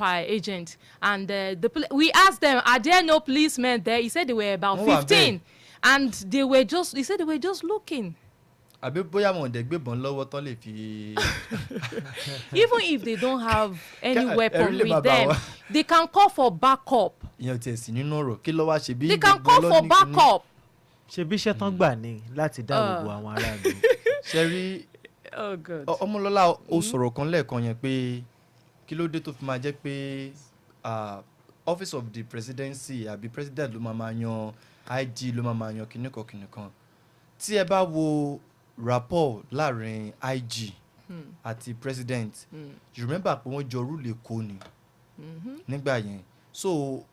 agent. And we asked them, are there no policemen there? He said they were about 15. And they were just, he said they were just looking.
Even
if they don't have any weapon with them, they can call for backup. They can call for backup.
ṣebí iṣẹ́ tán gbà ní láti dáàbò bo àwọn aráàlú.
ṣe rí Ọmọlọ́lá ó sọ̀rọ̀ kan lẹ́ẹ̀kan yẹn pé kí ló dé tó fi máa jẹ́ pé office of the presidency àbí president ló máa yan IG ló máa yan kìnnìkan tí ẹ bá wo rapport láàrin IG àti president you remember pé wọ́n jọ rúlé kó ni nígbà yẹn so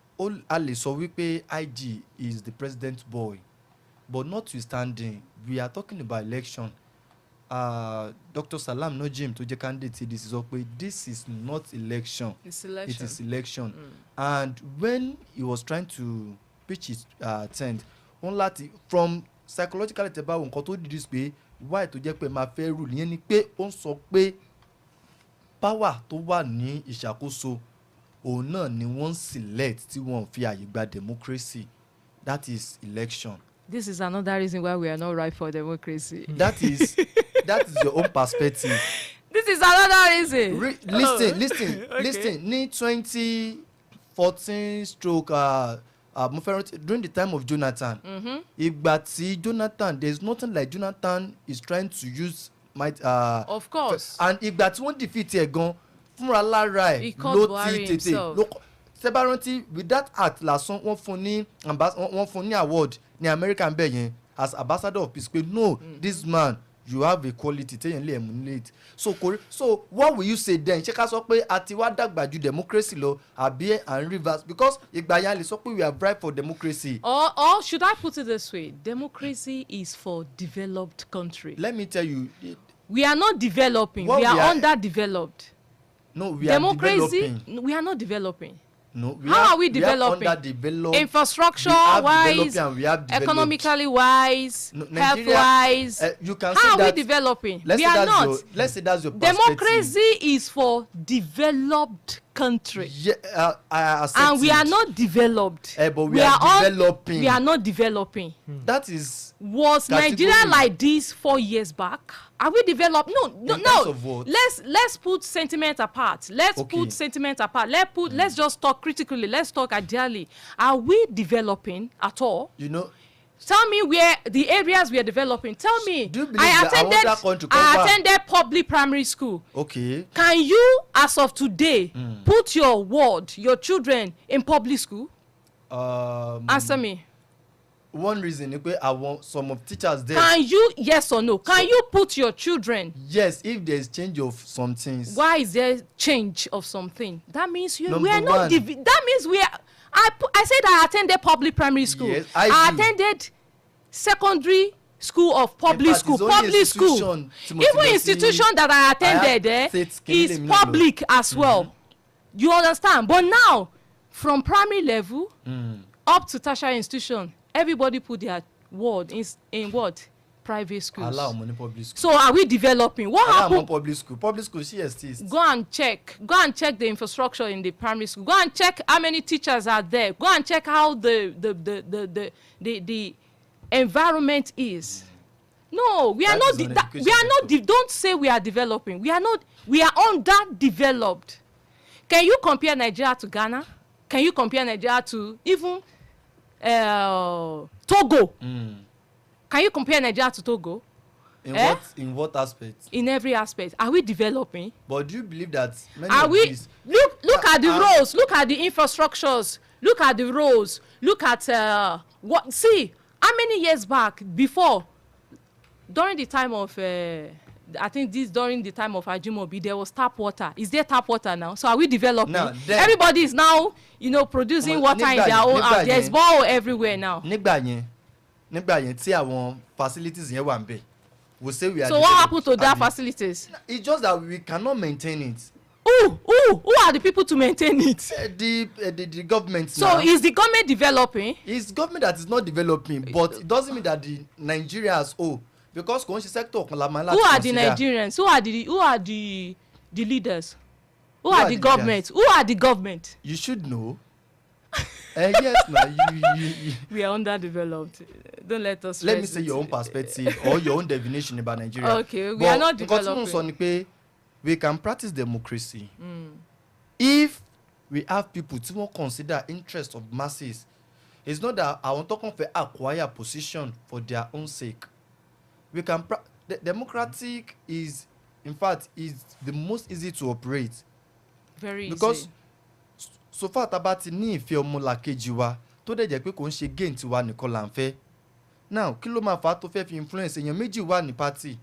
a lè sọ wípé IG is the president boy. But notwithstanding, we are talking about election. Dr. Salam Najim to the candidate this is this is not election.
It's election.
It is election. And when he was trying to pitch his tent, from psychologically about nǹkan tó did this pé why tó jẹ́ pé máa fẹ́ rule yẹn ni pé ó ń sọ pé power tó wà ní ìṣàkóso òun náà ni wọ́n select tí wọ́n fi àyè gba democracy. That is election.
This is another reason why we are not right for democracy.
That is your own perspective.
This is another reason.
Listen. Ní 2014 stroke during the time of Jonathan. Ìgbà tí Jonathan, there's nothing like Jonathan is trying to use might.
Of course.
And ìgbà tí wọ́n defeat ẹ̀ gan fúnra lára ẹ̀ ló ti tètè. Sebaranti with that act lásán wọ́n fún ní award ní American bẹ́ẹ̀ yẹn as ambassador of peace pé no this man you have a quality téèyàn lè emulate so what will you say then ṣé ká sọ pé a ti wá dàgbà ju democracy lọ àbí and reverse because ìgbà yẹn lè sọ pé we are ripe for democracy.
Or should I put it this way, democracy is for developed country.
Let me tell you.
We are not developing, we are underdeveloped.
No, we are developing.
We are not developing.
No,
how are we developing? Infrastructure wise, economically wise, health wise.
You can
how
say
are we developing? We are not.
Let's say that's your perspective.
Democracy is for developed country.
Yeah,
and we are not developed.
But we are developing.
We are not developing.
That is.
Was Nigeria like this 4 years back? Are we developed? No. Let's put sentiment apart. Put sentiment apart. Let's just talk critically. Let's talk ideally. Are we developing at all?
You know,
Tell me where the areas we are developing. Tell me.
Do you believe I
attended public primary school.
Okay.
Can you, as of today, put your children in public school? Answer me.
One reason is I want some of teachers there.
Can you, yes or no? Can you put your children?
Yes, if there is change of some things.
Why is there change of something? That means we are not.
That
means we are. I said I attended public primary school.
Yes,
I attended secondary school of public school. Public school. Even institution that I attended is public as well. You understand? But now, from primary level up to tertiary institution, everybody put their word in what? Private schools.
Allow money public school.
So are we developing? What happened?
Public school. Public school, CSTs.
Go and check the infrastructure in the primary school. Go and check how many teachers are there. Go and check how the environment is. No, we are not. Don't say we are developing. We are not. We are underdeveloped. Can you compare Nigeria to Ghana? Can you compare Nigeria to even Togo? Can you compare Nigeria to Togo?
In what aspect?
In every aspect. Are we developing?
But do you believe that
look at the roads, look at the infrastructures, look at the roads, look at how many years back before, during the time of during the time of Ajimobi, there was tap water. Is there tap water now? So are we developing?
No,
everybody is now, producing water in their own house. There's ball everywhere now.
Nígbà yẹn tí àwọn facilities yẹn wà ńbẹ̀, we say we are.
So what happened to that facilities?
It's just that we cannot maintain it.
Who are the people to maintain it?
The government.
So
now.
Is the government developing?
It's government that is not developing, but it doesn't mean that the Nigeria as whole, because kò ń ṣe sector kan la máa láti consider.
Who are the Nigerians? Who are the leaders? Who are the government? Who are the government?
You should know. Yes, now
we are underdeveloped. Don't let us.
Let me say your own perspective or your own definition about Nigeria.
Okay, we are not developing.
But we can practice democracy if we have people to won't consider interest of masses. It's not that I want to acquire position for their own sake. We can democratic is, in fact, is the most easy to operate.
Very easy.
Because so far taba ti ní ìfẹ́ ọmọlàkejì wa tó dẹ̀ jẹ́ pé kò ń ṣe gain tiwa nìkan là ń fẹ́. Now kí ló máa fà á tó fẹ́ fi influence èèyàn méjì wà ní party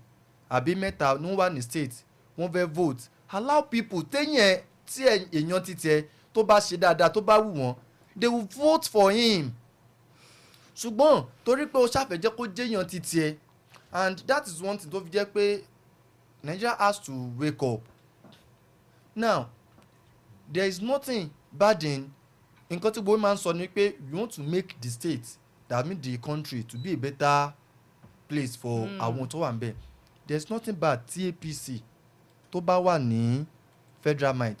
àbí mẹ́ta ní wà ní state wọ́n fẹ́ vote. Allow people téyàn tí èèyàn ti tiẹ̀ tó bá ṣe dáadáa tó bá wù wọ́n, they will vote for him. Ṣùgbọ́n torí pé o ṣàfẹ́jẹ́ kó jẹ́yàn ti tiẹ̀, and that is one thing tó fi jẹ́ pé Nigeria has to wake up. Now there is nothing bad in nǹkan tí gbogbo máa ń sọ ni pé you want to make the state, that mean the country, to be a better place for àwọn tó wà níbẹ̀. There is nothing bad tí APC tó bá wà ní federal might,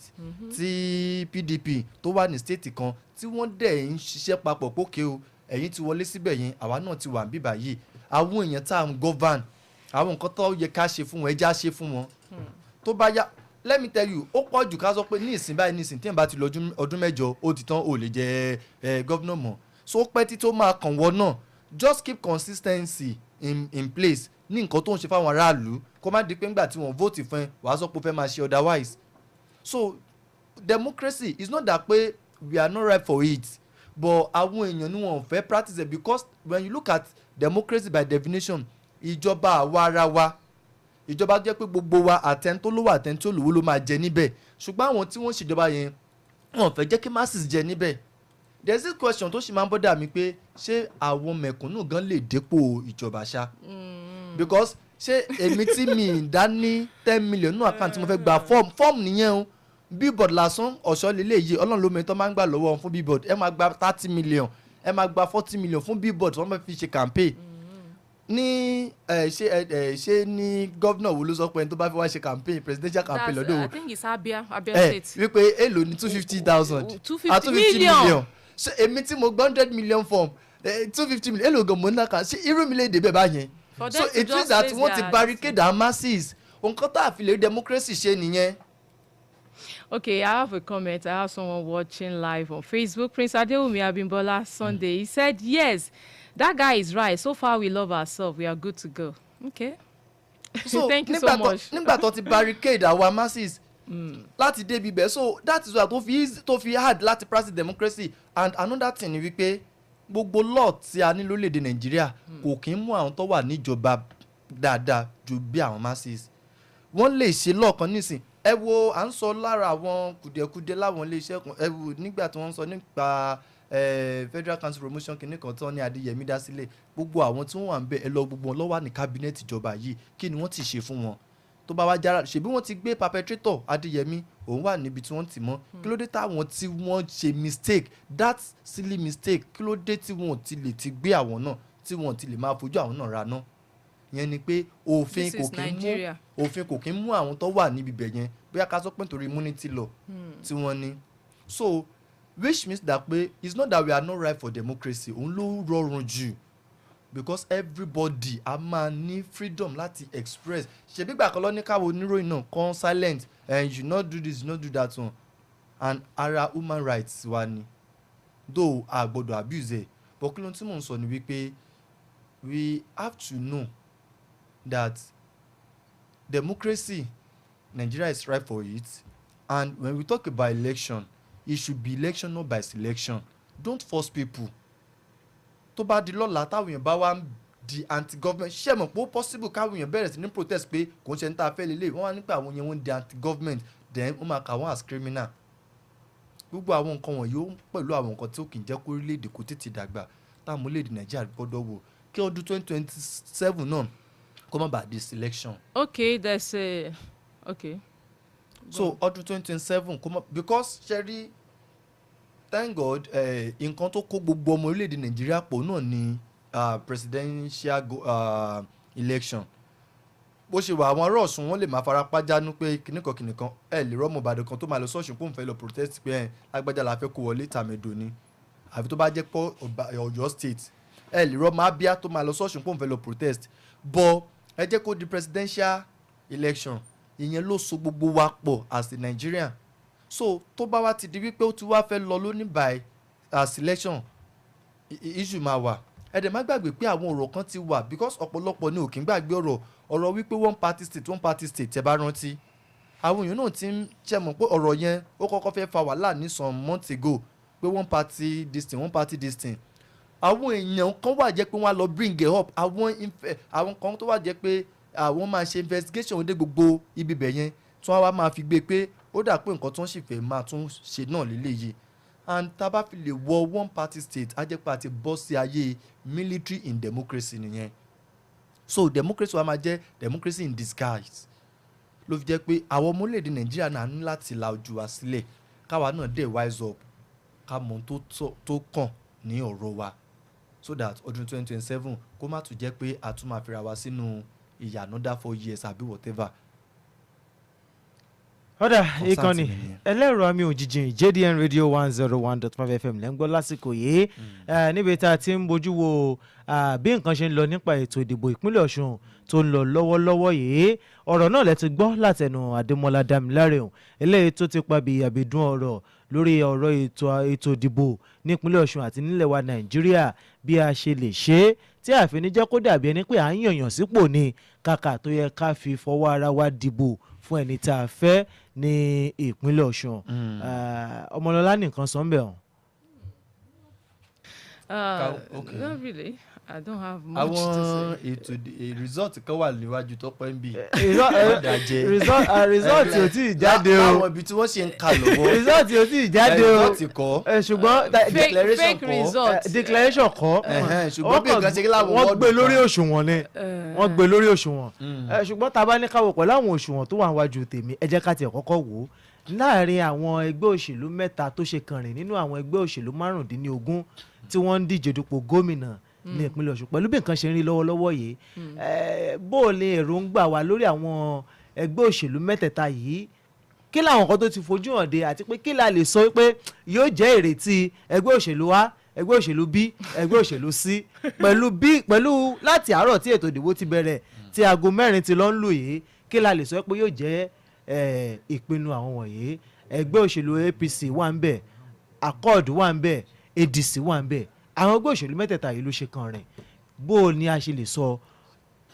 tí PDP tó wà ní state kan tí wọ́n dẹ̀ ń ṣiṣẹ́ papọ̀ pókè o ẹ̀yin ti wọlé síbẹ̀ yẹn àwa náà ti wà níbí báyìí, àwọn èèyàn tá à ń govern àwọn nǹkan tó yẹ ká ṣe fún wọn ẹja ṣe fún wọn tó bá yá. Let me tell you, ó pọ̀ jù ká sọ pé ní ìsìn báyìí ní ìsìn tí ẹ̀ bá ti lọ ọdún mẹ́jọ ó ti tán ó lè jẹ́ governor mọ́. So pẹ́ tí tó máa kàn wọ́n náà, just keep consistency in place ní nǹkan tó ń ṣe fáwọn aráàlú kó má di pé ńgbà tí wọ́n vote fún ẹ wàá sọ pé ó fẹ́ máa ṣe otherwise. So democracy is not that pé we are not right for it, but àwọn èèyàn ni wọ́n fẹ́ practice it, because when you look at democracy by definition, ìjọba àwa ara wa, ìjọba jẹ́ pé gbogbo wa àtẹ̀ntó lówó àtẹ̀ntó lówó ló máa jẹ níbẹ̀, ṣùgbọ́n àwọn tí wọ́n ṣèjọba yẹn wọ́n fẹ́ jẹ́ kí masses jẹ níbẹ̀. There is this question tó ṣì máa ń bọ́dà mi pé ṣé àwọn mẹ̀kúnnù gan lè dépò ìjọba ṣá? Because ṣé èmi tí mi dá ní 10 million nínú àkáǹtì tí mo fẹ́ gba fọ́ọ̀mù nìyẹn o, billboard lásán ọ̀ṣọ́ lélẹ̀ yìí ọlọ́run ló mẹ́rin tó máa ń gbà lọ́wọ́ wọn fún billboard, ẹ máa gba 30 million ẹ máa gba 40 million fún billboard wọ́n máa fi ṣe campaign. Ní ṣe ní gómìnà wo ló sọ pé ẹni tó bá fi wá ṣe campaign presidential campaign lọ́dọ̀ o.
I think it's Abia State.
Wípé èlò ní 250,000
250 million.
Ṣé èmi tí mo gba 100 million form 250 million èlò gan mo ná kan ṣé irú mi lè débẹ̀ báyẹn. So it means that wọ́n ti barricade our masses. Nǹkan tá a fi lè democracy ṣe nìyẹn.
Okay, I have a comment. I have someone watching live on Facebook. Prince Adewumi Abimbola Sunday. He said, yes, That guy is right. So far, we love ourselves. We are good to go. Okay.
So
thank you so much.
nígbà tó ti barricade our masses láti débi bẹ́ẹ̀, so that is why tó fi hard láti practice democracy. And another thing ni wípé gbogbo law tí a ní lórílẹ̀‐èdè Nàìjíríà kò kí ń mú àwọn tó wà níjọba dáadáa ju bí àwọn masses. Wọ́n lè ṣe law kan nísìn, ẹ wo à ń sọ lára àwọn kùdìẹ̀kudiẹ láwọn iléeṣẹ́ kan, ẹ wo nígbà tí wọ́n ń sọ nípa Federal Council Promotion kìíní kan tí wọ́n ní Adéyẹmí dá sílẹ̀, gbogbo àwọn tí wọ́n wà ń bẹ̀ ẹ lọ gbogbo wọn ló wà ní cabinet ìjọba yìí, kí ni wọ́n ti ṣe fún wọn tó bá wá jára ṣebí wọ́n ti gbé perpetrator Adéyẹmí òun wà níbi tí wọ́n ti mọ́, kí ló dé táwọn tí wọ́n ṣe mistake, that silly mistake, kí ló dé tí wọ́n ti lè ti gbé àwọn náà tí wọ́n ti lè máa fojú àwọn náà ra náà. Yẹn ni pé òfin kò kí ń mú àwọn tó wà níbi bẹ̀ yẹn, bóyá ká sọ pé nítorí immunity law tí wọ́n ní. So which means that pé it's not that we are not right for democracy, òun ló rọrùn jù, because everybody a máa ní freedom láti express. Ṣebí gbà kan lọ ní káwọn oníròyìn náà kan silent and you not do this, you not do that one, and ara human rights wa ni, though a gbọ́dọ̀ abuse ẹ̀, but kí ló tí mò ń sọ ni wípé we have to know that democracy, Nigeria is right for it. And when we talk about election, it should be election not by selection. Don't force people. Tó bá di lọ́la táwọn èèyàn bá wá ń di anti-government, ṣé mọ̀ pé ó possible káwọn èèyàn bẹ̀rẹ̀ sí ní protest pé kò ń ṣe ní tá a fẹ́ lélẹ̀, wọ́n wá nípa àwọn èèyàn wọ́n di anti-government, then wọ́n máa kà wọ́n as criminal. Gbogbo àwọn nǹkan wọ̀nyí ó pẹ̀lú àwọn nǹkan tí ó kì í jẹ́ kó orílẹ̀-èdè kó tètè dàgbà táwọn orílẹ̀-èdè Nàìjíríà gbọ́dọ̀ wò kí ọdún 2027 náà kó má bàa di selection.
Okay, there's a okay.
So ọdún 2027 kó má, because ṣẹ́rí thank God nǹkan tó kó gbogbo ọmọ orílẹ̀-èdè Nàìjíríà pọ̀ náà ni presidential election. Bó ṣe wà àwọn ará Ọ̀ṣun wọ́n lè máa fara pájánú pé kìnnìkan ẹ lè rọ́mọ Ìbàdàn kan tó máa lọ sọ́ọ̀ṣun pé òun fẹ́ lọ protest pé ẹ lágbájá la fẹ́ kó wọlé tàmẹ̀dò ni, àfi tó bá jẹ́ pé Ọ̀yọ́ state ẹ lè rọ́mọ Abia tó máa lọ sọ́ọ̀ṣun pé òun fẹ́ lọ protest. But ẹ jẹ́ kó di presidential election, ìyẹn ló so gbogbo wa pọ̀ as a Nigerian. So tó bá wá ti di wípé ó ti wá fẹ́ lọ lónìí by selection, issue máa wà. Ẹ dẹ̀ má gbàgbé pé àwọn ọ̀rọ̀ kan ti wà, because ọ̀pọ̀lọpọ̀ ni ò kí ń gbàgbé ọ̀rọ̀ wípé one party state ẹ bá rántí. Àwọn èèyàn náà ti ń ṣẹ̀mọ̀ pé ọ̀rọ̀ yẹn ó kọ́kọ́ fẹ́ fa wàhálà ní some months ago pé one party this thing. Àwọn èèyàn kan wà jẹ́ pé wọ́n á lọ bring it up, àwọn kan tó wà jẹ́ pé àwọn máa ṣe investigation dé gbogbo ibi bẹ̀ yẹn tí wọ́n wá máa fi gbé pé ó dà pé nǹkan tó ń sì fẹ́ máa tún ṣe náà lélẹ́yìí. And tá a bá fi lè wọ one party state á jẹ́ pé a ti bọ́ sí ayé military in democracy nìyẹn. So democracy wa máa jẹ́ democracy in disguise. Ló fi jẹ́ pé àwọn ọmọ orílẹ̀-èdè Nàìjíríà náà ní láti la ojú wa sílẹ̀ káwa náà dẹ̀ wise up ká mọ tó kàn ní ọ̀rọ̀ wa, so that ọdún 2027 kó má tún jẹ́ pé a tún máa fira wa sínú ìyà another 4 years àbí whatever.
Ọ̀dà ìkànnì ẹlẹ́rọ àmì òjijì JDN Radio 101.5 FM lẹ́ ń gbọ́ lásìkò yìí níbi tá a ti ń bójú wo bí nǹkan ṣe ń lọ nípa ètò ìdìbò ìpínlẹ̀ Ọ̀ṣun tó ń lọ lọ́wọ́lọ́wọ́ yìí. Ọ̀rọ̀ náà lẹ ti gbọ́ látẹnu Adémọ́lá Dámiláre hàn, eléyìí tó ti pa bí àbẹ̀dún ọ̀rọ̀ lórí ọ̀rọ̀ ètò ìdìbò nípínlẹ̀ Ọ̀ṣun àti nílẹ̀ wa Nàìjíríà, bí a ṣe lè ṣe é tí àfi ní jẹ́ kó dàbí ẹni pé à ń yànyàn sípò ni, kàkà tó yẹ ká fi fọwọ́ ara wa dìbò fún ẹni tá a fẹ́ ní ìpínlẹ̀ Ọ̀ṣun. Ọmọlọ́lá nìkan sọ ń bẹ̀ hàn.
Not really. I don't have much to say.
Àwọn ètò result kan wà níwájú tó pẹ́ ń bì.
Result ò tí ì jáde o.
Àwọn ibi tí wọ́n ṣe ń kà lọ́wọ́.
Result ò tí ì jáde o.
Result kọ́.
Ṣùgbọ́n
fake result.
Declaration kọ́.
Ṣùgbọ́n bí nǹkan ṣe kí láwọn
wọ́n gbé lórí òṣùwọ̀n ni. Wọ́n gbé lórí òṣùwọ̀n. Ṣùgbọ́n tá a bá ní káwọ́ pẹ̀lú àwọn òṣùwọ̀n tó wà níwájú tèmi, ẹ jẹ́ ká tiẹ̀ kọ́kọ́ wò ó. Láàárín àwọn ẹgbẹ́ òṣèlú mẹ́ta tó ṣe kànrìn nínú àwọn ẹgbẹ́ òṣèlú 15 tí wọ́n ń díje dupò gómìnà ní ìpínlẹ̀ Ọ̀ṣun, pẹ̀lú bí nǹkan ṣe ń rí lọ́wọ́lọ́wọ́ yìí, bó o lè èròǹgbà wa lórí àwọn ẹgbẹ́ òṣèlú mẹ́tẹ̀ẹ̀ta yìí, kí làwọn kan tó ti fojú hàn dé, àti pé kí la lè sọ pé yóò jẹ́ ìrètí ẹgbẹ́ òṣèlú A, ẹgbẹ́ òṣèlú B, ẹgbẹ́ òṣèlú C, pẹ̀lú láti àárọ̀ tí ètò ìdìbò ti bẹ̀rẹ̀ tí aago 4 ti lọ ń lù yìí, kí la lè sọ pé yóò jẹ́ ìpinnu àwọn wọ̀nyí. Ẹgbẹ́ òṣèlú APC wà ń bẹ̀, Accord wà ń bẹ̀, ADC wà ń bẹ̀, àwọn ẹgbẹ́ òṣèlú mẹ́tẹ̀ẹ̀ta yìí ló ṣe kan rìn bó o ní a ṣe lè sọ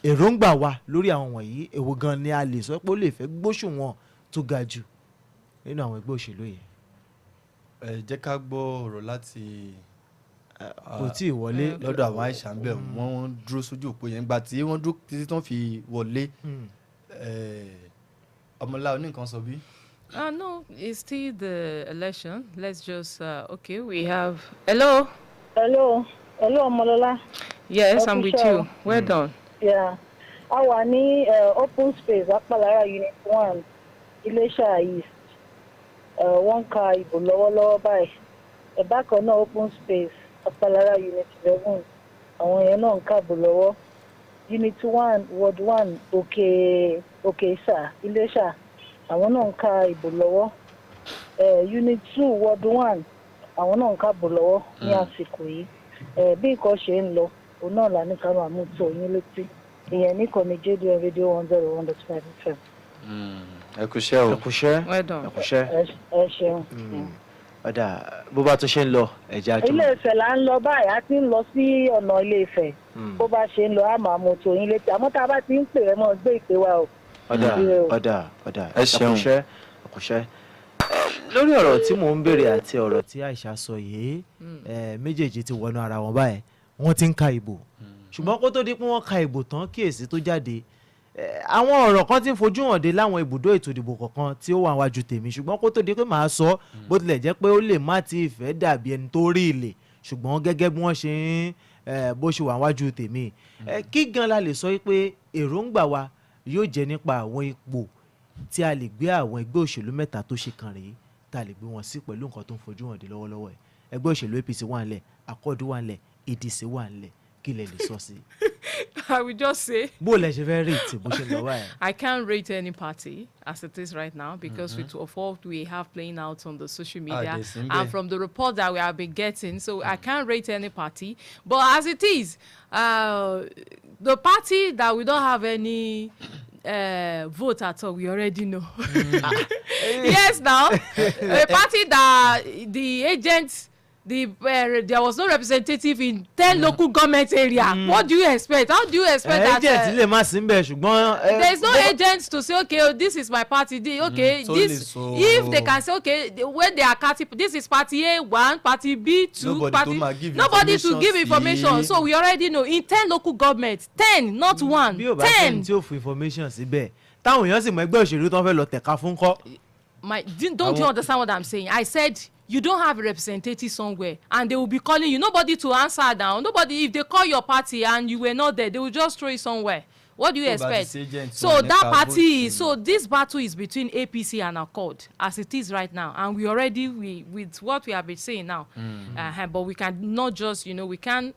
èròǹgbà wa lórí àwọn wọ̀nyí èwo gan ni a lè sọ pé ó lè fẹ́ gbóṣùwọ̀n tó ga jù nínú àwọn ẹgbẹ́ òṣèlú yìí.
Jẹ́ ká gbọ́ ọ̀rọ̀ láti
kò tí ì wọlé
lọ́dọ̀ àwọn àìsàn ń bẹ̀ wọ́n dúró sójú òpó yẹn gbà tí wọ́n dúró títí tán fi wọlé ọmọlá oníkan sọ bí.
No, it's still the election. Let's just okay. We have hello.
Hello, Omolola.
Yes, I'm with you. Well done.
Yeah, a wà ní open space Apalara Unit 1 Ilesha East. Wọ́n ka ìbò lọ́wọ́lọ́wọ́ báyìí. Bákan náà open space Apalara Unit 11. Àwọn yẹn náà ń kàbò lọ́wọ́. Unit 1 Ward 1 Òkè Ìsà Ilesha. Àwọn náà ń ka ìbò lọ́wọ́. Unit 2 Ward 1 àwọn náà ń kàbò lọ́wọ́ ní àsìkò yìí. Bí nǹkan ṣe ń lọ òun náà là ní kánú àmútó yín létí ìyẹn nìkan ní JDN Radio 101.5 FM.
ẹ kúṣẹ́ o ẹ kúṣẹ́ ẹ ṣeun. ọ̀dà bó bá tún ṣe ń lọ ẹ̀já tó.
Ilé Ifẹ̀ là ń lọ báyìí a ti ń lọ sí ọ̀nà Ilé Ifẹ̀ bó bá ṣe ń lọ àmọ́ àmútó yín létí àmọ́ tá a bá ti ń pè é mọ́ gbé ìpè wa o.
ọ̀dà ẹ kúṣẹ́. Lórí ọ̀rọ̀ tí mò ń béèrè àti ọ̀rọ̀ tí Aisha sọ yìí méjèèjì ti wọnú ara wọn báyìí wọ́n ti ń ka ìbò ṣùgbọ́n kó tó di pé wọ́n ka ìbò tán kí èsì tó jáde àwọn ọ̀rọ̀ kan ti ń fojú hàn dé láwọn ibùdó ètò ìdìbò kọ̀ọ̀kan tí ó wà wájú tèmi ṣùgbọ́n kó tó di pé màá sọ bó tilẹ̀ jẹ́ pé ó lè má ti ìfẹ́ dàbí ẹni tó rí ilé ṣùgbọ́n gẹ́gẹ́ bí wọ́n ṣe ń bó ṣe wà wájú tèmi kí gan la lè sọ pé èròǹgbà wa yóò jẹ́ nípa àwọn ipò tí a lè gbé àwọn ẹgbẹ́ òṣèlú mẹ́ta tó ṣe kàn rèé tá a lè gbé wọn sí pẹ̀lú nǹkan tó ń fojú hàn dé lọ́wọ́lọ́wọ́ ẹ̀ ẹgbẹ́ òṣèlú APC wà ńlẹ̀ Akọ́ọ̀dù wà ńlẹ̀ ADC wà ńlẹ̀ kí lẹ lè sọ sí.
I will just say.
bó lẹ ṣe fẹ́ rate bó ṣe lọ́wọ́ ẹ̀.
I can't rate any party as it is right now because with what we have playing out on the social media and from the report that we have been getting, so I can't rate any party. But as it is, the party that we don't have any vote at all, we already know. Yes, now a party that the agents. There was no representative in 10 local government area. What do you expect? How do you expect that? There's no agents to say, okay, this is my party. Okay, if they can say, okay, when they are cutting, this is party A1, party B2, nobody to give information. So we already know in 10 local government, 10, not 1. 10.
Information síbẹ̀. Táwọn èèyàn sì mọ ẹgbẹ́ òṣèlú tó ń fẹ́ lọ tẹ̀ka fún kọ́.
Don't you understand what I'm saying? I said you don't have a representative somewhere and they will be calling you. Nobody to answer now. Nobody, if they call your party and you were not there, they will just throw it somewhere. What do you expect? So that party, so this battle is between APC and Accord as it is right now. And we already, with what we have been saying now, but we can not just, we can't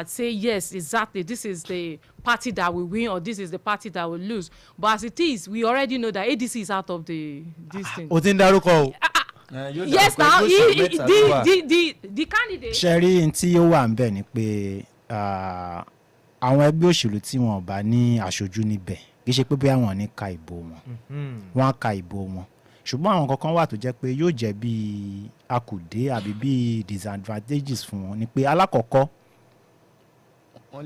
say, yes, exactly, this is the party that will win or this is the party that will lose. But as it is, we already know that ADC is out of this thing. Yes, now the candidate.
Sherry ntí ó wà ńbẹ̀ ni pé àwọn ẹgbẹ́ òṣèlú tí wọ́n bá ní aṣojú níbẹ̀ kì í ṣe pé bí àwọn ní ka ìbò wọn wọ́n á ka ìbò wọn ṣùgbọ́n àwọn kankan wà tó jẹ́ pé yóò jẹ́ bí akùdé àbí bí disadvantages fún wọn ni pé alákọ̀ọ́kọ́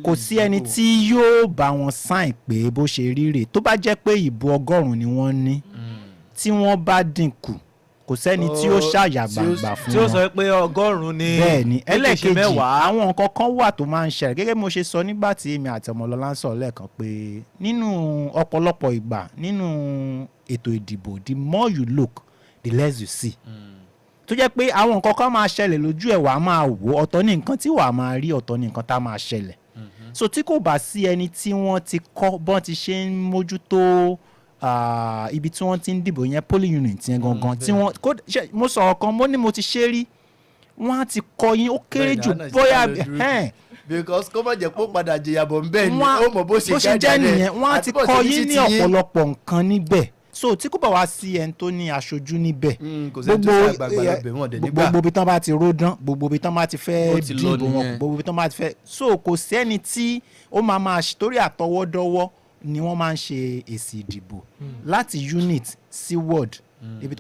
kò sí ẹni tí yóò bá wọn sign pé bó ṣe ríre tó bá jẹ́ pé ìbò 100 ni wọ́n ní tí wọ́n bá dínkù kò sẹ́ni tí ó ṣàyàgbàgbà fún wọn.
tí ó sọ pé 100 ni
bẹ́ẹ̀ni ẹlẹ́ẹ̀kejì àwọn nǹkan kan wà tó máa ń ṣẹlẹ̀ gẹ́gẹ́ bí mo ṣe sọ nígbà tí èmi àti Ọmọlọ́lá ń sọ̀rọ̀ lẹ́ẹ̀kan pé nínú ọ̀pọ̀lọpọ̀ ìgbà nínú ètò ìdìbò the more you look the less you see. tó jẹ́ pé àwọn nǹkan kan máa ṣẹlẹ̀ lójú ẹ̀ wàá máa wò ọ̀tọ̀ ní nǹkan tí wàá máa rí ọ̀tọ̀ ní nǹkan tá máa ṣẹlẹ̀. so tí kò bá sí ẹni tí wọ́n ti kọ́ bọ́n ti ṣe ń mójútó ibi tí wọ́n ti ń dìbò yẹn polling unit yẹn gangan tí wọ́n mo sọ̀rọ̀ kan mo ní mo ti ṣe rí wọ́n á ti kọ́ yín ó kéré jù bóyá
because kó má jẹ́ pé ó padà jìyàbọ̀ ń bẹ́ẹ̀ ni ó mọ̀ bó ṣe
jẹ́ nìyẹn wọ́n á ti kọ́ yín ní ọ̀pọ̀lọpọ̀ nǹkan níbẹ̀ so tí kò bá wá sí ẹni tó ní aṣojú níbẹ̀ gbogbo ibi tán bá ti ródán gbogbo ibi tán bá ti fẹ́ dìbò wọn gbogbo ibi tán bá ti fẹ́ so kò sẹ́ni tí ó máa torí àtọwọ́dọ́wọ́ ni wọ́n máa ń ṣe èsì ìdìbò láti unit sí ward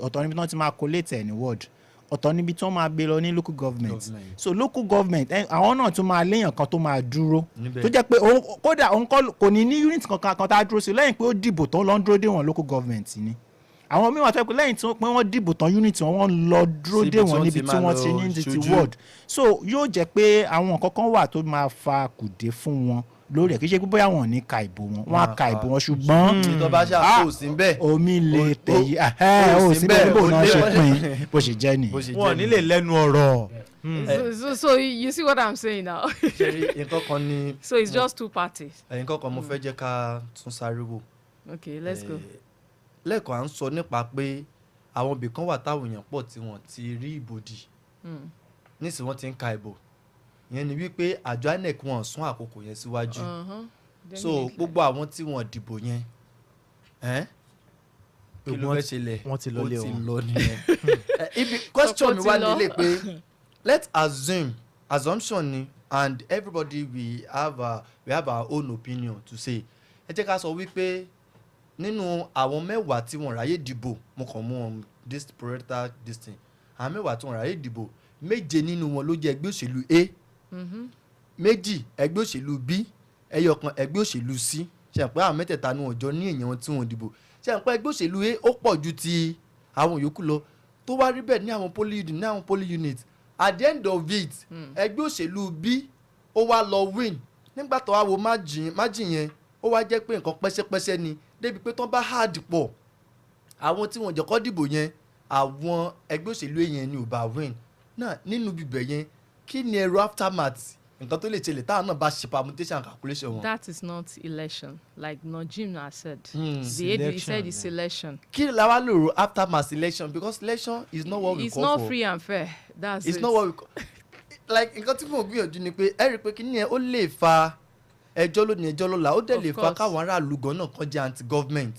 ọ̀tọ̀ níbi tí wọ́n ti máa collate ẹ̀ ní ward ọ̀tọ̀ níbi tí wọ́n máa gbé lọ ní local government so local government àwọn náà tún máa léèyàn kan tó máa dúró tó jẹ́ pé kódà òun kò ní ní unit kankan tá a dúró sí lẹ́yìn pé ó dìbò tó lọ ń dúró dé wọn local government ni àwọn míì wà tó yẹ pé lẹ́yìn tí wọ́n dìbò tán unit wọn lọ dúró dé wọn níbi tí wọ́n ti ní ti ward so yóò jẹ́ pé àwọn kankan wà tó máa fa kùdé fún wọn lórí ẹ̀ kì í ṣe pé bóyá wọn ò ní ka ìbò wọn á ka ìbò wọn ṣùgbọ́n omi lè tẹ̀yí ó sí bẹ́ẹ̀ bó náà ṣe pín bó ṣe jẹ́ ni.
wọn ò ní lè lẹ́nu ọ̀rọ̀.
So you see what I'm saying now. So it's just two parties.
nǹkan kan mo fẹ́ jẹ́ ká tún sáré wò.
Okay, let's go.
lẹ́ẹ̀kan à ń sọ nípa pé àwọn ibì kan wà táwọn èèyàn pọ̀ tí wọ́n ti rí ìbò dì nísìnyí wọ́n ti ń ka ìbò ìyẹn ni wípé àjọ INEC wọn sún àkókò yẹn síwájú so gbogbo àwọn tí wọ́n dìbò yẹn kí ló fẹ́ ṣẹlẹ̀
wọ́n ti lọ
nìyẹn ibi question mi wá nílé pé let's assumption ni and everybody we have our own opinion to say ẹ jẹ́ ká sọ wípé nínú àwọn mẹ́wàá tí wọ́n ráyè dìbò mo kàn mú wọn this parental this thing àwọn mẹ́wàá tí wọ́n ráyè dìbò 7 nínú wọn ló jẹ́ ẹgbẹ́ òṣèlú A 2 ẹgbẹ́ òṣèlú B ẹyọkan ẹgbẹ́ òṣèlú C ṣe pé àwọn mẹ́tẹ̀ẹ̀ta ni wọ́n jọ ní èèyàn tí wọ́n dìbò ṣe pé ẹgbẹ́ òṣèlú A ó pọ̀ ju ti àwọn yòókù lọ tó wá rí bẹ́ẹ̀ ní àwọn polling unit at the end of it ẹgbẹ́ òṣèlú B ó wá lọ win nígbà tó wá wo májìn yẹn ó wá jẹ́ pé nǹkan pẹ́sẹ́pẹ́sẹ́ ni débi pé tán bá hard pọ̀ àwọn tí wọ́n jẹ́ kó dìbò yẹn àwọn ẹgbẹ́ òṣèlú yẹn ni ò bá win náà nínú bíbẹ̀ yẹn kí ni ẹ̀rọ aftermath nǹkan tó lè ṣẹlẹ̀ táwọn náà bá ṣe permutation and calculation wọn.
That is not election like Najim has said. He said it's election.
kí la wá lò aftermath election because election is not what we
it's
call for.
It's not free and fair. That's
it's not what we call like nǹkan tí mo gbìyànjú ni pé ẹ rí i pé kí ni ẹ ó lè fa ẹjọ́ lónìí ẹjọ́ lọ́la ó dẹ̀ lè fa káwọn aráàlú gan náà kan jẹ́ anti-government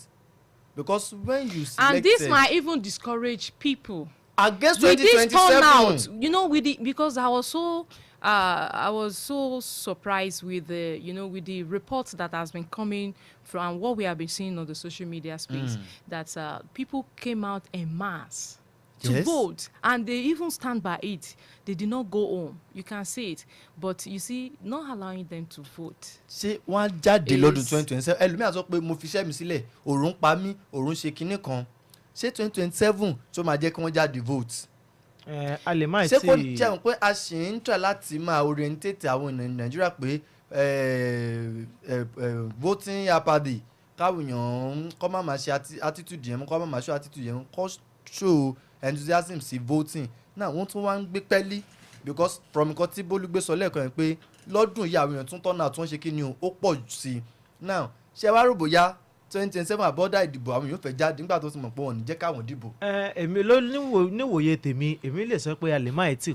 because when you select
and this might even discourage people
against 2027
with this turnout because I was so surprised with with the reports that has been coming from what we have been seeing on the social media space that people came out en masse to vote and they even stand by it. They did not go home. You can see it. But you see, not allowing them to vote.
ṣé wọ́n á jáde lọ́dún 2027 ẹlòmíà sọ pé mo fi iṣẹ́ mi sílẹ̀ òòrùn pa mí òòrùn ṣe kinní kan ṣé 2027 tó máa jẹ́ kí wọ́n jáde vote.
a lè má ti
ṣé kò jẹun pé a ṣì ń try láti máa orientate àwọn ènìyàn Nàìjíríà pé voting apathy káwọn èèyàn kọ́ máa máa ṣe attitude yẹn kọ́ máa máa show attitude yẹn kọ́ show enthusiasm sí voting náà wọ́n tún wá ń gbé pẹ́lí because from nǹkan tí Bólúgbé sọ lẹ́ẹ̀kan yẹn pé lọ́dún yìí àwọn èèyàn tún tọ́nà tó ń ṣe kí ni ó pọ̀ sí i now ṣé wàá rò bóyá 2027 àbọ̀dá ìdìbò àwọn èèyàn fẹ́ jáde nígbà tó ti mọ̀ pé wọ́n ní jẹ́ káwọn dìbò.
èmi ló níwòye tèmi èmi lè sọ pé a lè má tí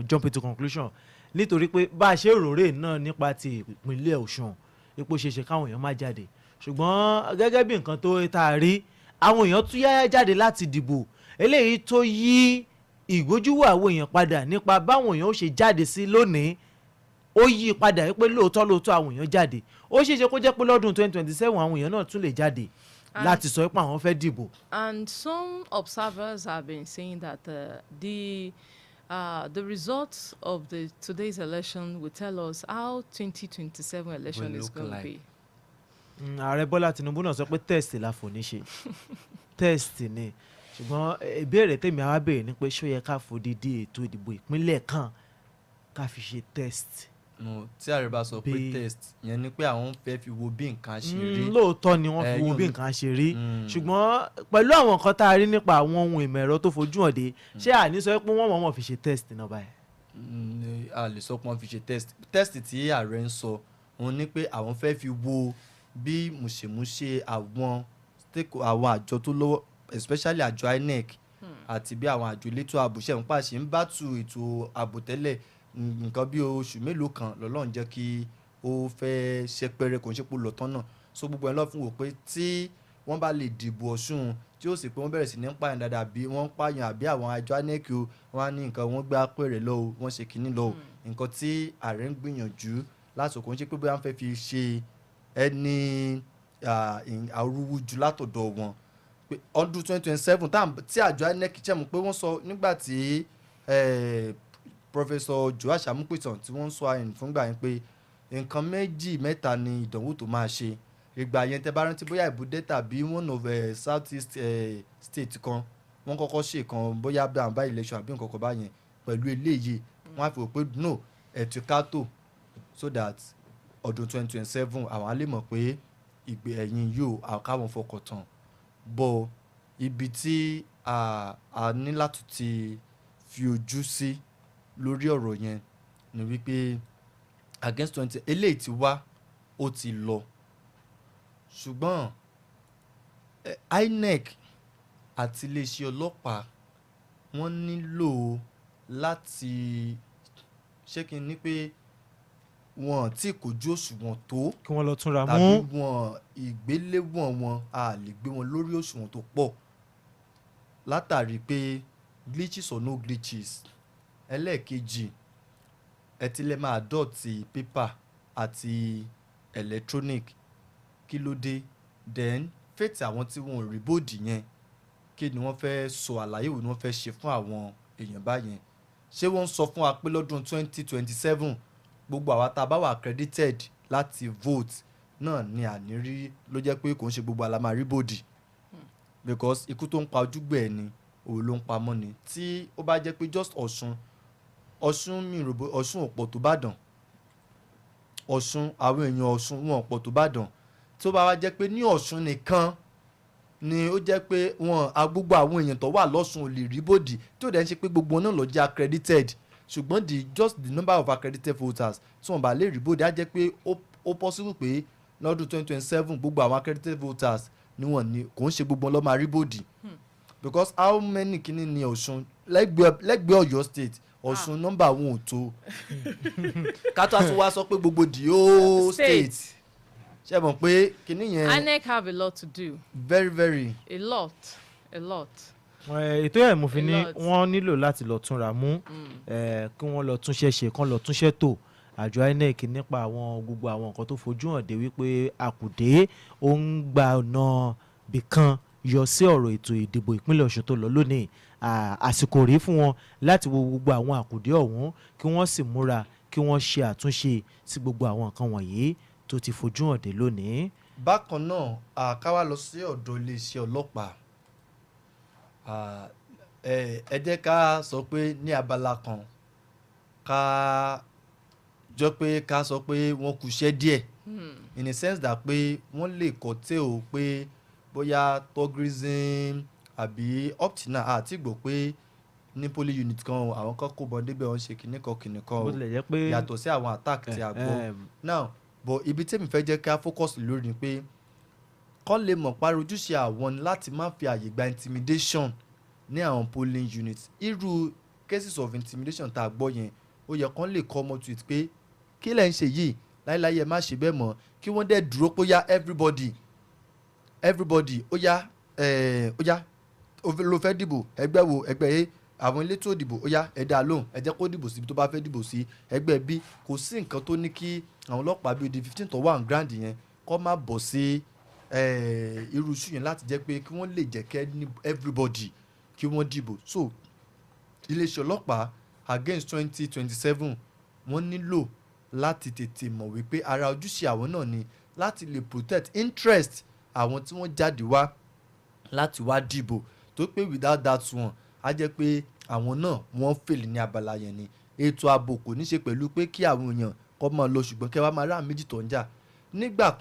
jump into conclusion nítorí pé bá a ṣe ròrè náà nípa ti ìpínlẹ̀ Ọ̀ṣun ipò ṣeéṣe káwọn èèyàn má jáde ṣùgbọ́n gẹ́gẹ́ bí nǹkan tó tá a rí àwọn èèyàn tún yáyá jáde láti dìbò eléyìí tó yí ìgbójúwò àwọn èèyàn padà nípa báwọn èèyàn ó ṣe jáde sí lónìí ó yí padà pé lóòótọ́ àwọn èèyàn jáde ó ṣeéṣe kó jẹ́ pé lọ́dún 2027 àwọn èèyàn náà tún lè jáde láti sọ pé àwọn fẹ́ dìbò.
And some observers have been saying that the results of today's election will tell us how 2027 election is going to be.
Ààrẹ Bọ́lá Tinubu náà sọ pé test la fò ní ṣe test ni ṣùgbọ́n ìbéèrè tèmi àwa béèrè ni pé ṣó yẹ ká fòdìdí ètò ìdìbò ìpínlẹ̀ kan ká fi ṣe test.
tí ààrẹ bá sọ pé test yẹn ni pé àwọn fẹ́ fi wo bí nǹkan ṣe rí.
lóòótọ́ ni wọ́n fi wo bí nǹkan ṣe rí ṣùgbọ́n pẹ̀lú àwọn nǹkan tá a rí nípa àwọn ohun ìmọ̀ ẹ̀rọ tó fojú hàn dé ṣé àní sọ pé wọ́n mọ̀ fi ṣe test náà báyìí.
a lè sọ pé wọ́n fi ṣe test tí ààrẹ ń sọ òun ni pé àwọn fẹ́ fi wo bí mùṣemúṣe àwọn àjọ tó lọ́wọ́ especially àjọ INEC àti bí àwọn àjọ elétò ààbò ṣe ń pàṣẹ ń bá tu ètò ààbò tẹ́lẹ̀ nǹkan bí oṣù mélòó kan lọ́lọ́run jẹ́ kí ó fẹ́ ṣẹpẹrẹ kò ń ṣe pò lọ́tọ́ náà so gbogbo ẹ̀ lọ́ fún wò pé tí wọ́n bá lè dìbò Ọ̀ṣun tí ó sì pé wọ́n bẹ̀rẹ̀ sí ní pààyàn dáadáa bí wọ́n pààyàn àbí àwọn àjọ INEC o wọ́n á ní nǹkan wọ́n gbé apẹ̀rẹ̀ lọ o wọ́n ṣe kínní lọ o nǹkan tí ààrẹ ń gbìyànjú lásìkò ń ṣe pé bóyá wọ́n fẹ́ fi ṣe ẹni àrùwùjù látọ̀dọ̀ wọn pé ọdún 2027 tí àjọ INEC ṣe mọ̀ pé wọ́n sọ nígbà tí Professor Joash Amupitan tí wọ́n ń sọ àyìn fúngbà yẹn pé nǹkan méjì mẹ́ta ni ìdánwò tó máa ṣe ìgbà yẹn tẹ́ bá rántí bóyá ìbúdé tàbí one of South East state kan wọ́n kọ́kọ́ ṣe kan bóyá bí àwọn bá election àbí nǹkan kan báyẹn pẹ̀lú eléyìí wọ́n á fi rò pé no ẹ̀tùkátó so that ọdún 2027 àwọn á lè mọ̀ pé ìgbé ẹ̀yìn yóò àkáwọn fọkàn tán bọ́ ibi tí a ní láti ti fi ojú sí lórí ọ̀rọ̀ yẹn ni wípé against 20 eléyìí ti wá ó ti lọ ṣùgbọ́n INEC àti iléeṣẹ́ ọlọ́pàá wọ́n nílò láti ṣé kí n ní pé wọn tí kojú òṣùwọ̀n tó
kí wọ́n lọ túnra mú
tàbí wọn ìgbéléwọ̀n wọn a lè gbé wọn lórí òṣùwọ̀n tó pọ̀ látàrí pé glitches or no glitches ẹlẹ́ẹ̀kejì ẹ ti lè máa dọ̀tí pépà àti electronic kí ló dé then fètì àwọn tí wọn ò rí bóòdì yẹn kí ni wọ́n fẹ́ sọ àlàyé wo ni wọ́n fẹ́ ṣe fún àwọn èèyàn báyẹn ṣé wọ́n ń sọ fún wa pé lọ́dún 2027 gbogbo àwa tá a bá wà accredited láti vote náà ni ànírí ló jẹ́ pé kò ń ṣe gbogbo àlámà rí bòdì because ikú tó ń pa ojúgbẹ̀ ni òun ló ń pamọ́ ni tí ó bá jẹ́ pé just Ọ̀ṣun mi rò bó Ọ̀ṣun ò pọ̀ tó Ìbàdàn Ọ̀ṣun àwọn èèyàn Ọ̀ṣun wọn ò pọ̀ tó Ìbàdàn tí ó bá wá jẹ́ pé ní Ọ̀ṣun nìkan ni ó jẹ́ pé wọn gbogbo àwọn èèyàn tó wà lọ́ṣun ò lè rí bòdì tí ó dẹ̀ ń ṣe pé gbogbo náà ló jẹ́ accredited ṣùgbọ́n just the number of accredited voters tí wọ́n bá lè rí bòdì á jẹ́ pé ó possible pé lọ́dún 2027 gbogbo àwọn accredited voters ni wọ́n ní kò ń ṣe gbogbo ló máa rí bòdì because how many kìíní ni Ọ̀ṣun lẹ́gbẹ̀ẹ́ Ọ̀yọ́ state Ọ̀ṣun nọ́mbà wọn ò tó kátó àti wá sọ pé gbogbo the whole state ṣe mọ̀ pé kìíní yẹn.
INEC have a lot to do.
very very.
a lot.
ètò ẹ̀ mo fi ní wọ́n nílò láti lọ túnra mú kí wọ́n lọ túnṣẹ́ ṣe kán lọ túnṣẹ́ tò àjọ INEC nípa àwọn gbogbo àwọn nǹkan tó fojú hàn dé wípé àkùdé ó ń gba ọ̀nà bìkan yọ sí ọ̀rọ̀ ètò ìdìbò ìpínlẹ̀ Ọ̀ṣun tó lọ lónìí àsìkò rí fún wọn láti wo gbogbo àwọn àkùdé ọ̀hún kí wọ́n sì múra kí wọ́n ṣe àtúnṣe sí gbogbo àwọn nǹkan wọ̀nyí tó ti fojú hàn dé lónìí.
bákan náà ká wá lọ sí ọ̀dọ̀ iléeṣẹ́ ọlọ́pàá ẹ jẹ́ ká sọ pé ní abala kan ká jọ pé ká sọ pé wọ́n kúṣẹ́ díẹ̀ in a sense that pé wọ́n lè kọ́tẹ́ o pé bóyá togerism àbí optina àti gbọ́ pé ní poly unit kan àwọn kan kó bọ́ débẹ̀ wọ́n ṣe kìnnìkan o yàtọ̀ sí àwọn attack tí a gbọ́ now but ibi tẹ́mi fẹ́ jẹ́ ká focus lórí ni pé kọ́ lè mọ̀ parí ojúṣe àwọn láti má fi àyè gba intimidation ní àwọn polling units irú cases of intimidation tá a gbọ́ yẹn ó yẹ kán lè kọ́ ọmọ tweet pé kí lẹ̀ ń ṣe yìí láíláí ẹ má ṣe bẹ́ẹ̀ mọ́ kí wọ́n dẹ̀ dúró pé ó yá everybody ó yá ló fẹ́ dìbò ẹgbẹ́ wo ẹgbẹ́ yẹn àwọn elétò ìdìbò ó yá ẹ dá lóhùn ẹ jẹ́ kó dìbò síbi tó bá fẹ́ dìbò sí ẹgbẹ́ bí kò sí nǹkan tó ní kí àwọn ọlọ́pàá bíi di 15 tó wà ní grand yẹn kó má bọ̀ sí irú iṣu yẹn láti jẹ́ pé kí wọ́n lè jẹ́ kẹ́ ní everybody kí wọ́n dìbò so iléeṣẹ́ ọlọ́pàá against 2027 wọ́n nílò láti tètè mọ̀ wípé ara ojúṣe àwọn náà ni láti lè protect interest àwọn tí wọ́n jáde wá láti wá dìbò tó pé without that one á jẹ́ pé àwọn náà wọ́n fèlè ní abala yẹn ni ètò ààbò kò ní ṣe pẹ̀lú pé kí àwọn èèyàn kọ́ máa lọ ṣùgbọ́n kẹ́ wá máa rá méjì tó ń jà nígbà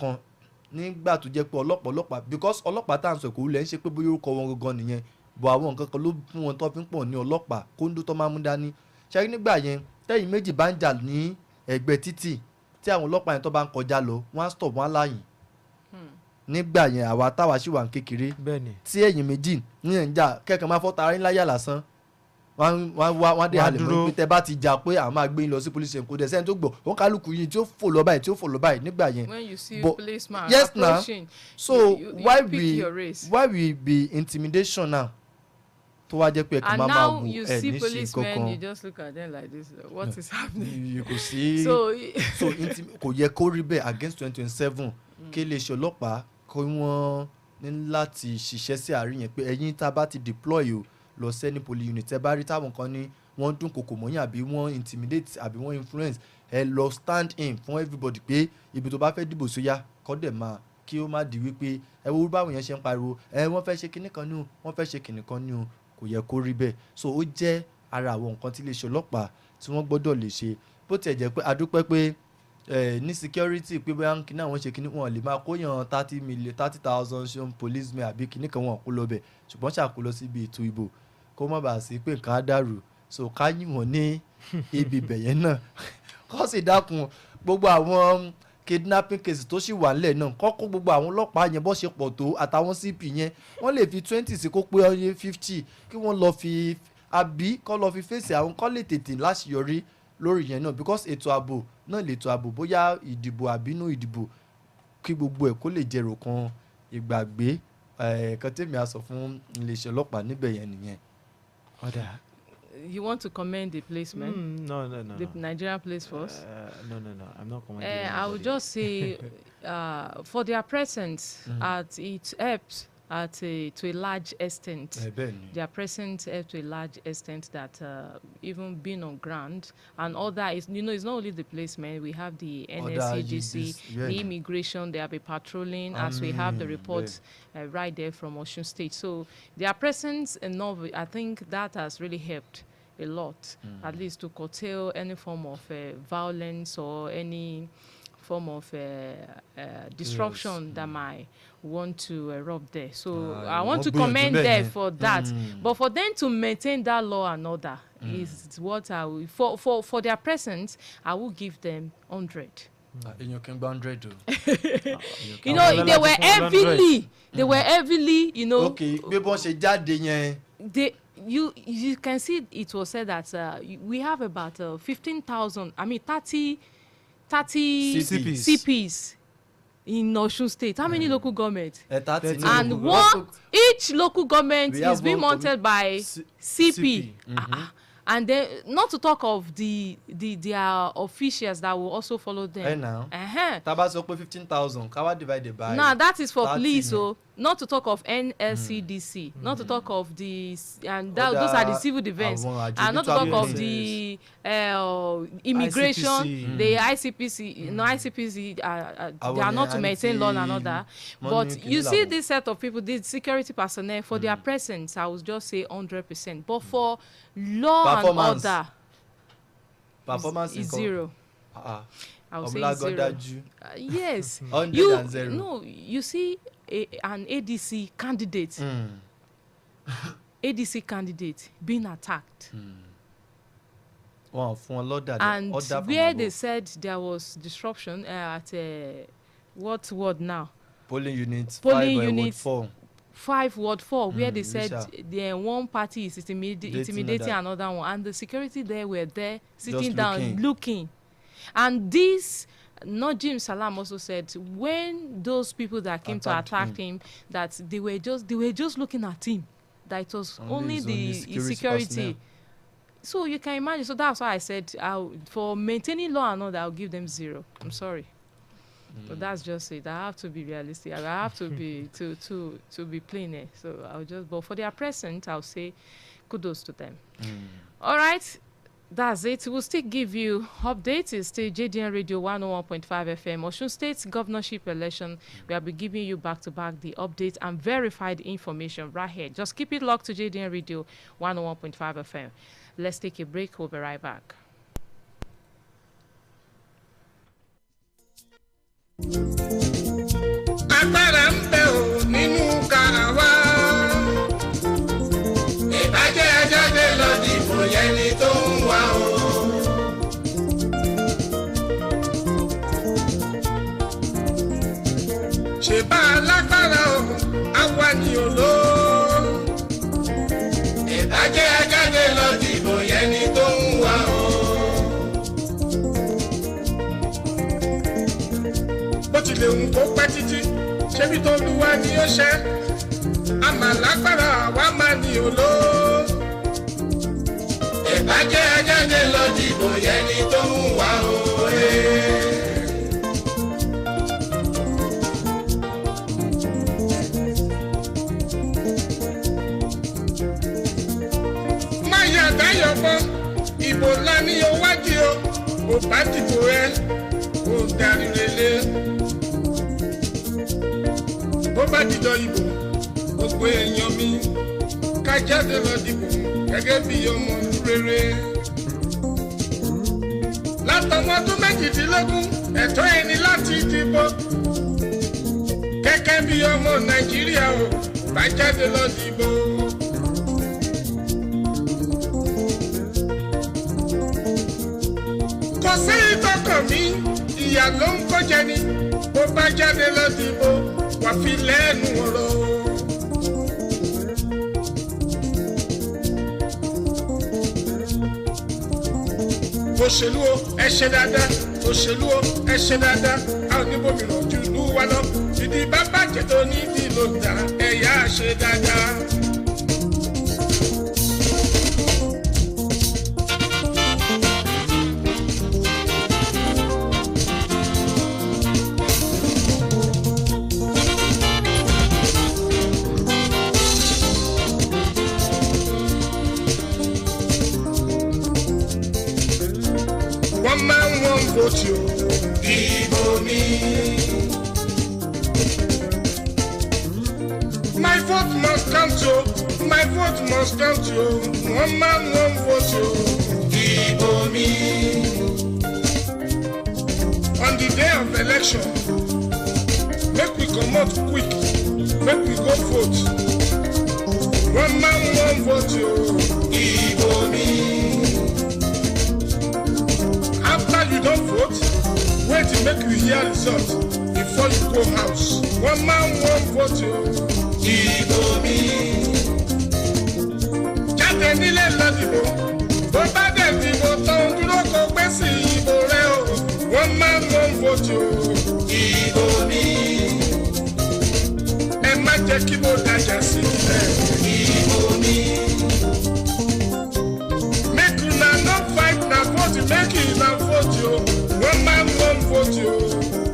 tó jẹ́ pé ọlọ́pàá because ọlọ́pàá tá à ń sọ ìkòwú lẹ̀ ń ṣe pé bóyá orúkọ wọn gangan nìyẹn bọ̀ àwọn nǹkan kan ló fún wọn tó fi ń pọ̀ ní ọlọ́pàá kóńdó tó máa mú dání ṣáà nígbà yẹn tẹ́yìn méjì bá ń jà ní ẹ̀gbẹ́ títì tí àwọn ọlọ́pàá yẹn tó bá ń kọjá lọ wọ́n á stop wọ́n á láyìn nígbà yẹn àwa táwa sì wà ń kékeré tí ẹ̀yìn méjì ní ẹ̀ ń jà kẹ́kẹ́ máa fọ́ tara yín láyà lásán wọ́n dé halẹ̀ mọ́ pé tẹ́ bá ti jà pé àwọn máa gbé yín lọ sí police station kò dẹ̀ sẹ́ni tó gbọ́ òun kálukú yìí tí ó fò lọ báyìí nígbà yẹn.
when you see policeman
yes
approaching
so why we be intimidation now tó wá jẹ́ pé ẹ̀ka máa máa wù ẹ̀ ní ṣe kankan.
and now you see policemen you just look at them like this what is happening.
kò sí kò yẹ kó rí bẹ́ẹ̀ against 2027 kí iléeṣẹ́ ọlọ́pàá kí wọ́n ní láti ṣiṣẹ́ sí àárín yẹn pé ẹ̀yin tá a bá ti deploy o lọ sẹ́ni polling unit ẹ bá rí táwọn kan ní wọ́n dún kòkò mọ́yìn àbí wọ́n intimidate àbí wọ́n influence ẹ lọ stand in fún everybody pé ibi tó bá fẹ́ dìbò sóyá kọ́ dẹ̀ máa kí ó má di wípé ẹ wo báwọn yẹn ṣe ń pariwo wọ́n fẹ́ ṣe kinní kan ní o wọ́n fẹ́ ṣe kinní kan ní o kò yẹ kó rí bẹ́ẹ̀ so ó jẹ́ ara àwọn nǹkan tí iléeṣẹ́ ọlọ́pàá tí wọ́n gbọ́dọ̀ lè ṣe bó tiẹ̀ jẹ́ pé adúpẹ́ pé ní security pé bóyá kí náà wọ́n ṣe kíní wọn lè máa kóyàn 30,000 ṣeun policemen àbí kíní kan wọn kó lọ bẹ̀ ṣùgbọ́n ṣàkólọ síbi ètò ìbò kó má bàa sí pé nǹkan á dàrú so ká yìn wọ́n ní ibi bẹ̀yẹn náà kó sì dákun gbogbo àwọn kidnapping cases tó sì wà nílẹ̀ náà kọ́ kó gbogbo àwọn ọlọ́pàá yẹn bó ṣe pọ̀ tó àtàwọn CP yẹn wọ́n lè fi 20 sí kó pé 50 kí wọ́n lọ fi àbí kọ́ lọ fi fèsì àwọn kọ́ lè tètè láṣeyọrí lórí yẹn náà because ètò ààbò náà lè tó ààbò bóyá ìdìbò àbínú ìdìbò kí gbogbo ẹ̀ kó lè jẹrò kan ìgbàgbé kan tèmi á sọ fún iléeṣẹ́ ọlọ́pàá níbẹ̀ yẹn nìyẹn.
You want to commend the policemen?
No.
The Nigerian police force?
No. I'm not commending
I would just say for their presence it helps to a large extent. Their presence helps to a large extent that even being on ground and other is it's not only the policemen. We have the NSCGC, the immigration. They have been patrolling as we have the reports right there from Osun State. So their presence enough. I think that has really helped a lot, at least to curtail any form of violence or any form of disruption that might want to erupt there. So I want to commend them for that. But for them to maintain that law and order is what I will, for their presence, I will give them 100.
You can buy 100
they were heavily,
Okay,
you can see it was said that we have about 15,000, 30 CPs in Osun State. How many local governments? And each local government is being monitored by CP. And then, not to talk of their officials that will also follow them.
Tabas 15,000. Kawa divided by.
Now that is for police. So not to talk of NSCDC. Not to talk of those are the civil defense. And not to talk of the immigration, ICPC. The ICPC. ICPC. They are not to maintain law and order. But you see this set of people, the security personnel, for their presence, I would just say 100%. But for law and order,
performance
is zero. I would say zero. Yes. You see an ADC candidate, being attacked. And where they said there was disruption at what ward now?
Polling units.
5 Ward 4, where they said the one party is intimidating another one, and the security there were there sitting down looking. And this Najim Salam also said when those people that came to attack him, that they were just looking at him, that it was only the security. So you can imagine. So that's why I said for maintaining law and order, I'll give them 0. I'm sorry. So that's just it. I have to be realistic. I have to be to be plain. So but for their present, I'll say kudos to them. All right, that's it. We'll still give you updates. It's still JDN Radio 101.5 FM. Osun State Governorship election. We will be giving you back-to-back the updates and verified information right here. Just keep it locked to JDN Radio 101.5 FM. Let's take a break. We'll be right back.
Agbára ń bẹ ò nínú karawa. Ìbàjẹ́ ajáde lọ dìbò yẹni tó ń wá o. Ṣé bá alágbára o, àwa ni olóò. Ìbàjẹ́ ajáde lọ dìbò yẹni tó ń wá o. Bó tilẹ̀ ń kó pẹ́ títí ṣebí tó lúwa ni ó ṣe àmàlágbára àwa máa ní olóò. Ìbàjẹ́ ajáde lọ dìbò yẹni tó ń wá òye. bó bá dìbò rẹ kó darí relé bó bá dìjọ ìbò gbogbo èèyàn mi ká jáde lọ dìbò gẹ́gẹ́ bí ọmọ ìlú rere látọmọ ọdún méjìdínlógún ẹ̀tọ́ ẹni láti dìbò gẹ́gẹ́ bí ọmọ Nàìjíríà o bá jáde lọ dìbò. kò sí ìtọ́kàn mi ìyà ló ń kó jẹ ni bó bá jáde lọ dìbò wà fi lẹ́nu ọ̀rọ̀. òṣèlú o ẹ ṣe dáadáa òṣèlú o ẹ ṣe dáadáa a ò ní bòmíràn ojú ìlú wa lọ ìdí bá bàjẹ́ tó ní ìdí ló dá ẹ̀yà ṣe dáadáa. Vote you, dìbò mi. My vote must count you, my vote must count you. One man, one vote you, dìbò mi. On the day of election, make we come out quick, make we go vote. One man, one vote you, dìbò mi. You don't vote, wait to make you hear result before you go house. One man, one vote you. Dìbò mi. Jáde nílé lọ dìbò. Bó bá dẹ̀ dìbò tán dúró kó gbé sí ìbò rẹ o. One man, one vote you. Dìbò mi. Ẹ má jẹ́ kí mo dájà sílẹ̀. Dìbò mi. Make una no fight na vote make una vote yo. One man one vote yo.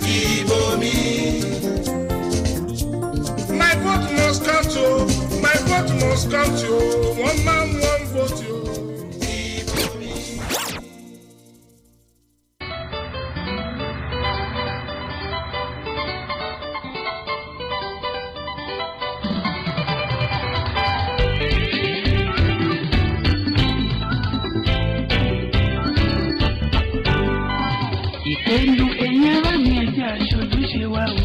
Dìbò mi. My vote must count yo. My vote must count yo. One man one vote yo. Dìbò mi.
Ìpinnu ẹ̀yìn ara mi ẹ̀jẹ̀ aṣojú ṣe wá o.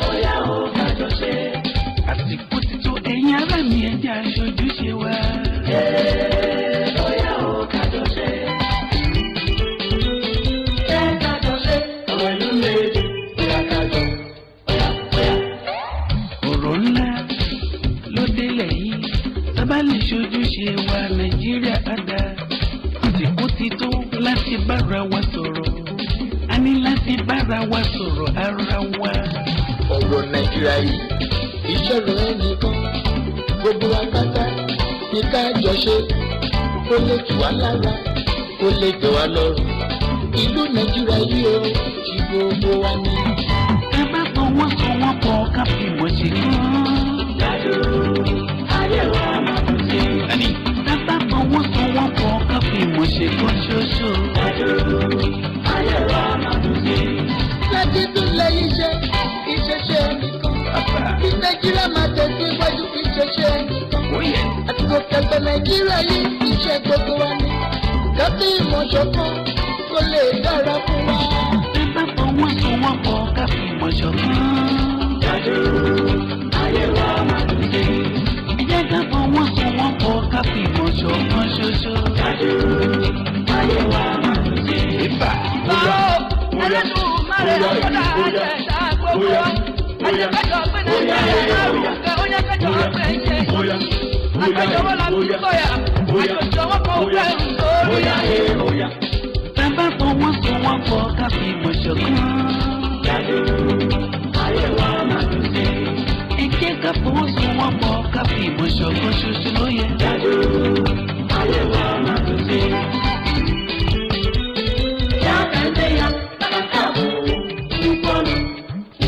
Bóyá o kájọ ṣe. Àsìkò ti tó ẹ̀yìn ara mi ẹ̀jẹ̀ aṣojú ṣe wá. Bóyá o kájọ ṣe. Ṣé kájọ ṣe? Ọ̀rọ̀ ìlú méjì bóyá kájọ. Bóyá. Ọ̀rọ̀ ńlá ló délẹ̀ yìí. Sábà lè ṣojú ṣe wá Nàìjíríà padà. Àsìkò ti tó láti bára wa sọ̀rọ̀ a ní láti bára wa sọ̀rọ̀ ara wa.
ọ̀rọ̀ Nàìjíríà yìí ìṣòro ẹnìkan gbogbo apáta ní ká jọ ṣe kó lè tù wá lára kó lè tẹ̀ wá lọ́rùn ìlú Nàìjíríà yìí ó ti gbogbo wa ní.
ẹ bá fọwọ́sowọ́pọ̀ ká fi mọ̀ ṣe kán. dájú ayé wa máa tún ṣe. Fọwọ́sowọ́pọ̀ ká fi mọ̀ ṣe kan ṣoṣo. Ayé wa máa tún ṣe.
Láti tún lè ìṣẹ̀ṣẹ̀ nìkan. Kí Nàìjíríà máa tẹ̀síwájú ìṣẹ̀ṣẹ̀ nìkan. Àtìkò kẹgbẹ́ Nàìjíríà yìí iṣẹ́ gbogbo wa ni. Káfí ìmọ̀ ṣọ̀kan kó lè dára fún wa.
Ẹ bá fọwọ́sowọ́pọ̀ ká fi mọ̀ ṣọ̀kan. Ayé wa máa tún ṣe. Ẹ ká fọwọ́sowọ́pọ̀ ká fi mọ̀ ṣọ̀kan ṣoṣo. Ayé wa máa tún ṣe. Báwo ẹlẹ́dùn máa rẹ̀ lọ́dà àjẹsà gbogbo wa. Àjẹkẹ́jọ pé Nàìjíríà lárugẹ, ó yẹ kẹjọ ọgbẹ́ ẹ̀jẹ̀. Àgbẹ̀jọwọ́ la fi sọ̀yà, àjọjọwọ́ kan fẹ́rù sórí. Bàbá fọwọ́sowọ́pọ̀ ká fi mọ̀ ṣọ̀kan. Ayé wa máa tún ṣe. Ẹ jẹ́ ká fọwọ́sowọ́pọ̀ ká fi ìmọ̀ ṣọ̀kan ṣoṣo ló yẹ. Ayé wa máa tún ṣe. Yàtẹ̀lẹ́yà kàkà ìbọnú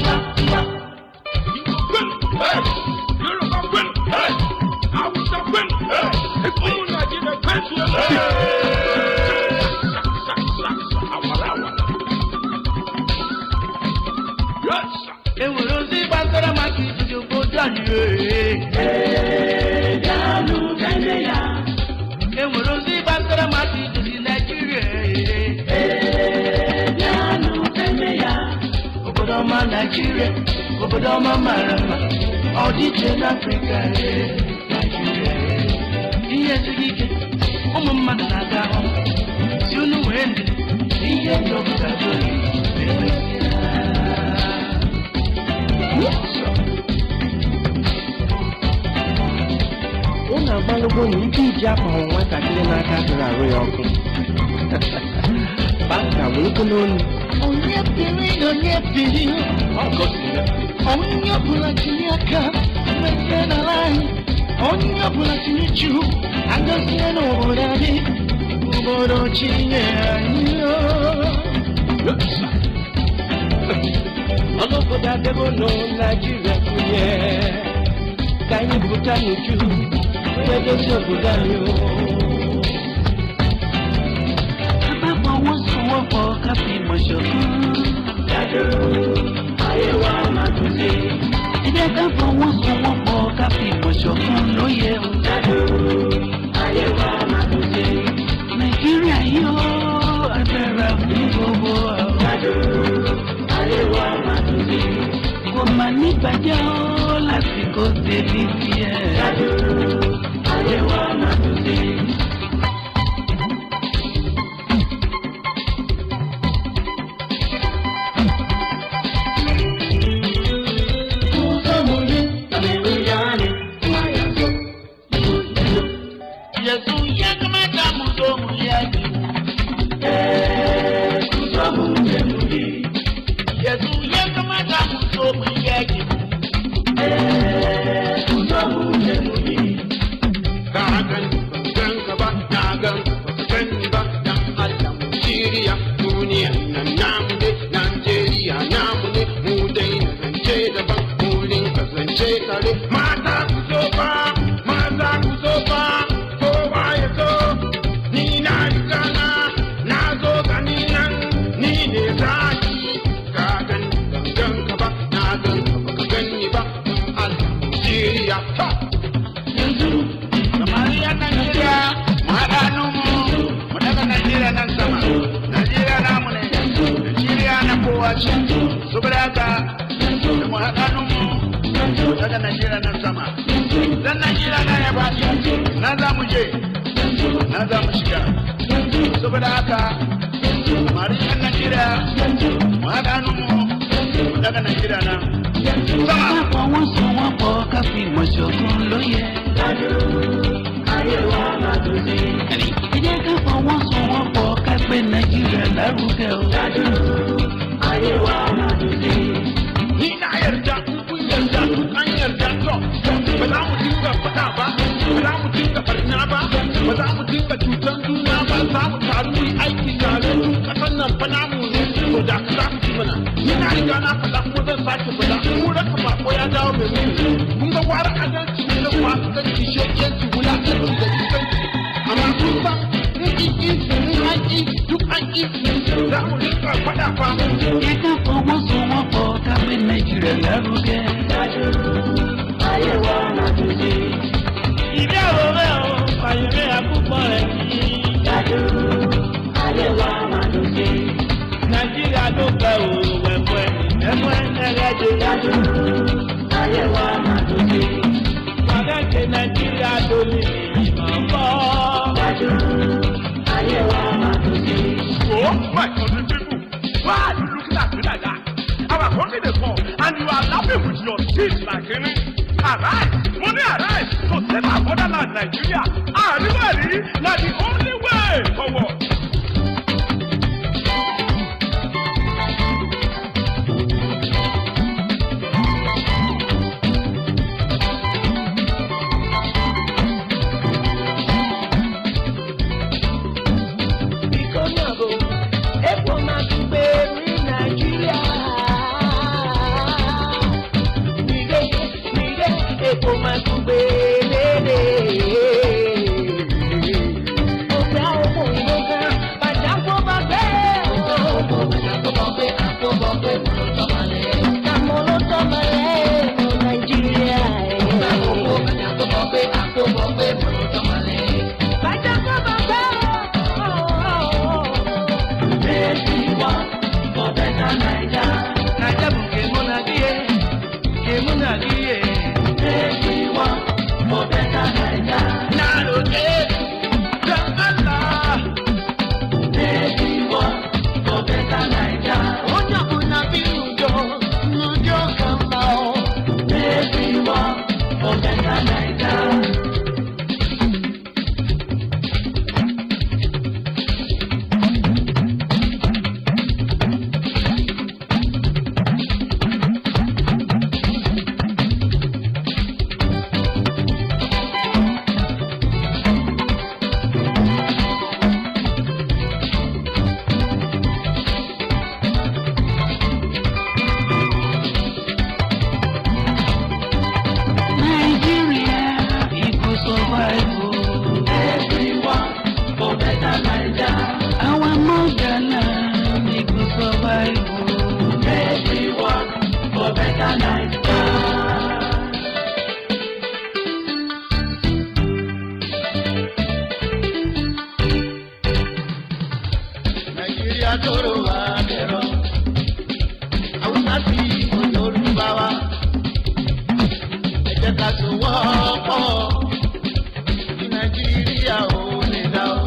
wá. Yorùbá gbẹ̀nu, Haúsá gbẹ̀nu, Èkó Nàìjíríà gbẹ̀nu. Nigeria, Obodoma Marama, all the in Africa, Nigeria. Yes, Madanaga, soon when the end of
Una valuable in Japan, what I didn't have a royal. Basta, we can only. On your feeling, on your feeling. On your Pulachiniaka, when alive. On your Pulachinichu, and the Sian OLABODE, Oborochinia. Oloboda debo no Nigeria kuye. Kaini butani ju. Wedo so budani o. Papa wants to work for Kapi Moshoku. Dadu, ayewa matusi. Ideka for wants to work for Kapi Moshoku no ye. Dadu, ayewa matusi. Nigeria yo, adara fugo. Dadu, ayewa matusi. Komani bajo lasiko delisia. Dadu, ayewa matusi.
Open
Nàìjíríà tóró wà bẹ̀rọ̀. Àwùjọ sí Yorùbá wa. Ẹ jẹ́ ká so wọ́pọ̀. Ní Nàìjíríà ò lè dá o.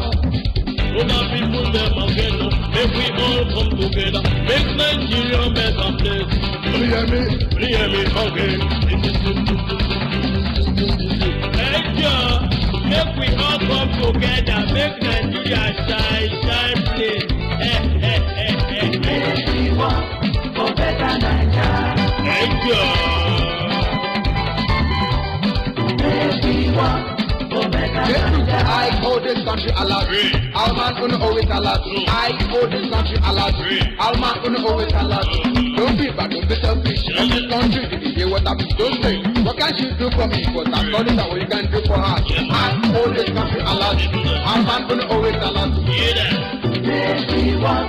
Other people them again, make we all come together, make Nigeria a better place. Hear me again. Hey, make we all come together, make Nigeria shine place.
Everyone for better Nigeria.
Hey,
everyone for better Nigeria.
I hold this country alert. All man gonna always alert. I hold this country alert. All man gonna always alert. Don't be bad, don't be selfish. In this country, did you hear what happened? Don't say, what can you do for me? But I'm sorry that what you can do for us. I hold this country alert. All man gonna always alert.
Everyone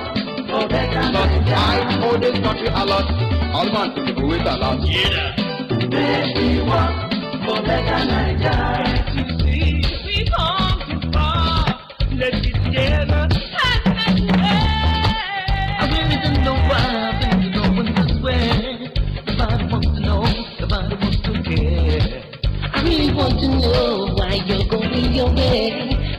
for better Nigeria.
I hold this country alert. All man gonna always alert.
Everyone for better Nigeria.
we come too far, let's get together and let's
I really don't know why I've been going this way. Nobody wants to know, nobody wants to care. I really want to know why you're going your way.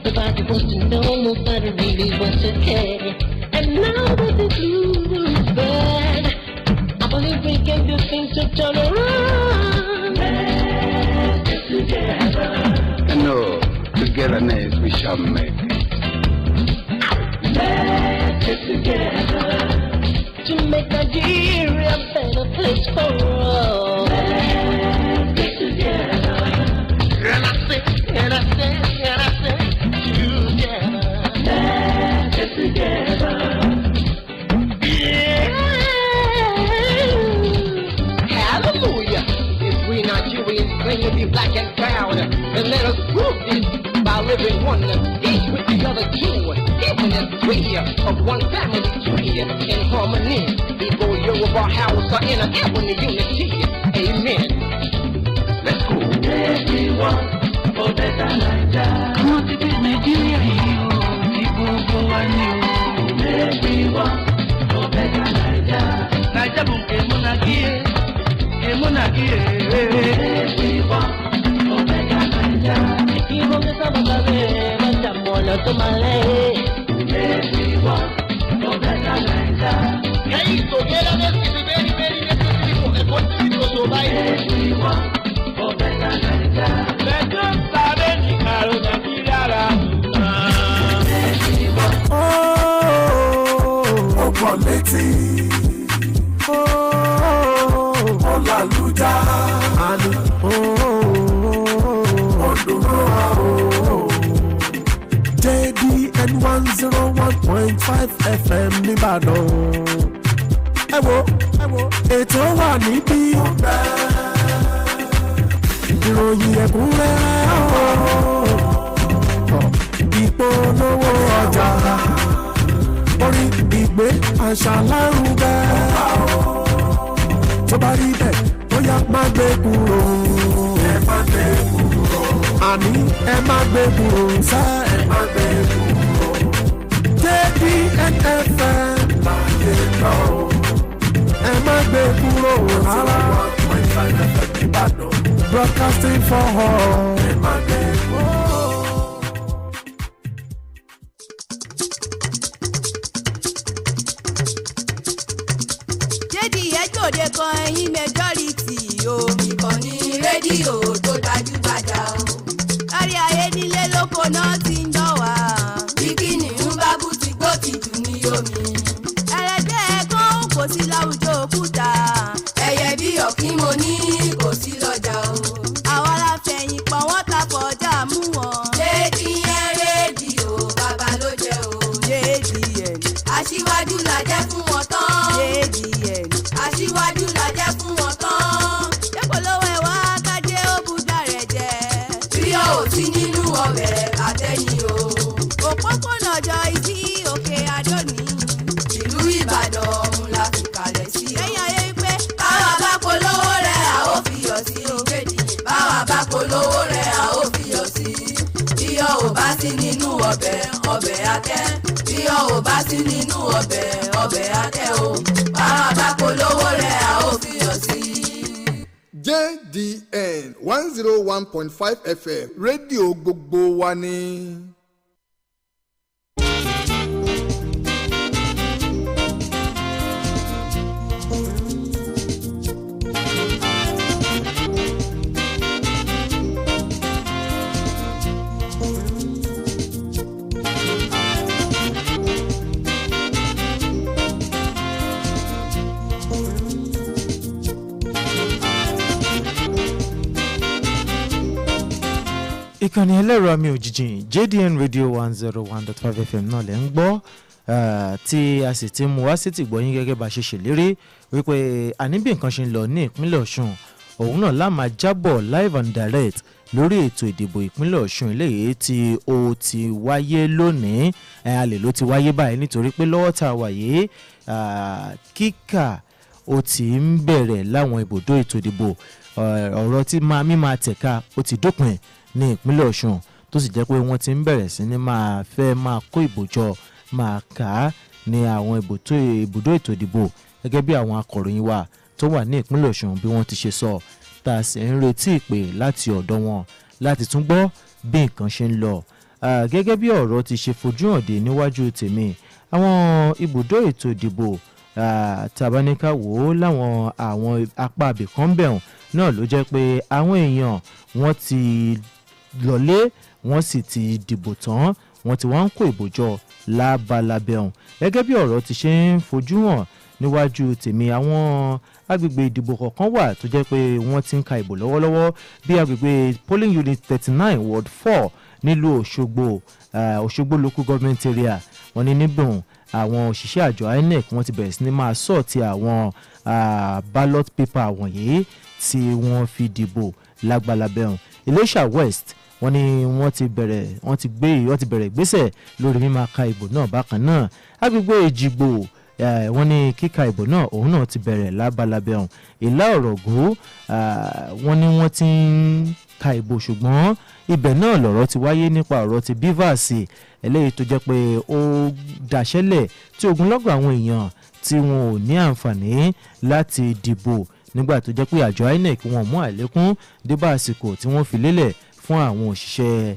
Nobody wants to know, nobody really wants to care. And now that the blue is bad, I believe we can do things to turn around. Let's get together.
No, togetherness we shall make.
Let's get together to make Nigeria a better place for all. Let's get together. And I say, together. Let's get together. Yeah. Hallelujah. If we Nigerians claim to be black and brown, then let us prove this by living one, each with the other two, even as three of one family tree in harmony. Before Yoruba Hausa in an ebony unity. Amen. Let's go. Everyone for better Nigeria. Come on to this Nigeria, people go and you. Everyone for better Nigeria. Nigeria, Everyone for better Nigeria. Everyone for better Nigeria. Hey, togetherness is very, very necessary for a country to survive. Everyone for better Nigeria.
Let us start any kind of Nigeria.
Oh, quality. Oh, Olaluja. JDN 101.5 FM Nìbàdàn. Ẹ wo, ètò wà níbí. Ìròyìn ẹ̀kúnrẹ́rẹ́ ìpolówó ọjà. Orin ìgbé àṣà lárugẹ. Tó bá rí bẹ́ẹ̀, ó yá má gbé kúrò. Ẹ má gbé kúrò. Àní ẹ má gbé kúrò sẹ́. Ẹ má gbé kúrò. JDN FM láyé lọ. Ẹ má gbé kúrò rárá. Broadcasting for all. Ẹ má gbé kúrò.
Òde kan ẹ̀yin majority o ìkànnì rédíò tó gbajúgbajà o kárí ayé nílé lóko náà ti ń dán wá bíkíni ń bá bú ti gbó ti jù ní omi ẹlẹ́dẹ̀ kan kò sí láwùjọ òkúta ẹyẹ bí ọ̀kín mo ní kò sí lọ́jà o àwa la fẹ̀yìn pọ̀ wọ́n ta fọjá mú wọn. JDN rédíò bàbá ló jẹ́ o JDN aṣíwájú la jẹ́ fún wọn tán JDN aṣíwájú la jẹ́ fún wọn tán. Dépò lówó ẹ̀ wá kájé ó bùdá rẹ̀ jẹ́. Bí o ò sí nínú ọbẹ̀ àtẹ̀yìn o. Òpópónà ọjọ́ ìdí òkè Adóni. Ìlú Ìbàdàn ọ̀hún la fi kalẹ̀ sí. Lẹ́yìn ayé pé báwa bá polówó rẹ̀ a ó fi yọ̀ sí. Ìgbèdì báwa bá polówó rẹ̀ a ó fi yọ̀ sí. Bí o ò bá sí nínú ọbẹ̀ àtẹ̀. Bí o ò bá bá sí nínú ọbẹ̀ akẹ́ o báwa bá polówó rẹ̀ a ó fi hàn sí.
JDN 101.5 FM rédíò gbogbo wa ni.
ìkànnì ẹlẹ́rọ àmì òjijì JDN radio 101.5 FM náà lẹ́ ń gbọ́ tí a sì ti mú wá sí tìgbọ́yìn gẹ́gẹ́ bá ṣe ṣèlérí wípé àníbí nǹkan ṣe ń lọ ní ìpínlẹ̀ Ọ̀ṣun òun náà lá máa jábọ̀ live and direct lórí ètò ìdìbò ìpínlẹ̀ Ọ̀ṣun eléyìí tí ó ti wáyé lónìí alẹ́ ló ti wáyé báyìí nítorí pé lọ́wọ́ tá a wà yìí kíkà ó ti ń bẹ̀rẹ̀ láwọn ibùdó ètò ìdìbò ọ̀rọ̀ tí mímáa tẹ̀ka ó ti dópin ní ìpínlẹ̀ Ọ̀ṣun tó sì jẹ́ pé wọ́n ti ń bẹ̀rẹ̀ sí ní máa kó ìbò jọ máa kà á ní àwọn ibùdó ètò ìdìbò gẹ́gẹ́ bí àwọn akọ̀ròyìn wa tó wà ní ìpínlẹ̀ Ọ̀ṣun bí wọ́n ti ṣe sọ tá a sì ń retí ìpè láti ọ̀dọ̀ wọn láti tún gbọ́ bí nǹkan ṣe ń lọ gẹ́gẹ́ bí ọ̀rọ̀ ti ṣe fojú hàn dé níwájú tèmi àwọn ibùdó ètò ìdìbò tàbáníkà wò ó láwọn àwọn apá abìkan bẹ̀rùn náà ló jẹ́ pé àwọn èèyàn wọ́n ti lọlé wọ́n sì ti dìbò tán wọ́n ti wá ń kó ìbò jọ lábalábẹ́hùn gẹ́gẹ́ bí ọ̀rọ̀ ti ṣe ń fojú hàn níwájú tèmi àwọn agbègbè ìdìbò kọ̀ọ̀kan wà tó jẹ́ pé wọ́n ti ń ka ìbò lọ́wọ́lọ́wọ́ bí agbègbè polling unit 39 ward 4 nílùú Òṣogbo local government area wọ́n ní níbùn àwọn òṣìṣẹ́ àjọ INEC wọ́n ti bẹ̀rẹ̀ sí ní máa sọ̀tì àwọn ballot paper wọ̀nyí tí wọ́n fi dìbò lágbàlábẹ́hùn Iléṣà West wọ́n ní wọ́n ti bẹ̀rẹ̀ ìgbésẹ̀ lórí mímáa ka ìbò náà bákan náà agbègbè Èjìgbò wọ́n ní kíka ìbò náà òun náà ti bẹ̀rẹ̀ lábalábẹ́hùn Ìlá Ọ̀rọ̀gó wọ́n ní wọ́n ti ń ka ìbò ṣùgbọ́n ibẹ̀ náà lọ̀rọ̀ ti wáyé nípa ọ̀rọ̀ ti bivas eléyìí tó jẹ́ pé ó dàṣẹ́lẹ̀ tí ogunlọ́gọ̀ àwọn èèyàn tí wọn ò ní àǹfààní láti dìbò nígbà tó jẹ́ pé àjọ INEC wọn mú àlékún débà àsìkò tí wọ́n fi lélẹ̀ fún àwọn òṣìṣẹ́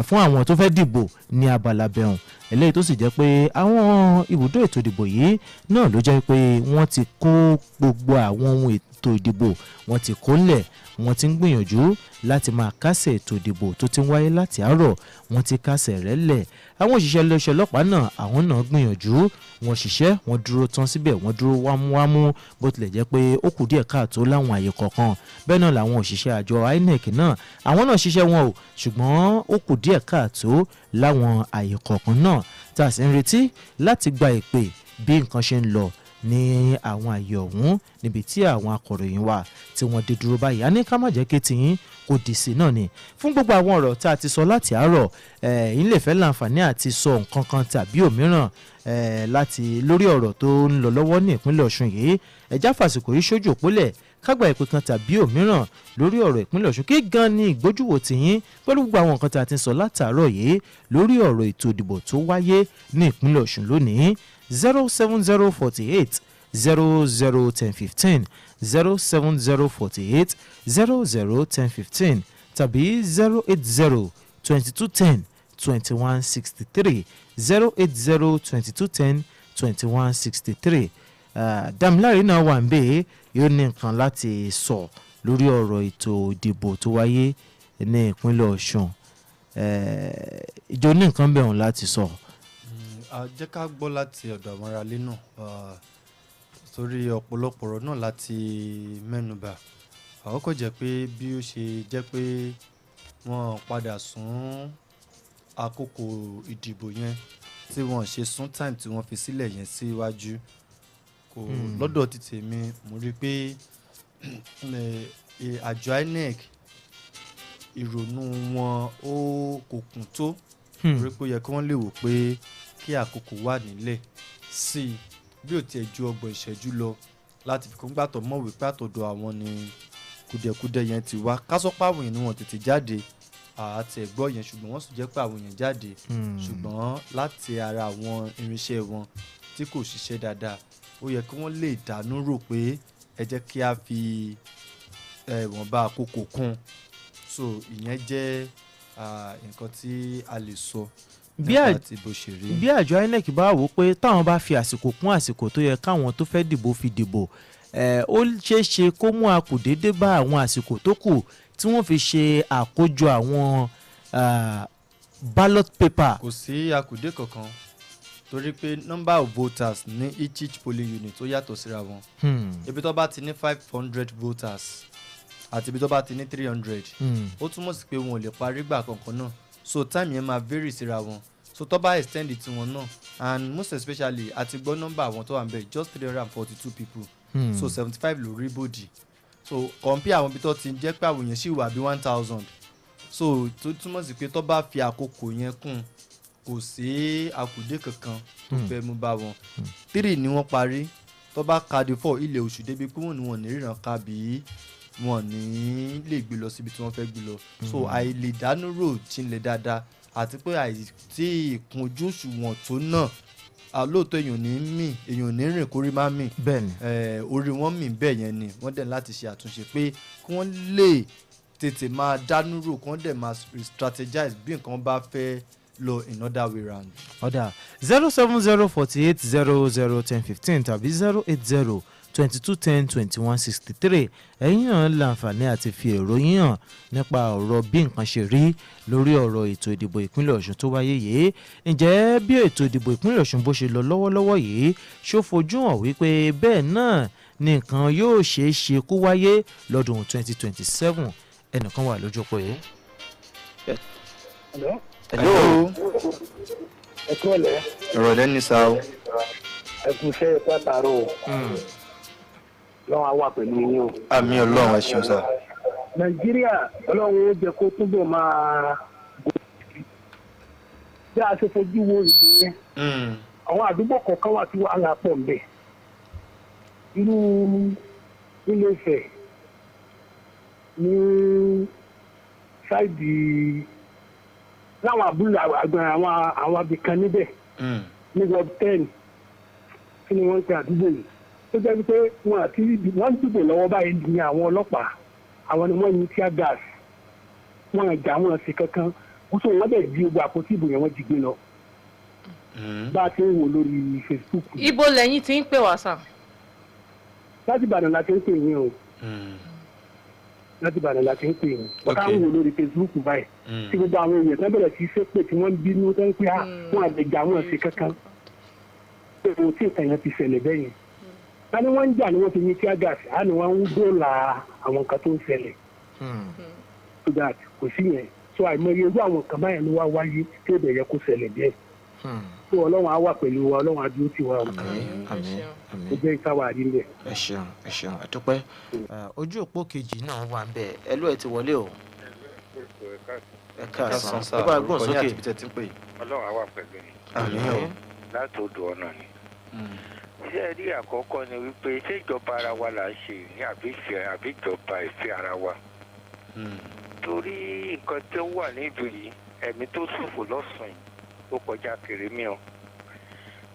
fún àwọn tó fẹ́ dìbò ní abala bẹ̀rùn eléyìí tó sì jẹ́ pé àwọn ibùdó ètò ìdìbò yìí náà ló jẹ́ pé wọ́n ti kó gbogbo àwọn ohun ètò ìdìbò wọ́n ti kó lẹ̀ wọ́n ti ń gbìyànjú láti máa kásẹ̀ ètò ìdìbò tó ti ń wáyé láti àárọ̀ wọ́n ti kásẹ̀ rẹ̀ lẹ̀ àwọn òṣìṣẹ́ iléeṣẹ́ ọlọ́pàá náà àwọn náà gbìyànjú wọ́n ṣiṣẹ́ wọ́n dúró tán síbẹ̀ wọ́n dúró wámúwámú bó tilẹ̀ jẹ́ pé ó kù díẹ̀ káàtó láwọn àyè kọ̀ọ̀kan bẹ́ẹ̀ náà làwọn òṣìṣẹ́ àjọ INEC náà àwọn náà ṣiṣẹ́ wọn o ṣùgbọ́n ó kù díẹ̀ káàtó láwọn àyè kọ̀ọ̀kan náà tá a sì ń retí láti gba ìpè bí nǹkan ṣe ń lọ ní àwọn àyè ọ̀hún níbi tí àwọn akọ̀ròyìn wà tí wọ́n dé dúró báyìí a ní ká má jẹ́ kí tiyín kò dì sí náà ni fún gbogbo àwọn ọ̀rọ̀ tá a ti sọ láti àárọ̀ yín lè fẹ́ láǹfààní àti sọ nǹkan kan tàbí òmíràn láti lórí ọ̀rọ̀ tó ń lọ lọ́wọ́ ní ìpínlẹ̀ Ọ̀ṣun yìí ẹ̀já fàsìkò yìí ṣojú òpólẹ̀ kágbà ìpè kan tàbí òmíràn lórí ọ̀rọ̀ ìpínlẹ̀ Ọ̀ṣun kí gan ni ìgbójúwò tiyín pẹ̀lú gbogbo àwọn nǹkan tá a ti sọ látàárọ̀ yìí lórí ọ̀rọ̀ ètò ìdìbò tó wáyé ní ìpínlẹ̀ Ọ̀ṣun lónìí 07048 001015 07048 001015 tàbí 080 2210 2163 080 2210 2163 Damilare náà wà ń bẹ́ẹ̀ yóò ní nǹkan láti sọ lórí ọ̀rọ̀ ètò ìdìbò tó wáyé ní ìpínlẹ̀ Ọ̀ṣun ìjọ ní nǹkan bẹ̀rùn láti sọ.
jẹ́ ká gbọ́ láti ọ̀dọ̀ àwọn aráalé náà torí ọ̀pọ̀lọpọ̀ ọ̀rọ̀ náà láti mẹ́nubà àwọn kò jẹ́ pé bí ó ṣe jẹ́ pé wọ́n padà sún àkókò ìdìbò yẹn tí wọ́n ṣe sún time tí wọ́n fi sílẹ̀ yẹn síwájú kò lọ́dọ̀ ti tèmi mo rí pé àjọ INEC ìrònú wọn ó kò kún tó rí pé ó yẹ kí wọ́n lè wò pé kí àkókò wà nílẹ̀ sí i bí ó tiẹ̀ ju 30 ìṣẹ́jú lọ láti fi kún gbàtọ̀ mọ̀ wípé àtọ̀dọ̀ àwọn ni kùdẹ̀kùdẹ̀ yẹn ti wá kásọ́pàwìn ni wọ́n tètè jáde àti ẹ̀gbọ́ yẹn ṣùgbọ́n wọ́n sì jẹ́ pé àwọn èèyàn jáde ṣùgbọ́n láti ara àwọn irinṣẹ́ wọn tí kò ṣiṣẹ́ dáadáa ó yẹ kí wọ́n lè dánú rò pé ẹ jẹ́ kí a fi ìwọ̀nba àkókò kún so ìyẹn jẹ́ nǹkan tí a lè sọ nípa ti bó ṣe rí.
bí àjọ INEC bá wò pé táwọn bá fi àsìkò kún àsìkò tó yẹ káwọn tó fẹ́ dìbò fi dìbò ó ṣeé ṣe kó mú akùdédé bá àwọn àsìkò tó kù tí wọ́n fi ṣe àkójọ àwọn ballot paper.
kò sí akùdé kankan torí pé number of voters ní each polling unit ó yàtọ̀ síra wọn ibi tó bá ti ní 500 voters àti ibi tó bá ti ní 300 ó túmọ̀ sí pé wọn ò lè parí gbà kankan náà so time yẹn máa vary síra wọn so tó bá extend tiwọn náà and most especially àti gbọ́ number àwọn tó wà ń bẹ̀ just 342 people so 75 lórí bòdì so compare àwọn ibi tó ti jẹ́ pé àwọn èèyàn sì wà bí 1000 so tó túmọ̀ sí pé tó bá fi àkókò yẹn kún kò sí àkùdé kankan tó fẹ́ mú bá wọn 3 ni wọ́n parí tó bá ka di 4 ilẹ̀ oṣù débi pé wọ́n ní ríran ká bí wọ́n ní lè gbé lọ síbi tí wọ́n fẹ́ gbé lọ so àìlè dánúrò jinlẹ̀ dáadáa àti pé àìtí ìkúnjú òṣùwọ̀n tó náà lóòótọ́ èèyàn ní mì èèyàn ní rìn kórí má mì orí wọn mì bẹ́ẹ̀ yẹn ni wọ́n dẹ̀ láti ṣe àtúnṣe pé kí wọ́n lè tètè máa dánúrò kí wọ́n dẹ̀ máa strategize bí nǹkan bá fẹ́ lọ in other way round.
ọ̀dà 07048001015 tàbí 08022102163 ẹ̀yin náà láǹfààní àti fi èrò yín hàn nípa ọ̀rọ̀ bí nǹkan ṣe rí lórí ọ̀rọ̀ ètò ìdìbò ìpínlẹ̀ Ọ̀ṣun tó wáyé yìí ǹjẹ́ bí ètò ìdìbò ìpínlẹ̀ Ọ̀ṣun bó ṣe lọ lọ́wọ́lọ́wọ́ yìí ṣó fojú hàn wípé bẹ́ẹ̀ náà ni nǹkan yóò ṣeé ṣe kó wáyé lọ́dún 2027 ẹnìkan wà lójú pé.
Hello.
Ẹ kúrọ̀lẹ́.
Ìrọ̀lẹ́ ní sáà o.
Ẹ kú iṣẹ́ ẹ̀kọ́ àtàrọ̀ o. Lọ́wọ́ á wà pẹ̀lú yín o.
Àmín Ọlọ́run ẹ ṣeun sá.
Nàìjíríà Ọlọ́run ó jẹ́ kó túbọ̀ máa bí a ṣe fojú wo ìbò yẹn. Àwọn àdúgbò kọ̀ọ̀kan wà tí wàhálà pọ̀ ńbẹ̀. Irú Ilé Ifẹ̀ ní sáìdì láwọn àbúrò àwọn abìkan níbẹ̀ ní ward 10 kí ni wọ́n ń pe àdúgbò yìí tó jẹ́ wípé wọ́n ń dìbò lọ́wọ́ báyìí ní àwọn ọlọ́pàá àwọn ni wọ́n yin tear gas wọ́n àjà wọn sí kankan wọ́n sọ wọ́n bẹ̀ jí gbogbo àpótí ìbò yẹn wọ́n jí gbé lọ bá a ti ń wò lórí Facebook.
Ibo lẹ́yìn tí ń pè wá sà.
láti Ìbàdàn la ti ń pè yín o láti Ìbàdàn la ti ń pè yín ọ̀ká ń wò lórí Facebook báyìí tí gbogbo àwọn èèyàn tó bẹ̀rẹ̀ sí ṣépè tí wọ́n ń bínú tó ń pè á wọn àgbèjà wọn sí kankan èrò tí nǹkan yẹn ti ṣẹlẹ̀ bẹ́ẹ̀ yẹn ká ní wọ́n ń jà ní wọ́n ti ní tear gas á ní wọ́n ń dóòlà àwọn nǹkan tó ń ṣẹlẹ̀ so that kò sí yẹn so àìmọye irú àwọn nǹkan báyẹn ló wá wáyé tí ó bẹ̀ yẹ kó ṣẹlẹ̀ bẹ́ẹ̀ so Ọlọ́run á wà pẹ̀lú wa Ọlọ́run á dúró tì wá o ó jẹ́ ìtawà rí bẹ́ẹ̀.
ẹ ṣeun àdúpẹ́ ojú òpó kejì náà wà ń bẹ̀ ẹ ló ẹ ti wọlé o. ẹ káàsán ẹ bá gbọ́n sókè.
Ọlọ́run á wà pẹ̀lú yín. láti odò ọ̀nà ni. ṣé ẹ rí àkọ́kọ́ ni wípé ṣé ìjọba ara wa là ń ṣe ní àbí ìjọba ìfẹ́ ara wa. torí nǹkan tó wà nílùú yìí ẹ̀mí tó ṣòfò lọ́sàn-án yìí ó kọjá kéré mìíràn.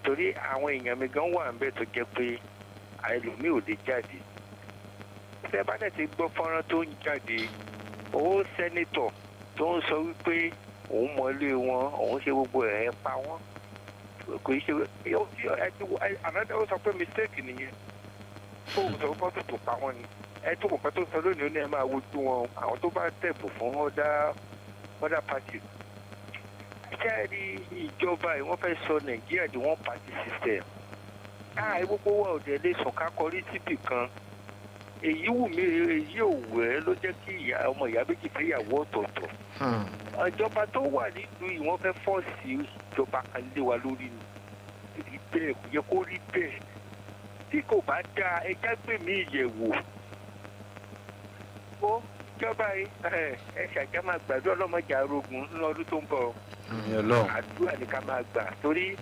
torí àwọn èèyàn mi gan wà níbẹ̀ tó jẹ́ pé àìlòmíì ò lè jáde. ṣé bá dẹ̀ ti gbọ́ fọ́nrán tó ń jáde owó sẹ́nítọ̀ tó ń sọ wípé òun mọ̀lé wọn òun ṣe gbogbo ẹ̀ pa wọ́n kò í ṣe ànádà ó sọ pé mistake nìyẹn fóun sọ pé tó pa wọ́n ni ẹ tó kọ̀ọ̀kan tó sọ lónìí ó ní ẹ máa wojú wọn àwọn tó bá tẹ̀bù fún other party. ṣé ẹ rí ìjọba yìí wọ́n fẹ́ sọ Nàìjíríà di one party system. gbogbo wa ò dẹ̀ lè sùn ká kọrí síbì kan èyí wù mí èyí ò wẹ́ ló jẹ́ kí ọmọ ìyá méjì fẹ́ yàwó ọ̀tọ̀ọ̀tọ̀. ìjọba tó wà nílùú yìí wọ́n fẹ́ fọ́ọ̀sì ìjọba kan lé wa lórí ni rí bẹ́ẹ̀ kò yẹ kó rí bẹ́ẹ̀ tí kò bá dáa ẹja gbé mi ìyẹ̀wò. ó ìjọba yìí ẹ ṣàjà máa gbàdúrà ọlọ́mọdé arógun lọ́dún tó ń bọ̀ àdúrà ni ká máa gbà torí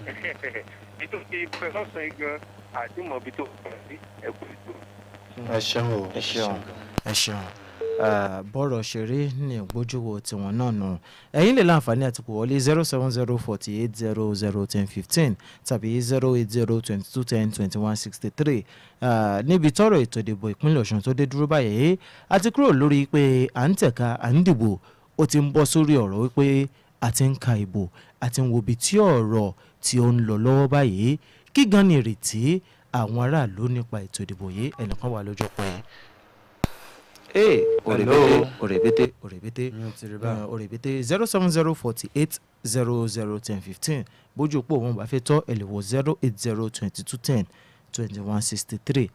ètò ìpẹ́ lọ́sàn-án gan àti mọ̀bí tó pọ̀ sí ẹ̀kú ìgbò.
ẹ ṣeun o
ẹ ṣeun. bọ́rọ̀ ṣeré ní ìgbójúwò tiwọn náà nù. Ẹ̀yin lè láǹfààní àti pò wọlé 07048001015 tàbí 08022102163. Níbi tọ́rọ̀ ètò ìdìbò ìpínlẹ̀ Ọ̀ṣun tó dé dúró báyìí, a ti kúrò lórí pé à ń tẹ̀ka à ń dìbò, ó ti ń bọ́ sórí ọ̀rọ̀ wípé a ti ń ka ìbò, a ti ń wo ibi tí ọ̀rọ̀ tí ó ń lọ lọ́wọ́ báyìí. Kí gan ni ìrètí àwọn aráàlú nípa ètò ìdìbò yìí? Ẹnìkan wà lójú ọpọ yẹn. Òrèbété 07048001015 bójú òpó òun bá fẹ́ tọ́ ẹ lè wò 08022102163.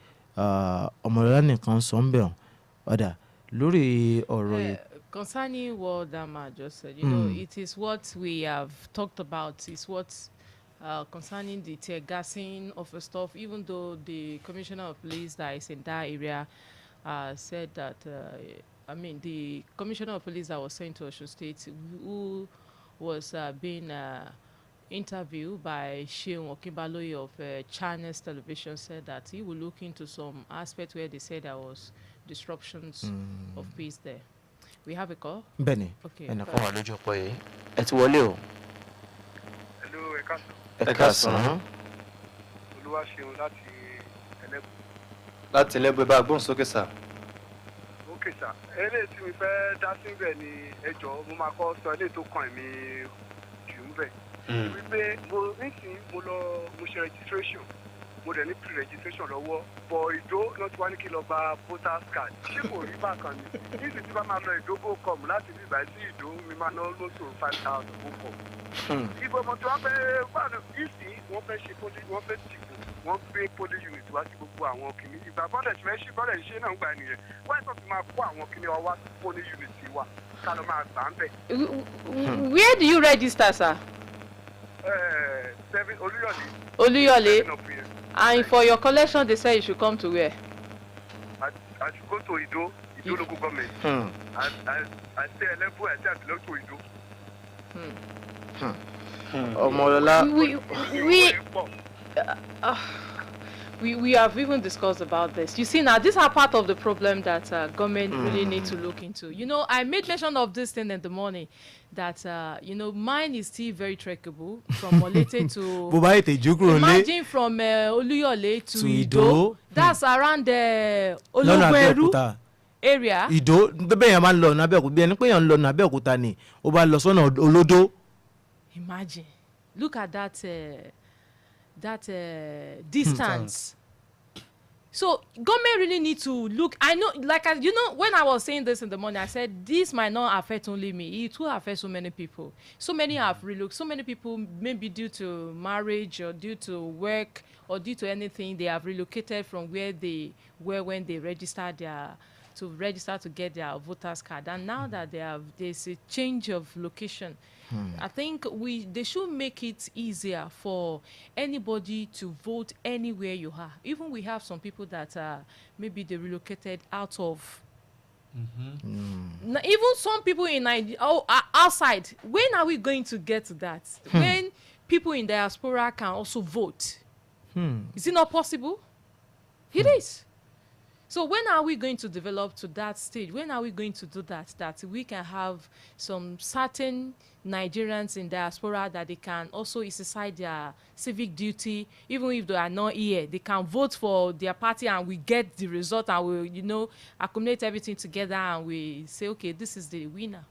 Ọmọlọ́lá nìkan sọ ń bẹ̀ ọ́n ọ̀dà lórí ọ̀rọ̀ yìí.
Concerning what Dama just said, you know, it is what we have talked about, is what concerning the tear gassing of the stuff, even though the commissioner of police that is in that area said that, the commissioner of police that was sent to Osun State, who was being interviewed by Sheun Okinbaloye of China's television, said that he will look into some aspect where they said there was disruptions of peace there. We have a call?
Bẹ́ẹ̀ni,
Okay.
ẹnìkan wà lójú ọpọ yìí. Ẹ ti wọlé o.
Hello, ẹ káàsán.
Ẹ káàsán.
Olúwaṣeun láti Ẹlẹ́bù.
láti Ẹlẹ́bù, bá gbóhùn sókè sà.
Okay sà, eléyìí tí mi fẹ́ dá síbẹ̀ ni ẹjọ́ mo máa kọ́ sọ eléyìí tó kàn mí jù ń bẹ̀. Wípé mo ṣe registration, mo dẹ̀ ní pre-registration lọ́wọ́, bọ̀ ìdó ló ti wá ní kí n lọ gba voters card. Ṣé kò rí bákan ni? Nísìsiyìí tí bá máa lọ ìdó GoCom láti bí ìgbà sí ìdó mi máa ná lóṣù 5,000 GoCom. Ibo ọmọ tí wọ́n fẹ́ gbàdúrà ìsìn wọ́n fẹ́ ṣe poli, wọ́n fẹ́ dìbò, wọ́n gbé poli unit wá sí gbogbo àwọn kìnní. Ìgbà bọ́dẹ̀ ṣe náà ń gbà nìyẹn. Wọ́n tó ti máa kó àwọn kìnní wá sí poli unit wa ká lọ máa gbà ń bẹ̀.
Where do you register, sir? Oluyole. And for your collection, they say you should come to where?
I should go to Ido local government. I stay at level, I stay at to Ido.
Ọmọlọ́lá.
We have even discussed about this. You see, now these are part of the problem that government really need to look into. You know, I made mention of this thing in the morning that mine is still very trackable from Molete to. Imagine from Oluyole to Ido. That's around the Olugweru area.
Ido, bẹ́ẹ̀ yẹn máa ń lọ ọ̀nà Abẹ́òkúta bí ẹni pé yẹn ń lọ ọ̀nà Abẹ́òkúta ni ó bá lọ sọ́nà Olódó.
Imagine, look at that distance. So government really need to look. I know, when I was saying this in the morning, I said this might not affect only me. It will affect so many people. So many have relooked. So many people, maybe due to marriage or due to work or due to anything, they have relocated from where they were when they registered to get their voters card. And now that there's a change of location. I think they should make it easier for anybody to vote anywhere you are. Even we have some people that maybe they relocated out of. Even some people in Nigeria, outside. When are we going to get to that? When people in diaspora can also vote? Is it not possible? It is. So when are we going to develop to that stage? When are we going to do that? That we can have some certain Nigerians in diaspora that they can also exercise their civic duty, even if they are not here. They can vote for their party and we get the result and we, accumulate everything together and we say, okay, this is the winner.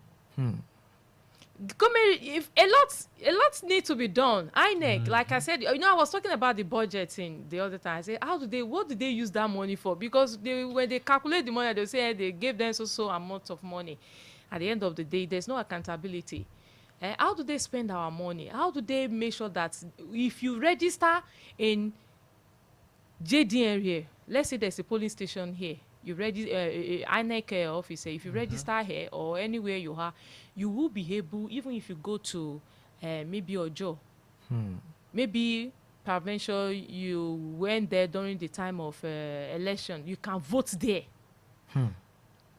If a lot need to be done. INEC, like I said, I was talking about the budgeting the other time. I said, what did they use that money for? Because when they calculate the money, they say they gave them so amount of money. At the end of the day, there's no accountability. How do they spend our money? How do they make sure that if you register in JDN here, let's say there's a polling station here, you register INEC officer, if you register here or anywhere you are, you will be able, even if you go to maybe Ojo, maybe peradventure you went there during the time of election, you can vote there.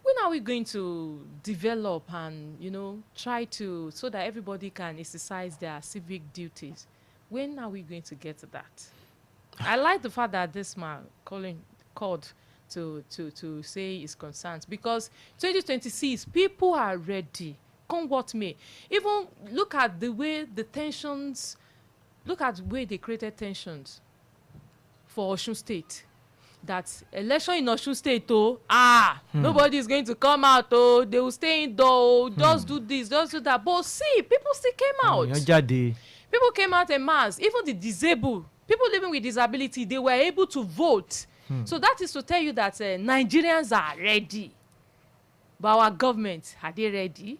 When are we going to develop and try to so that everybody can exercise their civic duties? When are we going to get to that? I like the fact that this man called to say his concerns, because 2026 people are ready, come what may. Even look at the way the tensions, look at the way they created tensions for Osun State. That election in Osun State, nobody is going to come out, they will stay indoor, just do this, just do that. But see, people still came out. People came out en masse. Even the disabled, people living with disability, they were able to vote. So that is to tell you that Nigerians are ready. But our government, are they ready?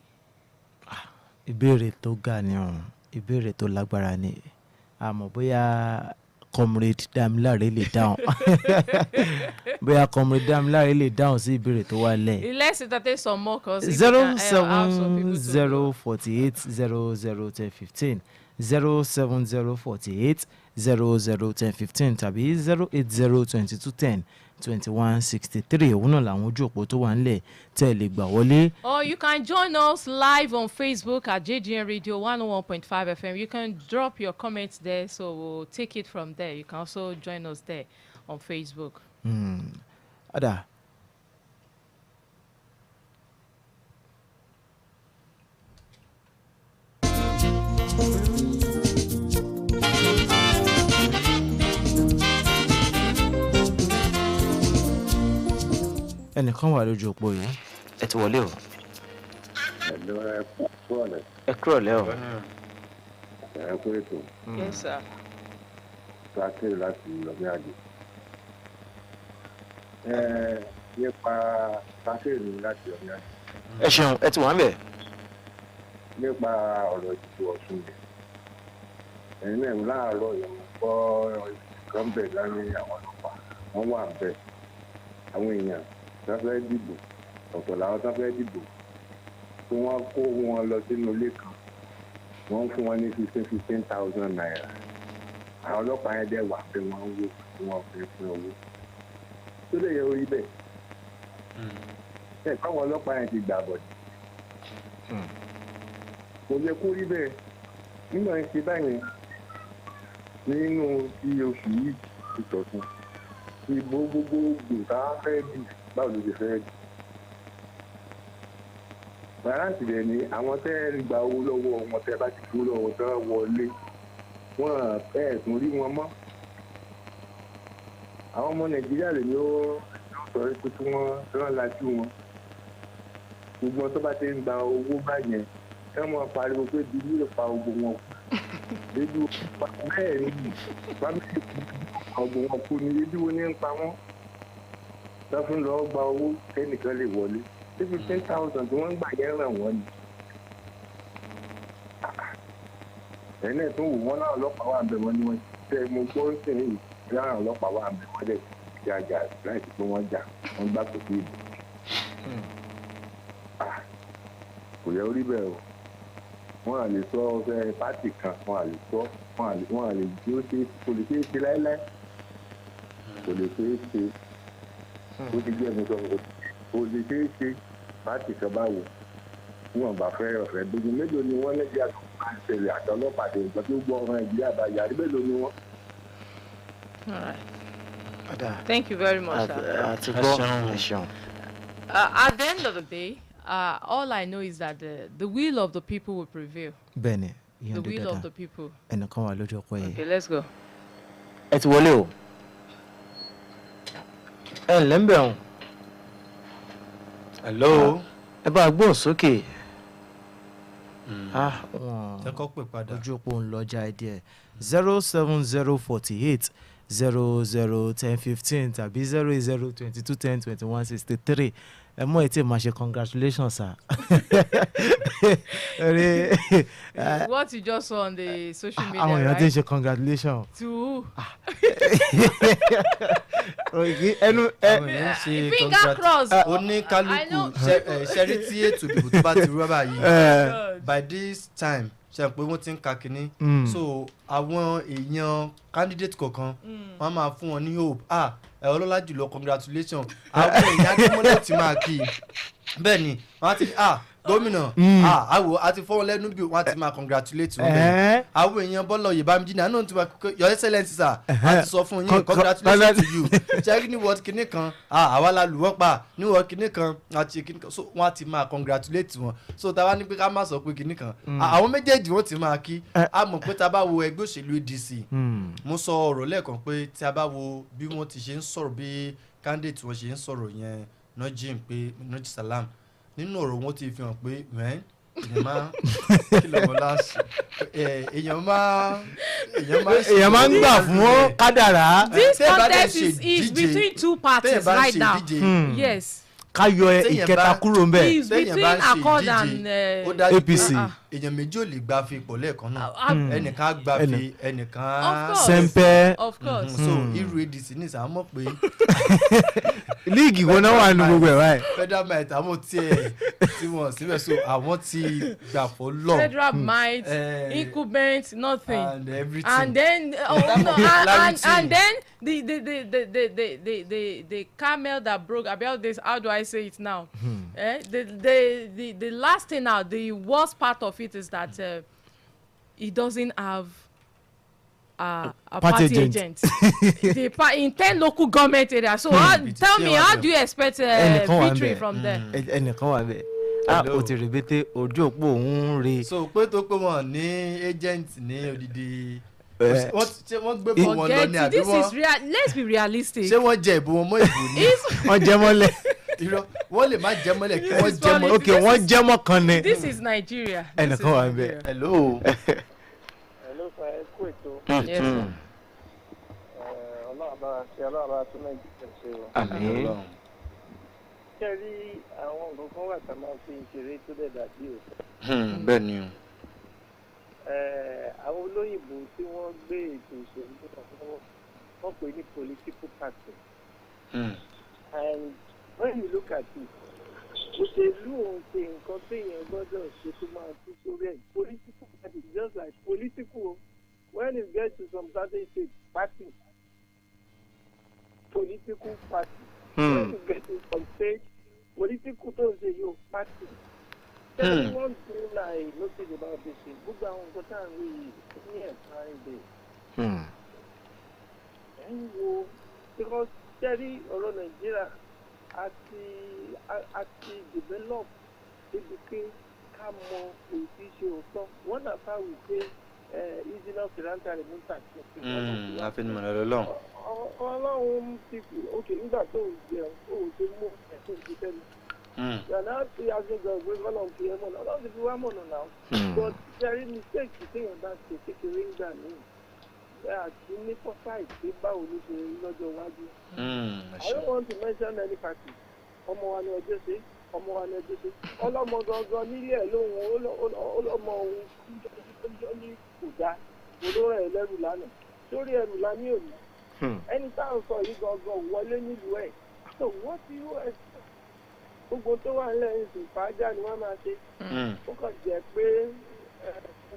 Ìbéèrè tó ga ni ọ̀hún, ìbéèrè tó lágbára ni. Àmọ́ bóyá Comrade Damilare lè dáhùn. Bóyá Comrade Damilare lè dáhùn sí ìbéèrè tó wà lẹ̀.
Let's entertain some more calls.
07048001015 07048001015 tàbí 08022102163 òun náà làwọn ojú òpó tó wà nílẹ̀ tẹ́ ẹ lè gbà wọlé.
Or you can join us live on Facebook at JGN Radio 101.5 FM. You can drop your comments there, so we'll take it from there. You can also join us there on Facebook.
Ada. Ẹnìkan wà lójú òpó yìí ẹ ti wọlé o. Ẹ kúrò lẹ́ o.
Ẹ kú ètò.
Yes, sir.
Sákèrè láti lọ́mí àjò. Nípa sákèrè láti lọ́mí àjò.
Ẹ ṣeun, ẹ ti wà ń bẹ̀.
Nípa ọ̀rọ̀ ìdìbò Ọ̀ṣun yẹn. Ẹ̀yin náà láàárọ̀ yẹn mo gbọ́ kan bẹ̀ láàrin àwọn ọlọ́pàá. Wọ́n wà bẹ̀. Àwọn èèyàn tó fẹ́ dìbò ọ̀pọ̀ làwọn tó fẹ́ dìbò tí wọ́n kó wọn lọ sínú ilé kan wọ́n fún wọn ní 15,000 naira. Àwọn ọlọ́pàá yẹn dẹ̀ wà pé wọ́n ń wò tí wọ́n fi fún owó. Tó lè yẹ orí bẹ́ẹ̀. Ẹ̀ káwọn ọlọ́pàá yẹn ti gbà bọ̀dì. Kò yẹ kó rí bẹ́ẹ̀. Nígbà yẹn ṣe báyẹn nínú iye oṣù yìí ìtọ̀tún. Ìbò gbogbogbò tá a fẹ́ dì báwo ló ti fẹ́ dì. Bàrántì rẹ̀ ni àwọn tẹ́ ẹ gba owó lọ́wọ́ wọn tẹ́ bá ti kú lọ́wọ́ tán wọlé wọn ẹ̀sùn rí wọn mọ́. Àwọn ọmọ Nàìjíríà lè ní ó sọ pé kí wọ́n lajú wọn. Gbogbo tó bá ti ń gba owó báyẹn kí wọ́n pariwo pé bí yóò pa ogun wọn kù. Lójú bẹ́ẹ̀ ni fámìlì ọgbọ̀n wọn kú ní ibi wo ní ń pa wọ́n lọ́fún lọ́ọ́ gba owó kẹ́nìkan lè wọlé 15,000 tí wọ́n ń gbà yẹn ràn wọ́n ni. ẹ̀nẹ́ tó wù wọ́n láwọn ọlọ́pàá wà bẹ̀ wọ́n ni wọ́n tẹ́ mo gbọ́ ń sìn yìí láwọn ọlọ́pàá wà bẹ̀ wọ́n dẹ̀ jà láìsí pé wọ́n jà wọ́n gbà kò sí ìbò. kò yẹ orí bẹ́ẹ̀ o wọ́n à lè sọ ọ̀fẹ́ pátì kan wọ́n à lè sọ wọ́n à lè tí ó ṣe kò lè ṣe é ṣe láéláé kò lè ṣe é ṣe ó ti jẹ́ mi sọ kò lè ṣe é ṣe pátì kan báwo wọn bá fẹ́ ọ̀fẹ́ gbogbo mélòó ni wọ́n lẹ́jọ́ àtẹ̀lẹ̀ àtọlọ́pàá àti nǹkan tó gbọ́ ọ̀rọ̀ Nàìjíríà bá yàrá mélòó ni wọ́n.
Thank you very much.
At the
end of the day, all I know is that the will of the people will prevail.
Bẹ́ẹ̀ni,
the will of the people.
Ẹnìkan wà lójú ọ̀pọ̀ yìí.
Okay, let's go.
Ẹ ti wọlé o. Ẹ ǹlẹ́ ń bẹ̀ wọ́n.
Hello.
Ẹ bá gbóhùn sókè.
Tẹ́kọ̀ pè padà.
Ojú òpó ń lọ já ẹ díẹ̀. 07048001015 tàbí 08022102163. Ẹ mọ̀ ètí máa ṣe congratulations sir.
What you just saw on the social media,
àwọn èèyàn
right?
ti ń ṣe congratulations.
To who?
Finger cross. Oníkálukú ṣẹ́rí tí ètò ìdìbò tó bá ti rú bàbá yìí. By this time ṣe pé wọ́n ti ń ka kínní. So àwọn èèyàn candidate kọ̀ọ̀kan wọ́n máa fún wọn ní hope. Ọlọ́lá jùlọ congratulations. Àwọn èèyàn adémọ́lẹ̀ ti máa kí i. Bẹ́ẹ̀ ni wọ́n á ti
gómìnà àwò àti fọwọ́n lẹ́nu bí wọ́n ti máa congratulate wọn bẹ́ẹ̀ àwọn èèyàn bọ́lá Oyèbámíjí náà náà ti máa your excellence sir a ti sọ fún yín congratulations to you ṣẹ́rí ní wọ́ọ̀dù kìíní kan àwa la lù wọ́n pa ní wọ́ọ̀dù kìíní kan àti kìíní kan so wọ́n ti máa congratulate wọn so táwa ní pé ká má sọ pé kìíní kan àwọn méjèèjì wọ́n ti máa kí a mọ̀ pé tá a bá wo ẹgbẹ́ òṣèlú ADC mo sọ ọ̀rọ̀ lẹ́ẹ̀kan pé tí a bá wo bí wọ́n ti ṣe ń sọ̀rọ̀ bí candidate wọn ṣe ń sọ̀rọ̀ yẹn Najim pé Najim Salam nínú ọ̀rọ̀ wọn ti fi hàn pé èèyàn máa kí lọ́mọ láṣẹ èèyàn máa ń gbà fún kádàrá.
This contest is between two parties right now. Yes.
ká yọ ìkẹta kúrò ńbẹ̀.
Is between Accord and
APC.
èèyàn méjì ò lè gba fi pọ̀ lẹ́ẹ̀kan náà ẹnìkan gba fi ẹnìkan
sẹ́ńpẹ́.
Of course.
so irú ADC ní ìsàmọ́ pé
líìgì wo náà wà nínú gbogbo ẹ̀ báyìí.
federal might àwọn tí wọ́n síbẹ̀ so àwọn ti gbà fọ́ lọ.
Federal might incumbent nothing
and everything
and then and then the camel that broke about this, how do I say it now? The last thing now, the worst part of it is that he doesn't have a party agent. In 10 local government areas. So tell me, how do you expect victory from there?
ẹnìkan wà bẹ́ẹ̀ o ti rèbété ojú òpó òun re.
so pé tó pé wọn ní agent ní odidi wọ́n gbé bọ́ wọn lọ ní àbí wọ́n.
Let's be realistic.
ṣé wọ́n jẹ ìbò wọn mọ́ ìbò ní.
wọ́n jẹ mọ́lẹ̀.
wọ́n lè má jẹ mọ́lẹ̀ kí wọ́n jẹ mọ́.
ok wọ́n jẹ mọ́ kan ni.
This is Nigeria.
ẹnìkan wà bẹ́ẹ̀.
hello.
hello sir ẹ kú ètò.
Yes sir.
ọlọ́ọ̀bá ṣe ọlọ́ọ̀bá tó Nàìjíríà ṣe o.
àmín.
ṣé rí àwọn nǹkan kan wà tá a máa fi ṣeré tó dẹ̀ dàbí o.
bẹ́ẹ̀ ni o.
àwọn olóyìnbó tí wọ́n gbé ètò ìṣèlú wọ́n pè ní political party. And when you look at it, òṣèlú òun ṣe nǹkan téèyàn gbọ́dọ̀ ṣe tó máa tún sórí ẹ̀. Political party is just like political when it gets to some certain stage party. Political party. When it gets to some stage political tó ń ṣe yóò party. Tell me one thing I noticed about this thing. Gbogbo àwọn nǹkan tá à ń rí yìí ní ẹ̀ka ibẹ̀. Ẹ ń wo because tẹ́rí ọ̀rọ̀ Nàìjíríà àti develop débi pé ká mọ èyí tí ṣe òótọ́. One of how we say easy enough to rent and remove tax.
àfẹnumọ̀ lọ́lọ́.
Ọlọ́run ti okay nígbà tó ń jẹun ó ti mú ẹ̀sùn ti tẹ́lẹ̀. Yàrá tí a ṣe gbọ́ ìwé kọ́lọ̀ fi ẹ̀ mọ̀nà ọlọ́run ti fi wá mọ̀nà náà. But tẹ́rí mistake téèyàn bá ṣe kékeré ń gbà míì. Àti ní foresight pé báwo ló ṣe rí lọ́jọ́ iwájú. I don't want to mention any party. Ọmọ wa ni ọjọ́ ṣe, ọmọ wa ni ọjọ́ ṣe. Ọlọ́mọ gangan nílé ẹ̀ lóhun ọlọ́mọ òun ọjọ́ ní kò dá. Olóró ẹ̀ lẹ́rù lánàá. Sórí ẹrù la ní òní. Ẹni tá à ń sọ yìí gangan wọlé nílùú ẹ̀. So what do you expect? Gbogbo tó wà nílẹ̀ ìsìn fàájà ni wọ́n máa ṣe. Ó kàn jẹ́ pé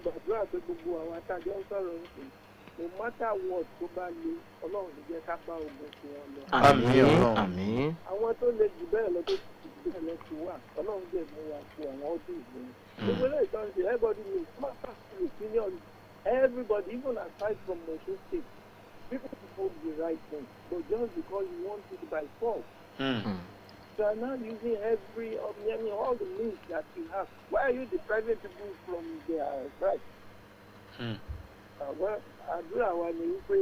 gbàdúrà pé gbogbo àwọn atájọ́ ń sọ̀rọ̀ ìsìn. No matter what tó bá le Ọlọ́run ní jẹ́ ká bá ogun sí wọn lọ.
àmín Ọlọ́run. àmín.
àwọn tó le jù bẹ́ẹ̀ lọ tó ti bẹ́ẹ̀ lọ ti wà Ọlọ́run dẹ̀ mú wa fún àwọn ọdún ìlú. gbogbo ilé ìtàn ṣe everybody knows master opinion everybody even aside from Osun state people suppose the right thing but just because you want it by force. You are not using all the means that you have. Why are you depriving people from their rights? Àwọn àdúrà wa ni wípé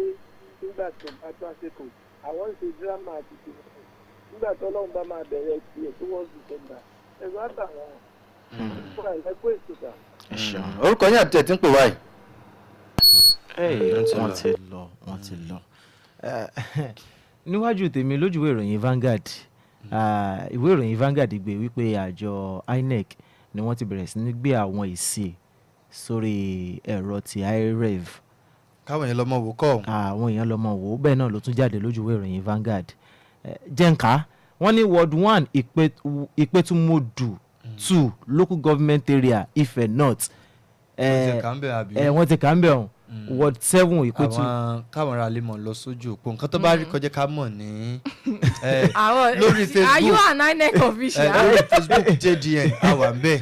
nígbà tó bá tó àsìkò àwọn ń ṣe dírámà àti tìǹbù nígbà tó Ọlọ́run bá máa bẹ̀rẹ̀ tiẹ̀ tó wọ́n December ẹ̀rọ àtàwọn fún àìlẹ́kọ̀ọ́ ìṣèkà.
orúkọ yín àti ẹ̀ tí ń pè wáyé.
wọ́n ti lọ. níwájú tèmi lójúwé ìròyìn Vanguard ìwé ìròyìn Vanguard gbé wípé àjọ INEC ni wọ́n ti bẹ̀rẹ̀ sí ní gbé àwọn èsì sórí ẹ̀rọ ti iRev.
káwọn èèyàn lọ́mọ wò kọ́.
àwọn èèyàn lọ́mọ wò bẹ́ẹ̀ náà ló tún jáde lójúwé ìròyìn Vanguard. jẹ́ǹká wọ́n ní ward 1 Ìpẹ́tùmọ́dù 2 local government area Ifẹ̀ North.
wọ́n ti kà ń bẹ̀ àbí.
wọ́n ti kà ń bẹ̀ ọ̀hún ward 7 Ìpẹ́tù.
àwọn káwọn ará lè mọ̀ lọ sójú òpó nǹkan tó bá rí kọjá ká mọ̀ ní
lórí
Facebook.
are you an INEC official?
lórí Facebook JDN àwa ń bẹ̀.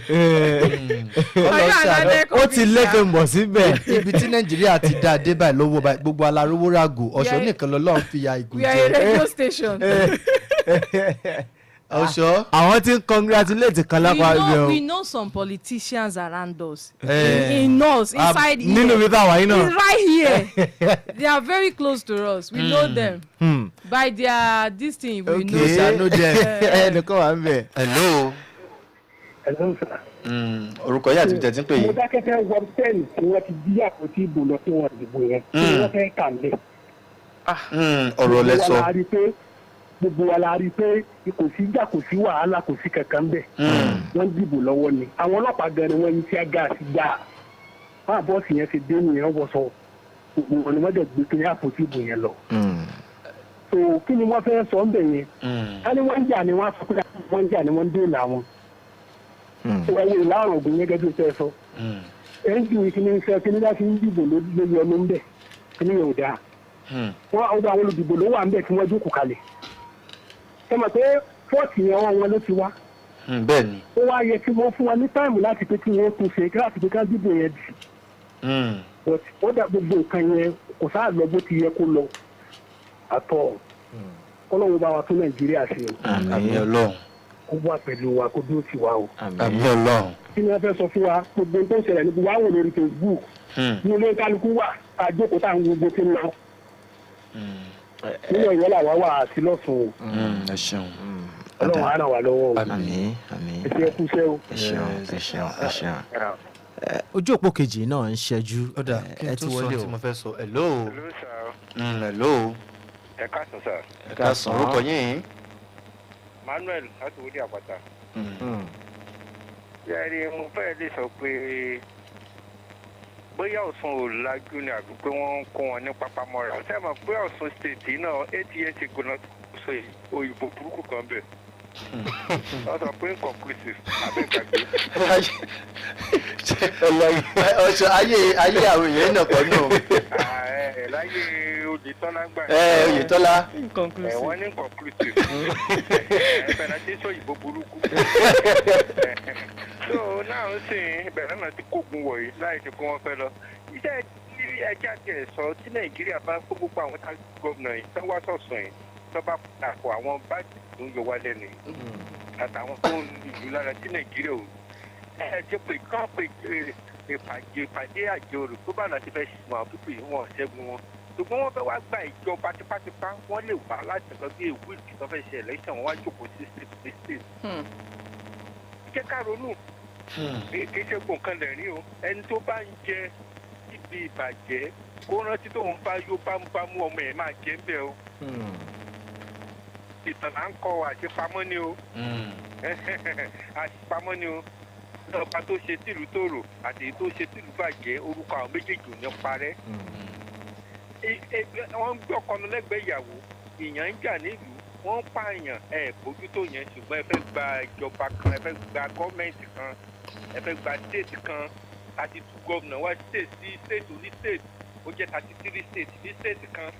ó ti lẹ́kẹ̀ mọ̀ síbẹ̀.
ibi tí Nàìjíríà ti dá dé báyìí lọ́wọ́ báyìí gbogbo alárówó ràgò ọ̀ṣọ́ nìkan lọ́lọ́run fi ya ìgò
we are a radio station.
ọ̀ṣọ́.
àwọn tí ń congratulate kan lápá ibẹ̀ o.
we know some politicians around us. in us inside here.
nínú mi táwa yín náà.
he's right here. they are very close to us. we know them. by their this thing we know.
okay I know them. ẹnìkan wà ń bẹ̀.
hello.
hello sir.
orúkọ yìí àti ìjẹ́ tí ń pè yín.
mo dákẹ́kẹ́ wọ ten tí wọ́n ti bí àpótí ìbò lọ sí wọn ìdìbò yẹn tí wọ́n fẹ́ kà lẹ̀.
ọ̀rọ̀ lẹ sọ.
gbogbo wa la rí i pé kò sí ìjà kò sí wàhálà kò sí kankan bẹ́ẹ̀ wọ́n dìbò lọ́wọ́ ni àwọn ọlọ́pàá gan ni wọ́n yí sí gáàsì gbà máa bọ́ọ̀sì yẹn ti dé nìyẹn wọ́n sọ gbogbo wọn ni wọ́n dẹ̀ gbé kí àpótí ìbò yẹn lọ. so kí ni wọ́n fẹ́ sọ ń bẹ̀ yẹn ká ní wọ́n ń jà ni wọ́n á sọ pé wọ́n ń jà ni wọ́n ń dènà wọn. so ẹ̀yẹ ìlànà ògùn yẹn gẹ́gẹ́ bí o fẹ́ sọ ẹ̀ ń ju ìkíní iṣẹ́ kíní láti ń dìbò lórí ọmọ ń bẹ̀ kíní yẹn ò dáa wọ́n ọdọ àwọn olùdìbò ló wà ń bẹ̀ tí wọ́n jókòó kalẹ̀ ẹ mọ̀ pé fọ́ọ̀tì yẹn wọn ló ti wá.
bẹ́ẹ̀ni.
ó wá yẹ kí wọ́n fún wa ní táìmù láti pé kí wọ́n tún ṣe kí láti pé ká dìbò yẹn dì. ó dà gbogbo nǹkan yẹn kò sáà lọ bó ti yẹ kó lọ àtọ̀ Ọlọ́run bá wa tún Nàìjíríà ṣe.
àmín Ọlọ́run.
kó wà pẹ̀lú wa kó dúró tì wá o.
àmín Ọlọ́run.
kí ni wọ́n fẹ́ sọ fún wa gbogbo tó ń ṣẹlẹ̀ níbi wàá wò lórí Facebook ní ilé kálukú wà àjókòó tá à ń gbogbo tí ń lọ. nínú ìwé làwa wà àti lọ́sùn o.
ẹ ṣeun.
Ọlọ́run á ràn wá lọ́wọ́ o.
àmín àmín.
ẹ ṣe é kúṣẹ́ o.
ẹ ṣeun.
ojú òpó kejì náà ń ṣẹ́jú.
ó dà kí n tó sọ tí mo fẹ́ sọ hello. hello.
ẹ káàsán sir.
ẹ káàsán orúkọ yín.
Manuel láti wọlé àpáta. yẹ́rì mo fẹ́ lè sọ pé bóyá Ọ̀ṣun ò lajú ni àbí pé wọ́n ń kó wọn ní pápámọ́ra ṣé ẹ mọ̀ pé Ọ̀ṣun state náà 8 years ago náà sọ òyìnbó burúkú kan bẹ̀ wọ́n sọ pé inconclusive abẹ́gbàgbé.
ọ̀ṣun ayé àwọn èèyàn náà pọ̀ nù.
láyé Oyètọ́lá gbà.
Oyètọ́lá.
wọ́n ní inconclusive. bẹ̀rẹ̀ tí sọ òyìnbó burúkú. so náà ń sìn bẹ̀rẹ̀ náà ti kógun wọ̀nyí láì ṣe kó wọ́n fẹ́ lọ. iṣẹ́ tí ẹja tiẹ̀ sọ tí Nàìjíríà bá kó gbogbo àwọn táwọn gómìnà yìí tó wá sọ̀sùn yìí tó bá dàpọ̀ àwọn báàgì tó ń yọ wá lẹ́nu àtàwọn tó ń lù lára tí Nàìjíríà ò ẹ jẹ́ pé kán pé ìpàdé àjọrò tó bá láti fẹ́ ṣùgbọ́n àwọn pípé wọn ṣẹ́gun wọn ṣùgbọ́n wọ́n fẹ́ wá gba ìjọba tipátipá wọ́n lè wá láti lọ bí èwú ìdí tó fẹ́ ṣe election wọn wá jókòó sí state. jẹ́ ká ronú kì í ṣe gbọ̀ǹkan lẹ́rìn o ẹni tó bá ń jẹ ibi ìbàjẹ́ kó rántí tóun bá yó bámúbámú ọmọ ẹ̀ máa jẹ́ ń bẹ̀ o. ìtàn là ń kọ àṣepamọ́ ni o àṣepamọ́ ni o ọba tó ṣe tìlú tòrò àti èyí tó ṣe tìlú bàjẹ́ orúkọ àwọn méjèèjì ò ní parẹ́. wọ́n ń gbé ọkọ̀nù lẹ́gbẹ̀ẹ́ ìyàwó èèyàn ń jà nílùú wọ́n ń pààyàn bójútó yẹn ṣùgbọ́n ẹ fẹ́ gba ìjọba kan ẹ fẹ́ gba gọ́ọ̀mẹ̀ntì kan ẹ fẹ́ gba state kan àti tú gómìnà wá state sí state oní state ó jẹ́ 33 state ní state kan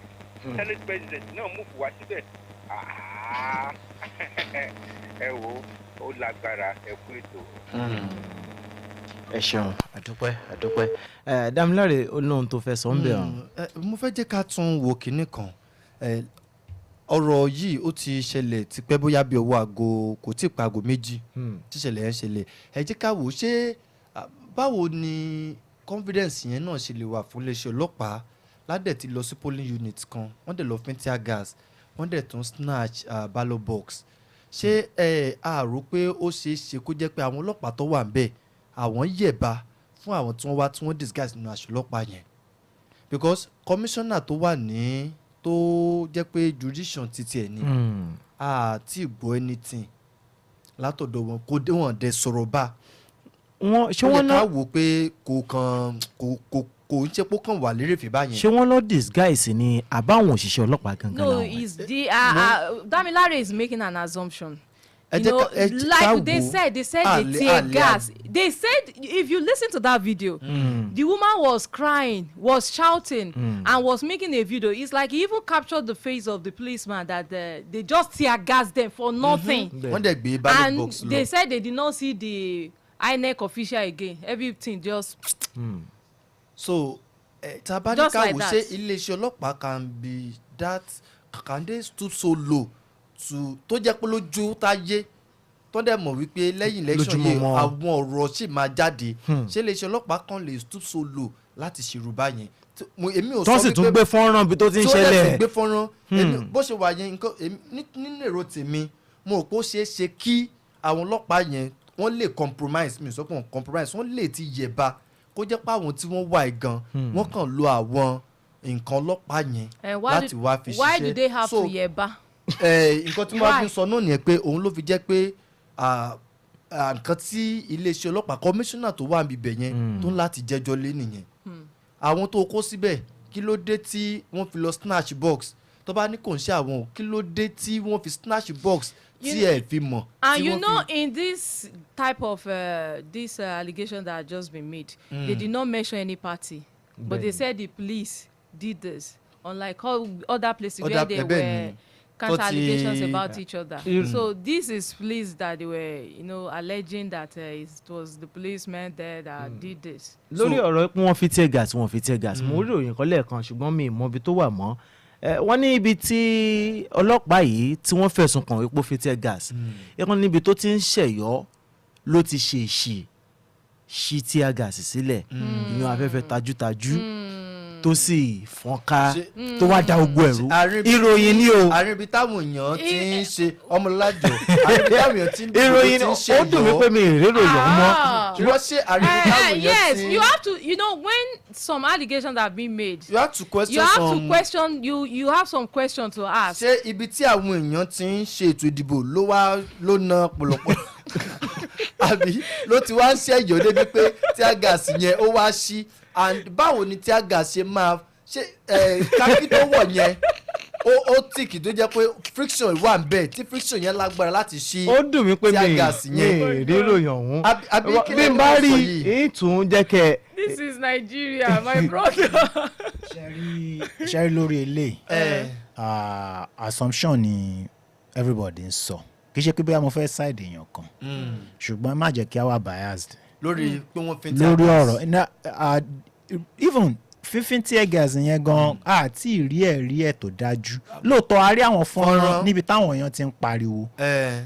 senate president náà mú fún wa síbẹ̀ ẹ wo ó lágbára ẹ kú ètò.
ẹ ṣeun àdúpẹ́.
Dámiláre olóhùn tó fẹ́ sọ ń bẹ̀ ọ́n.
mo fẹ́ jẹ́ ká tún wo kinní kan ọ̀rọ̀ yìí ó ti ṣẹlẹ̀ tipẹ́ bóyá bí ọwọ́ aago kò tí ì pa aago méjì tíṣẹ̀lẹ̀ yẹn ṣẹlẹ̀ ẹ jẹ́ ká wò ó ṣé báwo ni confidence yẹn náà ṣe lè wà fún iléeṣẹ́ ọlọ́pàá ládẹ̀ ti lọ sí polling unit kan wọ́n dẹ̀ lọ fín tear gas wọ́n dẹ̀ tún snatch ballot box ṣé a rò pé ó ṣeé ṣe kó jẹ́ pé àwọn ọlọ́pàá tó wà ń bẹ̀ àwọn yẹ̀bá fún àwọn tí wọ́n wá tí wọ́n disguise nínú aṣọ ọlọ́pàá yẹn because commissioner tó wà ní tó jẹ́ pé jurisdiction títí ẹ̀ ní àti ìgbọ́ anything látọ̀dọ̀ wọn kò dé wọn dẹ̀ sọ̀rọ̀ bá
ṣé wọ́n
náà wò pé kò ń ṣe pé kàn wà lérè fì báyẹn.
ṣé wọ́n lọ disguise ni àbáwọn òṣìṣẹ́ ọlọ́pàá gangan
no is the Damilare is making an assumption like they said they tear gas. They said if you listen to that video, the woman was crying, was shouting, and was making a video. It's like he even captured the face of the policeman that they just tear gas them for nothing.
When they be ballot
and
box
they said they did not see the INEC official again. Everything just.
So, Tabanika will say iléeṣẹ́ ọlọ́pàá can be that, can they stoop so low tó jẹ́ pé lójú táyé tó dẹ̀ mọ̀ wípé lẹ́yìn election yìí àwọn ọ̀rọ̀ sì máa jáde ṣé iléeṣẹ́ ọlọ́pàá kan lè stoop so low láti ṣèrú báyẹn. Èmi ò sọ wípé
tó sì tún gbé fọ́nrán bí tó ti ń ṣẹlẹ̀.
tó dẹ̀ gbé fọ́nrán bó ṣe wà yẹn nínú èrò tèmi mo rò pé ó ṣeé ṣe kí àwọn ọlọ́pàá yẹn wọ́n lè compromise mi sọ pé wọ́n compromise wọ́n lè ti yẹ̀ba kó jẹ́ pé àwọn tí wọ́n wà gan wọ́n kàn lo àwọn nǹkan ọlọ́pàá yẹn láti wá fi ṣiṣẹ́.
Why do they have to yẹ̀ba?
Nǹkan tí wọ́n fi sọ náà nìyẹn pé òun ló fi jẹ́ pé nǹkan tí iléeṣẹ́ ọlọ́pàá kọmíṣánná tó wà níbẹ̀ yẹn tó ń láti jẹ́jọ́ lé nìyẹn. Àwọn tó kó síbẹ̀ kí ló dé tí wọ́n fi lọ snatch box tó bá ní kò ń ṣe àwọn kí ló dé tí wọ́n fi snatch box tí ẹ fi mọ̀.
And you know in this type of this allegation that had just been made, they did not mention any party, but they said the police did this, unlike all other places where they were counter allegations about each other. So this is police that they were, alleging that it was the policemen there that did this.
Lórí ọ̀rọ̀ pé wọ́n fi tear gas mo rí òyìn kan lẹ́ẹ̀kan ṣùgbọ́n mi ì mọ ibi tó wà mọ́. Wọ́n ní ibi tí ọlọ́pàá yìí tí wọ́n fẹ̀sùn kàn wípé ó fi tear gas ẹ̀kan níbi tó ti ń ṣẹ̀yọ́ ló ti ṣí tear gas sílẹ̀ ìyún afẹ́fẹ́ tajútajú tó sì fọ́nká tó wá da gbogbo ẹ̀rú ìròyìn ni o.
àárín ibi táwọn èèyàn ti ń ṣe ọmọlájọ àárín ibi táwọn èèyàn ti ń ṣe
ó dùn mí pé mi ìrérò yọ̀ mọ́.
irọ́ ṣe àárín ibi táwọn èèyàn ti.
Yes, you have to, when some allegations have been made,
you have to question
you have some questions to ask.
ṣé ibi tí àwọn èèyàn ti ń ṣe ètò ìdìbò ló ná pọ̀lọpọ̀ àbí ló ti wá ń ṣẹ́yọ̀ débi pé tear gas yẹn ó wá sí and báwo ni tear gas ṣe máa ṣe kákí tó wọ̀ yẹn ó tìkì tó jẹ́ pé friction wà ń bẹ̀ tí friction yẹn lágbára láti ṣí tear gas yẹn.
ó dùn mí pé mi ìríròyìn ọ̀hún bí n bá rí ìtún jẹ́ kẹ́.
This is Nigeria, my brother.
ṣe rí lórí eléyìí assumption ni everybody ń sọ kì í ṣe pé bóyá mo fẹ́ side èèyàn kan ṣùgbọ́n má jẹ́ kí a wà biased
lórí pé wọ́n fi
lórí ọ̀rọ̀ even fífín tear gas yẹn gan àti ìrí ẹ̀rí ẹ̀ tó dájú lóòótọ́ a rí àwọn fọ́nrán níbi táwọn èèyàn ti ń pariwo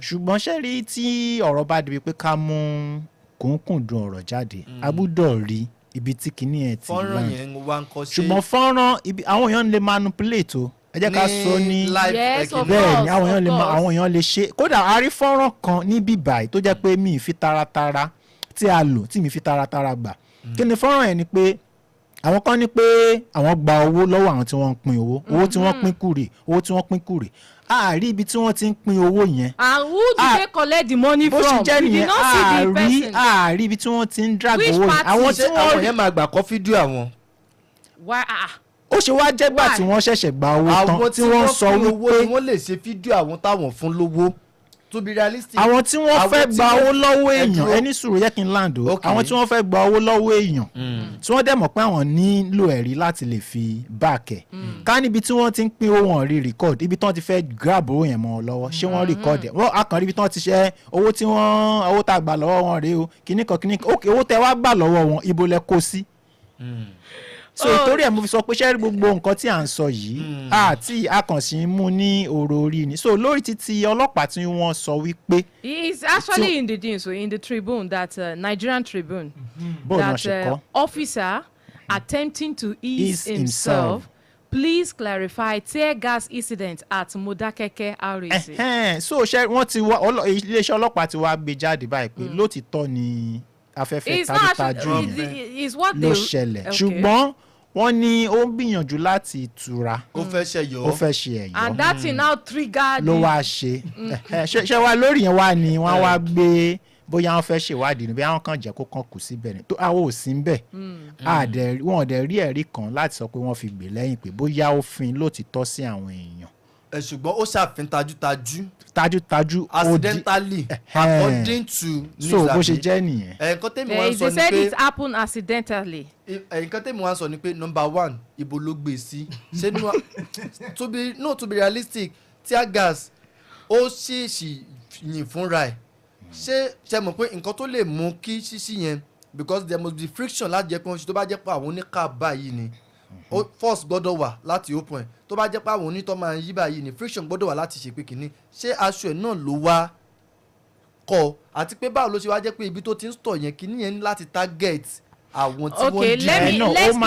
ṣùgbọ́n ṣé rí tí ọ̀rọ̀ bá débi pé ká mú kùnkùndùn ọ̀rọ̀ jáde a gbọ́dọ̀ rí ibi tí kinní ẹ̀ ti wá ṣùgbọ́n fọ́nrán àwọn èèyàn lè manipulate o ẹ jẹ́ ká sọ ní bẹ́ẹ̀ ni àwọn èèyàn lè ṣe kódà a rí fọ́nrán kan ní bíbáyìí tó jẹ́ pé mi ì fi taratara tí a lò tí mi fi taratara gbà kí ni fọ́nrán yẹn ni pé àwọn kan ní pé àwọn gba owó lọ́wọ́ àwọn tí wọ́n ń pín owó tí wọ́n pín kúrè àárí ibi tí wọ́n ti ń pín owó yẹn.
And who do they collect the money from?
bó ṣe jẹ́ nìyẹn àárí ibi tí wọ́n ti ń drag owó yẹn.
àwọn yẹn máa gbà kọ́ fídíò àwọn.
ó ṣe wá jẹ́ gbà tí wọ́n ṣẹ̀ṣẹ̀ gba owó tán tí wọ́n sọ wípé
wọ́n lè ṣe fídíò àwọn táwọn fún lówó. To be realistic.
àwọn tí wọ́n fẹ́ gba owó lọ́wọ́ èèyàn ẹni sùúrù yẹ kí n land o àwọn tí wọ́n fẹ́ gba owó lọ́wọ́ èèyàn tí wọ́n dẹ̀ mọ̀ pé àwọn nílò ẹ̀rí láti lè fi báàkẹ̀ ká níbi tí wọ́n ti ń pín owó wọn rí record ibi tí wọ́n ti fẹ́ grab owó yẹn mọ́ ọ lọ́wọ́ ṣé wọ́n record ẹ̀ wọ́n akàn rí ibi tí wọ́n ti ṣe owó tá a gbà lọ́wọ́ wọn rèé o kìnnìkan ok owó tẹ wá gbà lọ́wọ́ wọn ibo lẹ kó sí. So ìtorí ẹ̀ mo fi sọ pé ṣẹ́rí gbogbo nǹkan tí à ń sọ yìí àti àkànṣe mú ní ọ̀rọ̀ orí ni so lórí títí ọlọ́pàá tí wọ́n sọ wípé.
He is actually in the dean so in the Tribune that Nigerian Tribune that officer attempting to ease himself please clarify tear gas incident at Modakeke RAC.
So ṣe wọ́n ti wá iléeṣẹ́ ọlọ́pàá ti wá gbé jáde báyìí pé lótìtọ́ ni afẹ́fẹ́ tajútajú yẹn ló ṣẹlẹ̀ ṣùgbọ́n wọ́n ní ó ń gbìyànjú láti tura
ó fẹ́ ṣe ẹ̀yọ́
and that thing now triggered
ló wá ṣe ṣe wá lórí yẹn wá ní wọ́n wá gbé bóyá wọ́n fẹ́ ṣèwádìí níbi àwọn kan jẹ́ kó kàn kù síbẹ̀ ni tó àwọn ò sí ń bẹ̀ wọn ò dẹ̀ rí ẹ̀rí kan láti sọ pé wọ́n fi gbè lẹ́yìn pé bóyá ó fin lótìtọ́ sí àwọn èèyàn
ṣùgbọ́n ó ṣàfihàn
tajútajú
accidentally according to news.
So bó ṣe jẹ́ nìyẹn.
nǹkan tẹ́mi wá ń sọ ni pé
they said it happened accidentally.
nǹkan tẹ́mi wá ń sọ ni pé number 1 ibo ló gbé sí ṣé to be realistic tear gas ó ṣèèṣì yìn fúnra ẹ̀ ṣe mọ̀ pé nǹkan tó lè mú kí ṣíṣí yẹn because there must be friction láti jẹ́ pé wọ́n ṣe tó bá jẹ́ pé àwọn oníkà báyìí ni force gbọ́dọ̀ wà láti open ẹ̀ tó bá jẹ́ pé àwọn onítọ́ máa ń yí báyìí ni friction gbọ́dọ̀ wà láti ṣe pé kìíní ṣé aṣọ ẹ̀ náà ló wá kọ́ àti pé báwo ló ṣe wá jẹ́ pé ibi tó ti ń store yẹn kìíní yẹn ní láti target àwọn tí wọ́n
jẹ́ let's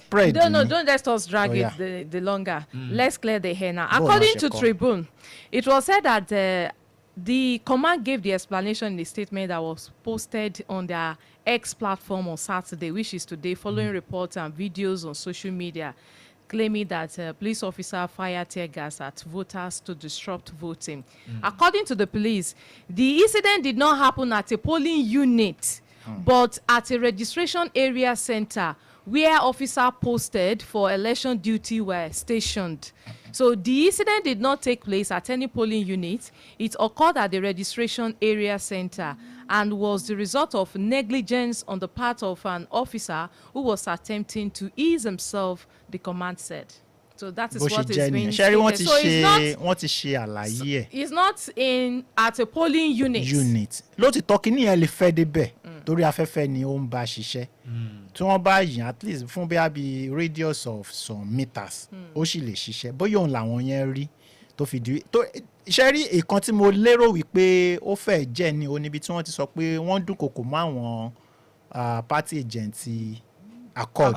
clear the air.
No,
don't let us drag it the longer. Let's clear the air now. According to Tribune, it was said that the command gave the explanation in the statement that was posted on their X platform on Saturday, which is today, following reports and videos on social media claiming that police officer fired tear gas at voters to disrupt voting. According to the police, the incident did not happen at a polling unit, but at a registration area center where officers posted for election duty were stationed. So the incident did not take place at any polling unit. It occurred at the registration area center and was the result of negligence on the part of an officer who was attempting to ease himself, the command said. So that is what is being stated. So it's not in at a polling unit.
Lótìtọ́ kí nìyẹn lè fẹ́ débẹ̀ torí afẹ́fẹ́ ni ó ń bá ṣiṣẹ́. Tí wọ́n bá yìn at least fún bí radius of some meters ó sì lè ṣiṣẹ́ bóyá òun làwọn yẹn rí tó fi di tó iṣẹ́ rí ìkan tí mo lérò wípé ó fẹ́ jẹ́ ní oníbi tí wọ́n ti sọ pé wọ́n dúnkòkò mọ́ àwọn party agent accord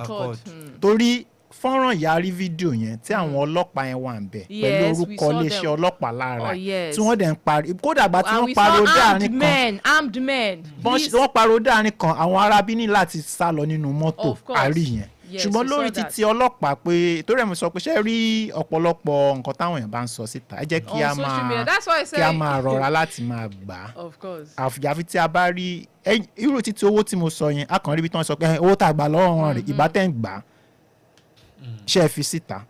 torí fọ́nrán yarí fídíò yẹn tí àwọn ọlọ́pàá yẹn wà ń bẹ̀ pẹ̀lú orúkọ iléeṣẹ́ ọlọ́pàá lára tí wọ́n dẹ̀ ń parí kódà gba tí wọ́n pariwo dáàrin kan
armed men
wọ́n pariwo dáàrin kan àwọn arábí ní láti sá lọ nínú mọ́tò àrí yẹn ṣùgbọ́n lórí títí ọlọ́pàá pé torí ẹ̀ mo sọ pé ṣé rí ọ̀pọ̀lọpọ̀ nǹkan táwọn èèyàn bá ń sọ síta ẹ jẹ́ kí a máa rọra láti máa gbà á àfi tí a bá rí irú títí owó tí mo sọ yẹn a kàn rí bí tí wọ́n sọ pé owó tá a gbà lọ́wọ́ wọn rè ìbá tẹ̀ ń gbà á ṣe fi síta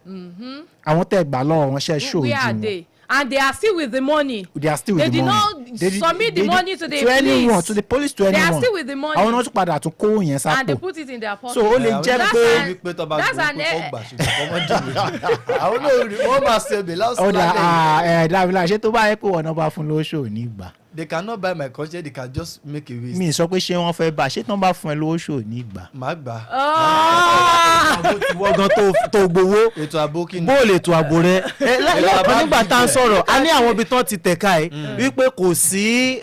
àwọn tẹ́ gbà lọ́wọ́ wọn ṣe ṣòwò
where are they and they are still with the money.
They are still with the money.
They did not submit the money to the police.
Anyone, to the police, to anyone.
They are still with the money.
Àwọn náà tún padà tún kó yẹn sápò.
And they put it in their pocket.
So ó lè jẹ́ pé
that's an àwọn náà wọ́n máa ṣe bẹ̀ lásán
lálẹ́. Dábìlà ṣé tó bá yẹ pé wọn náà bá fún lóṣù ní ìgbà.
They cannot buy my conscience, they can just make a waste.
Mi sọ pé ṣé wọ́n fẹ́ bá ṣé tán bá fún ẹ lóṣù ní ìgbà.
Màá gbà.
Àbó ti wọ́gán tó gbowó.
Ètò ààbò kí ni.
Bóòlù ètò ààbò rẹ̀. Lẹ́ẹ̀kan nígbà tá à ń sọ̀rọ̀ a ní àwọn ibi tán ti tẹ̀ka ẹ̀ wípé kò sí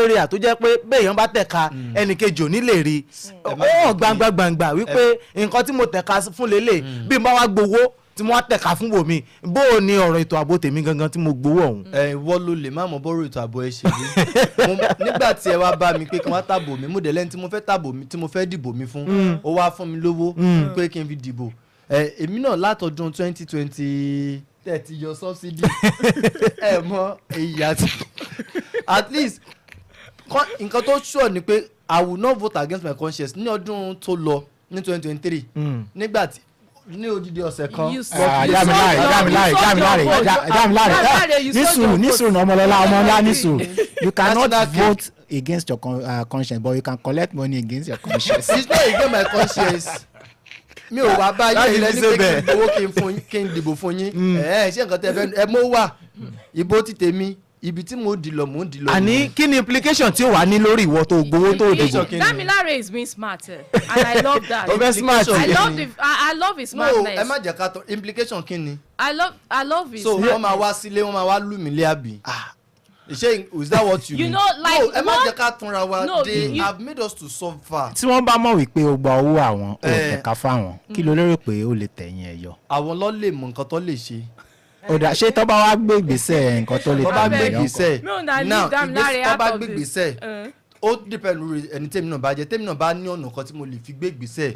area tó jẹ́ pé béèyàn bá tẹ̀ka ẹnìkejì ò ní lè rí. Ó hàn gbangba wípé nǹkan tí mo tẹ̀ka fún lélẹ̀ bí n bá wá gbowó tí mo wá tẹ̀ka fún wòmí bó o ní ọ̀rọ̀ ètò ààbò tèmi gangan tí mo gbowó ọ̀hún.
Wọ́n ló lè má mọ bọ́rọ̀ ètò ààbò ẹ ṣe rí nígbà tí ẹ wá bá mi pé kí wọ́n tàbò mi mo dẹ̀ lẹ́ni tí mo fẹ́ tàbò mi tí mo fẹ́ dìbò mi fún ó wá fún mi lówó pé kí n fi dìbò èmi náà látọdún 2020 tẹ̀tí yọ subsidy ẹ mọ èyí àti at least nǹkan tó sure ni pé I will not vote against my conscience ní ọdún tó lọ ní 2023 nígbà tí ní odidi ọ̀sẹ̀ kan.
Dámiláre nísùrù ọmọlọ́lá nísùrù you cannot vote against your conscience but you can collect money against your conscience.
It's not against my conscience. Mi ò wá bá yín ilẹ̀ ní pé kí n gbowó kí n dìbò fún yín ṣé nǹkan tẹ́ fẹ́ ẹ mọ́ wà ìbò ti tèmi ibi tí mo dì lọ.
Àní kí ni implication tí ó wà ní lórí ìwọ tó gbowó tó dìbò.
Damilare is being smart and I love that.
Over smart.
I love his smartness.
No, ẹ má jẹ́ ká tọ́ implication kí ni.
I love his.
So wọ́n máa wá sílé wọ́n máa wá lù mí lé àbí. Is that what you mean?
know, like
no, ẹ má jẹ́ ká túnra wa. They have made us to suffer.
Tí wọ́n bá mọ̀ wípé o gba owó àwọn o tẹ̀ka fáwọn kí ló lérò pé o lè tẹ̀yìn ẹ̀ yọ.
Àwọn ló lè mọ nǹkan tó lè ṣe.
Ọ̀dà ṣé tó bá wá gbé ìgbésẹ̀ nǹkan tó lè tẹ̀yìn ẹ̀ yọ.
Now tó bá gbé ìgbésẹ̀ ó depend lórí ẹni tèmi náà bá jẹ́ tèmi náà bá ní ọ̀nà kan tí mo lè fi gbé ìgbésẹ̀.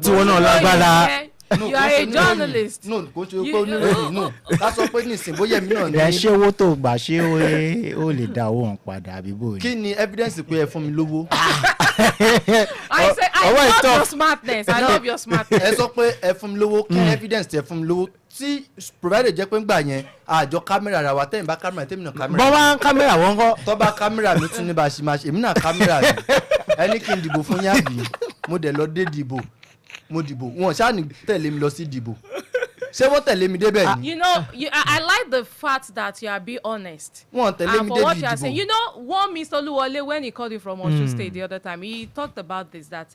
Tí wọ́n náà lágbára.
You are a journalist.
No kò ṣe pé oníròyìn no ká sọ pé nísìnyí bóyá èmi náà ní.
ẹ ṣé owó tó gbà ṣé ó lè dá owó hàn padà àbí bò ní.
Kí ni evidence pé ẹ fún mi lówó.
I love your smartness. I love your smartness.
ẹ sọ pé ẹ fún mi lówó kí evidence tẹ fún mi lówó tí provider jẹ́ pé ń gbà yẹn àjọ kámẹ́rà ra wa tẹ́yìn bá kámẹ́rà tẹ́mi náà kámẹ́rà.
bọ́wá kámẹ́rà wọn kọ́.
tọ́ba kámẹ́rà mi tún ní bá a ṣe máa ṣe èmi náà kámẹ́rà mi ẹni kí n dìbò fún yàbí mo dẹ̀ lọ dé dìbò mo dìbò wọn ṣáà ní tẹ̀lé mi lọ sí dìbò ṣé wọ́n tẹ̀lé mi débẹ̀ ni.
You know, I like the fact that you are being honest.
Wọ́n tẹ̀lé mi
for what
débi
you are
ìdìbò.
saying, you know, one Mr. Oluwole when he called you from Osun State the other time, he talked about this that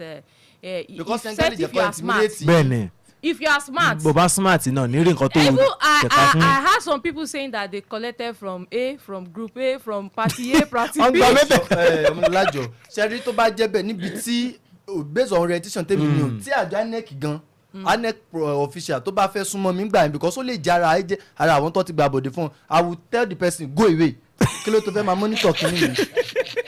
Because
he said if you are smart,
bẹ́ẹ̀ni.
if you are smart.
bó bá smart náà ní rí nǹkan tó
Even
kẹ̀kẹ́ fún.
I heard some people saying that they collected from A, from group A, from party A, party B.
ọgbà mẹ́tẹ̀ ọmọlájọ ṣẹ́rí tó bá jẹ́ bẹ́ẹ̀ níbi tí based on orientation tèmi ni o tí àjọ INEC gan INEC official tó bá fẹ́ súnmọ́ mi gbà yẹn because ó lè jẹ́ ara àwọn tó ti gba àbọ̀dé fún I will tell the person go away kí ló tó fẹ́ máa monitor kìíní yìí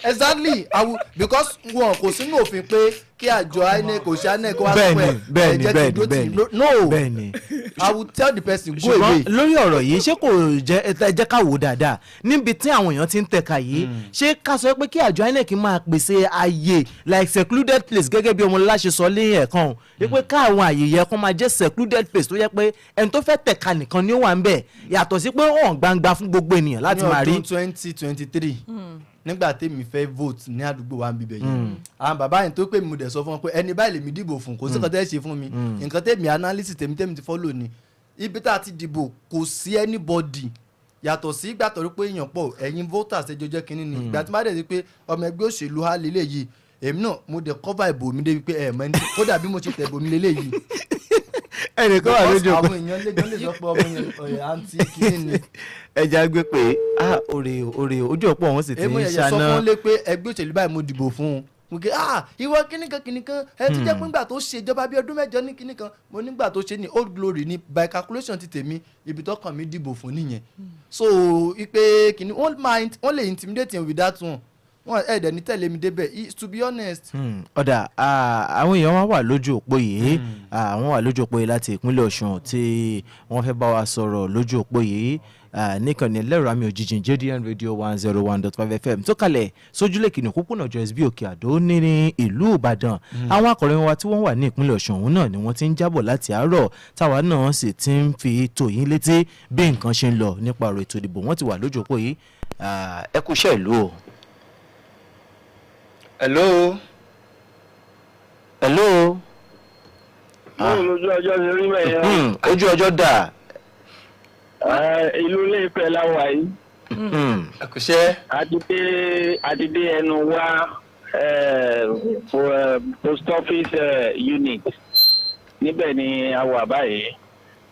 exactly I will because wọn kò sínú òfin pé kí àjọ INEC kò ṣe INEC wá sọ pé ẹ̀jẹ̀ ti dó tì no I will tell the person go away.
ṣùgbọ́n lórí ọ̀rọ̀ yìí ṣé kò jẹ́ ká wò dáadáa níbi tí àwọn èèyàn ti ń tẹ̀ka yìí ṣé ká sọ pé kí àjọ INEC máa pèsè ààyè like secluded place gẹ́gẹ́ bí ọmọlá ṣe sọ lẹ́yìn ẹ̀kan wípé káwọn ààyè yẹ kó máa jẹ́ secluded place tó yẹ pé ẹni tó fẹ́ tẹ̀ka nìkan ni ó wà ń bẹ̀ yàtọ̀ sí pé ó hàn gbangba fún gbogbo ènìyàn láti máa rí.
ní ọdún 2023 nígbà tèmi fẹ́ vote ní àdúgbò wa ń bíbẹ̀ yìí àwọn bàbá yẹn tó pè mí mo dẹ̀ sọ fún wọn pé ẹni báyìí lèmi dìbò fún kò sí nǹkan tẹ́ ṣe fún mi nǹkan tèmi analysis tèmi ti follow ni ibi tá a ti dìbò kò sí anybody yàtọ̀ sí ìgbà tó rí pé èèyàn pọ̀ ẹ̀yin voters ẹjọ́ jẹ́ kínní ni ìgbà tí má dẹ̀ sí pé ọmọ ẹgbẹ́ òṣèlú ha lélẹ̀ yìí èmi náà mo dẹ̀ cover ìbò mi débi pé ẹ̀ mọ́ ẹni kódà bí mo ṣe tẹ̀ ìbò mi lélẹ̀ yìí
ẹnìkan wà lójú
àwọn èèyàn lè sọ pé ọmọ yẹn àǹtí kínní ni.
ẹja gbé pé òrè ojú ọ̀pọ̀ wọn sì ti ń ṣáná.
èmi yẹn sọ fún lé pé ẹgbẹ́ òṣèlú báyìí mo dìbò fún un mo kì ìwọ kìnìkan ẹ ti jẹ́ pé nígbà tó ṣe ìjọba bíi ọdún mẹ́jọ ní kìnìkan mo nígbà tó ṣe ní old glory ní by calculation ti tèmi ibi tó kàn mí dìbò fún nìyẹn so ipe kìnì wọ́n lè intimidate him with that one wọn ẹ̀ẹ́dẹ̀ ní tẹ̀lé mi débẹ̀ to be honest.
ọ̀dà àwọn èèyàn wọn wà lójú òpó yìí àwọn wà lójú òpó yìí láti ìpínlẹ̀ Ọ̀ṣun tí wọ́n fẹ́ bá wa sọ̀rọ̀ lójú òpó yìí níkànnì ẹlẹ́rọ àmì òjijì JDN Radio 101.5 FM tó kalẹ̀ sójúlé kìnìún òpópónà Joyce bí Òkè Àdó ní ìlú Ìbàdàn àwọn akọ̀ròyìn wa tí wọ́n wà ní ìpínlẹ̀ Ọ̀ṣun òun náà ni wọ́n ti ń jábọ̀ láti àárọ̀ táwa náà sì ti ń fi tò yín létí bí nǹkan ṣe ń lọ nípa ọ̀rọ̀ ètò ìdìbò wọ́n ti wà lójú òpó yìí ẹ kú iṣẹ́ ìlú o.
hello.
hello.
báwo lójú ọjọ́ ṣe rí bẹ́ẹ̀ yẹn.
ojú ọjọ́ dà.
ìlú ilé Ifẹ̀ láwà yìí.
àkùṣe.
àti dé ẹnu wá post office unit níbẹ̀ ni a wà báyìí.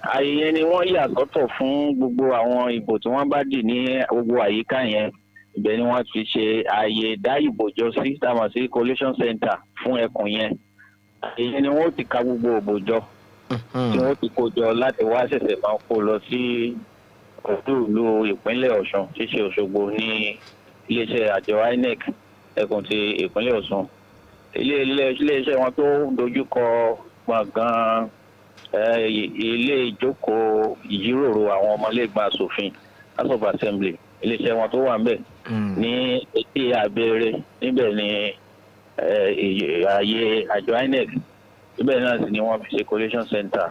àyè yẹn ni wọ́n yà sọ́tọ̀ fún gbogbo àwọn ìbò tí wọ́n bá dì ní gbogbo àyíká yẹn. ibẹ̀ ni wọ́n fi ṣe ààyè dá ìbò jọ sí táwọn sí collation center fún ẹkùn yẹn. ààyè yẹn ni wọ́n ti ka gbogbo ìbò jọ tí wọ́n ti kó jọ láti wá ṣẹ̀ṣẹ̀ máa kó lọ sí olú-ìlú ìpínlẹ̀ Ọ̀ṣun ṣíṣe Òṣogbo ní iléeṣẹ́ àjọ INEC ẹkùn ti ìpínlẹ̀ Ọ̀ṣun. iléeṣẹ́ wọn tó dojúkọ gbọ̀ngàn ilé ìjókòó ìjíròrò àwọn ọmọlẹ́gbọ̀n aṣòfin House of Assembly iléeṣẹ́ wọn tó wà ń bẹ̀ ní etí abẹ́rẹ́ níbẹ̀ ni ààyè àjọ INEC níbẹ̀ náà sì ni wọ́n fi ṣe collation center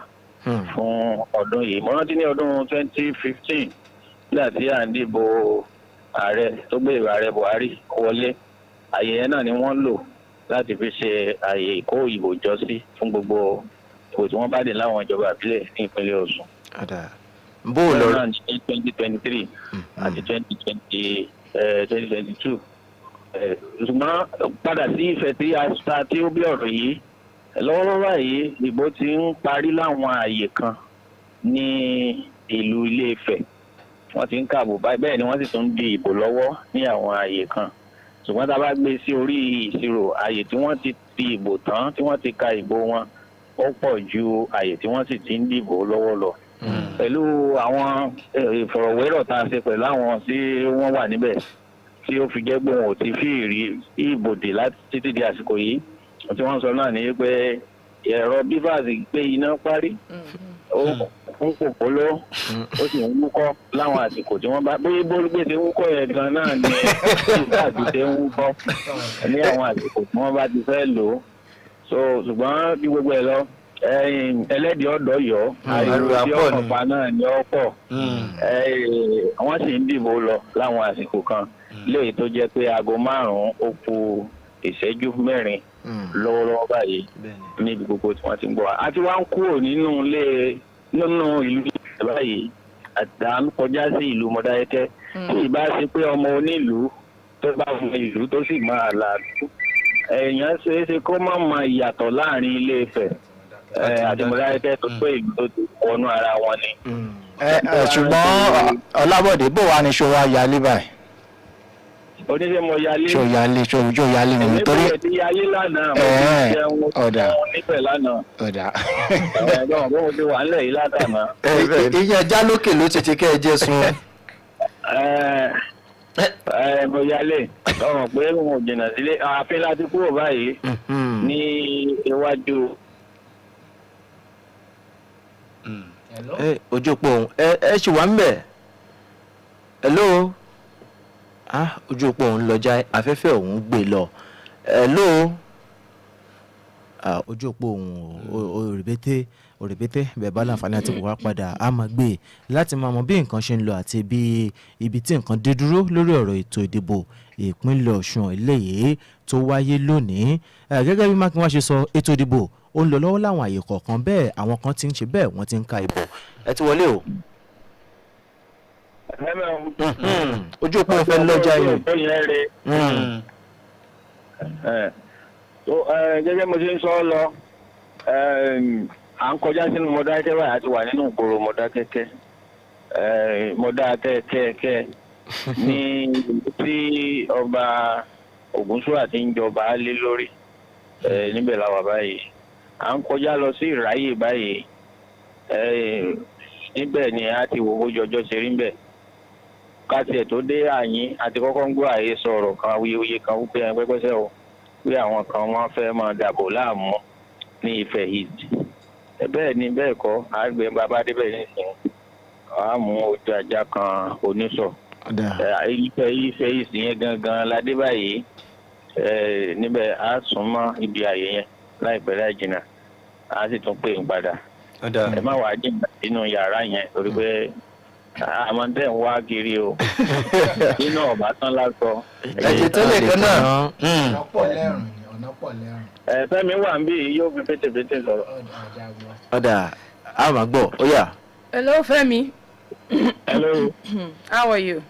fún ọdún yìí. mo rántí ní ọdún 2015 nígbà tí à ń dìbò ààrẹ tó gbé ààrẹ Buhari wọlé ààyè yẹn náà ni wọ́n lò láti fi ṣe ààyè ìkó ìbò jọ sí fún gbogbo ìbò tí wọ́n bá dé láwọn ìjọba ìbílẹ̀ ní ìpínlẹ̀ Ọ̀ṣun.
bó o lọ
ní 2023 àti 2022 ṣùgbọ́n padà sí Ifẹ̀ tí ó bí ọ̀rọ̀ yìí lọ́wọ́lọ́wọ́ yìí ìbò ti ń parí láwọn ààyè kan ní ìlú Ilé Ifẹ̀ wọ́n ti ń kààbò báyìí bẹ́ẹ̀ ni wọ́n sì tún ń di ìbò lọ́wọ́ ní àwọn ààyè kan ṣùgbọ́n tá a bá gbé sí orí ìṣirò ààyè tí wọ́n ti di ìbò tán tí wọ́n ti ka ìbò wọn ó pọ̀ ju ààyè tí wọ́n sì ti ń dìbò lọ́wọ́ lọ. pẹ̀lú àwọn ìfọ̀rọ̀wérọ̀ tá a ṣe pẹ̀lú àwọn tí wọ́n wà níbẹ̀ tí ó fi jẹ́ pé wọn ò ti fi rí ìbò dè láti títí di àsìkò yìí tí wọ́n sọ náà ní pé ẹ̀rọ bivas gbé iná parí ó ń pòpóló ó sì ń wúkọ́ láwọn àsìkò tí wọ́n bá bóyá bólúgbé ti wúkọ́ yẹn gan náà ni ìgbà àdúgbò ń wúkọ́ ní àwọn àsìkò tí wọ́n bá ti fẹ́ lò ó so ṣùgbọ́n bí gbogbo ẹ̀ lọ ẹlẹ́dìí ọ̀dọ́ yọ ariwo tí ọkọ̀ pa náà ni ó pọ̀ wọ́n sì ń dìbò lọ láwọn àsìkò kan léyìí tó jẹ́ pé aago 5 ó kù ìṣẹ́jú 4 lọ́wọ́lọ́wọ́ báyìí níbi gbogbo tí wọ́n ti ń gbọ́ a ti wá ń kúrò nínú ìlú báyìí àtà ń kọjá sí ìlú Mọdákẹ́kẹ́ tí ìbá ṣe pé ọmọ onílùú tó bá mọ ìlú tó sì máa làlú èèyàn ṣeé ṣe kó má mọ ìyàtọ̀ láàrin Ilé Ifẹ̀ àti Mọdákẹ́kẹ́ tó pé ìlú tó ti wọnú ara wọn ni.
ṣùgbọ́n Ọlábọ̀dé bò wá ní ṣó wá yálé báyìí.
oníṣẹ́ mo yálé.
ṣó yálé ni nítorí.
èmi ti yálé lánàá mo ti jẹun níbẹ̀ lánàá.
ọ̀dà.
ẹ̀gbọ́n bó mo ti wà nílẹ̀ yìí látàná.
ìyẹn já lókè ló ti kẹ́ ẹ jẹ́ sun.
mo yálé ọmọ pé mo jìnnà sílé ààfin láti kúrò báyìí ní iwájú.
ojú òpó òun ẹ ṣì wà ń bẹ̀ hello ojú òpó òun lọ́jà afẹ́fẹ́ òun gbé lọ hello
ojú òpó òun òrèbété bẹ́ẹ̀ bá láǹfààní àti kò wá padà á máa gbé láti máa mọ bí nǹkan ṣe ń lọ àti bí ibi tí nǹkan dé dúró lórí ọ̀rọ̀ ètò ìdìbò ìpínlẹ̀ Ọ̀ṣun eléyìí tó wáyé lónìí gẹ́gẹ́ bí Mákinwá ṣe sọ ètò ìdìbò ó ń lọ lọ́wọ́ láwọn àyè kọ̀ọ̀kan bẹ́ẹ̀ àwọn kan ti ń ṣe bẹ́ẹ̀ wọ́n ti ń ka ìbò ẹ ti wọlé o.
ojú òpó fẹ́ lọ́jà yìí.
gẹ́gẹ́ mo ṣe ń sọ lọ à ń kọjá sínú Mọdákẹ́kẹ́ báyìí àti wà nínú ìgboro Mọdákẹ́kẹ́ ní tí ọba Ògúnṣúrà ti ń jọba lé lórí níbẹ̀ làwà báyìí à ń kọjá lọ sí Ìráyè báyìí níbẹ̀ ni a ti wo ojú ọjọ́ ṣe rí níbẹ̀ kátiẹ̀ tó dé àyín àti kọ́kọ́ ń gbọ́ àyè sọ̀rọ̀ kan awuyewuye kan wípé pẹ́pẹ́sẹ́ o pé àwọn kan wọ́n fẹ́ máa dàbò láàmú ní Ifẹ̀ East bẹ́ẹ̀ ni bẹ́ẹ̀ kọ́ àgbẹ̀ bàbá débẹ̀ nísìnyí àmú ojú ajá kan oníṣọ̀ Ifẹ̀ East yẹn gangan ládé báyìí níbẹ̀ á sún mọ́ ibi àyè yẹn láìpẹ́ láì jìnnà á sì tún pè ń padà ẹ má wàá jìnnà sínú yàrá yẹn torí pé àmọ́ tẹ̀ ń wá kiri o nínú ọ̀bá tán lásọ.
ẹ̀jẹ̀ tẹ́lẹ̀ kan náà.
ọ̀nà pọ̀ lẹ́rùn.
Fẹ́mi wà ń bí yóò fi pété sọ̀rọ̀.
ọ̀dà a máa gbọ́ ó yá.
Hello, Fẹ́mi.
Hello.
How are you?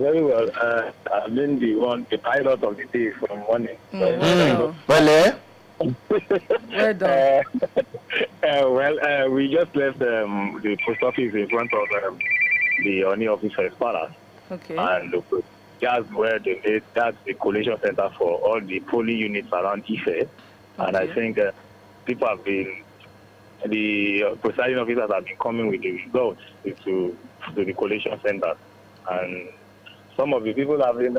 Very well. I've been the pilot of the day from morning.
Wow.
Pẹ̀lẹ́.
Well done.
We just left the post office in front of the Oni officer's palace.
Okay.
And that's where that's the collation center for all the polling units around Ife. Okay. And I think people have been, the presiding officers have been coming with the results to the collation center. And some of the people have been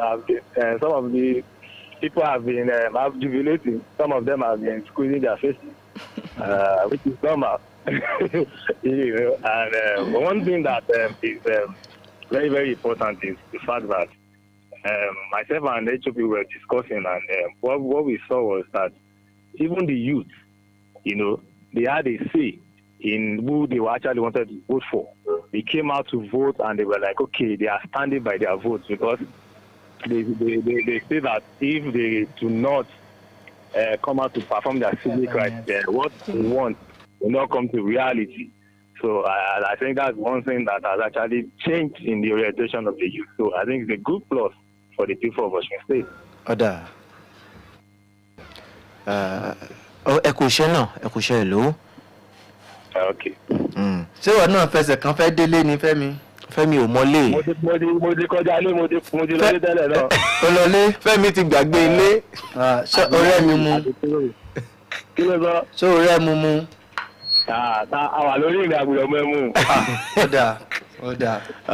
jubilating. Some of them have been squeezing their faces, which is normal. You know, and one thing that is very, very important is the fact that myself and HOP were discussing, and what we saw was that even the youth, you know, they had a say in who they were actually wanted to vote for. They came out to vote, and they were like, okay, they are standing by their votes, because they say that if they do not come out to perform their civic rights, what they want will not come to reality. So I think that's one thing that has actually changed in the orientation of the youth. So I think it's a good plus for the people of Osun State.
ọ̀dà ẹ kò ṣe náà ẹ kò ṣe ìlú.
Okay.
ṣé wọn náà fẹsẹ̀ kan fẹ́ délé ni Fẹ́mi?
Fẹ́mi ò mọlé.
mo ti kọjá ilé mo ti lọlé tẹ́lẹ̀ náà.
olólé
Fẹ́mi ti gbàgbé ilé.
ṣé ọ̀rẹ́ mi mu?
Kí ló sọ?
ṣé ọ̀rẹ́ mu mu?
àwa lórí ìrìn àgùdọ̀ mọ́ ẹ mú.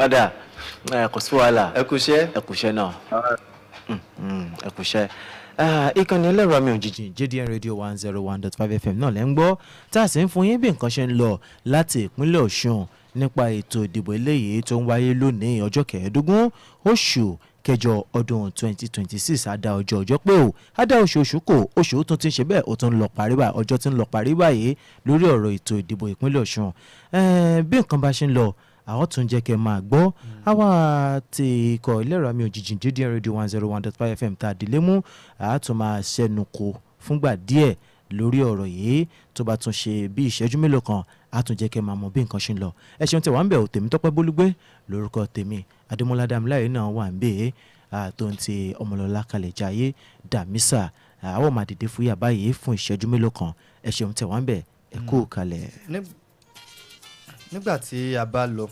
ọ̀dà
kò sí wàhálà.
ẹ kúṣẹ́.
ẹ kúṣẹ́ náà. ẹ kúṣẹ́.
ìkànnì ẹlẹ́rọ mi òjijì JDN Radio 101.5 FM náà lẹ́ ń gbọ́ tá a sì ń fún yín bí nǹkan ṣe ń lọ láti ìpínlẹ̀ Ọ̀ṣun nípa ètò ìdìbò eléyìí tó ń wáyé lónìí ọjọ́ 15 oṣù kẹjọ ọdún 2026 àdá ọjọ́ pé o àdá oṣooṣù kò oṣù tó ti ń ṣe bẹ́ẹ̀ ó tún ń lọ parí báyìí ọjọ́ tí ń lọ parí báyìí lórí ọ̀rọ̀ ètò ìdìbò ìpínlẹ̀ Ọ̀ṣun bí nǹkan bá ṣe ń lọ àwọn tún jẹ́ kẹ́ máa gbọ́ àwa ti ikọ̀ ìlera mi òjijì dídín rédíò 101.5 FM tá a délé mú àátún máa ṣẹnu kò fúngbà díẹ̀ lórí ọ̀rọ̀ yìí tó bá tún ṣe bí ìṣẹ́jú mélòó kan á tún jẹ́ kẹ́ máa mọ bí nǹkan ṣe ń lọ ẹ ṣeun tẹ̀ wá ń bẹ̀ ò tèmi Tọ́pẹ́ Bólúgbé lórúkọ tèmi Adémọ́lá Dámiláre náà wà ń bẹ̀ tó ń ti Ọmọlọ́lá kalẹ̀ jayé Dàmísà àwọn máa dìde fúyà báyìí fún ìṣẹ́jú mélòó kan ẹ ṣeun tẹ̀ wá ń bẹ̀ ẹ kú kalẹ̀.
nígbà tí a bá lọ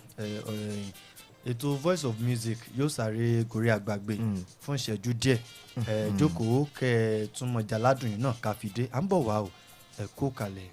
ètò Voice of Music yóò sáré gorí àgbàgbé fún ìṣẹ́jú díẹ̀ jókòó kẹ́ ẹ túnmọ̀ jàládùn yìí náà ká fi dé à ń bọ̀ wá o ẹ kú kalẹ̀.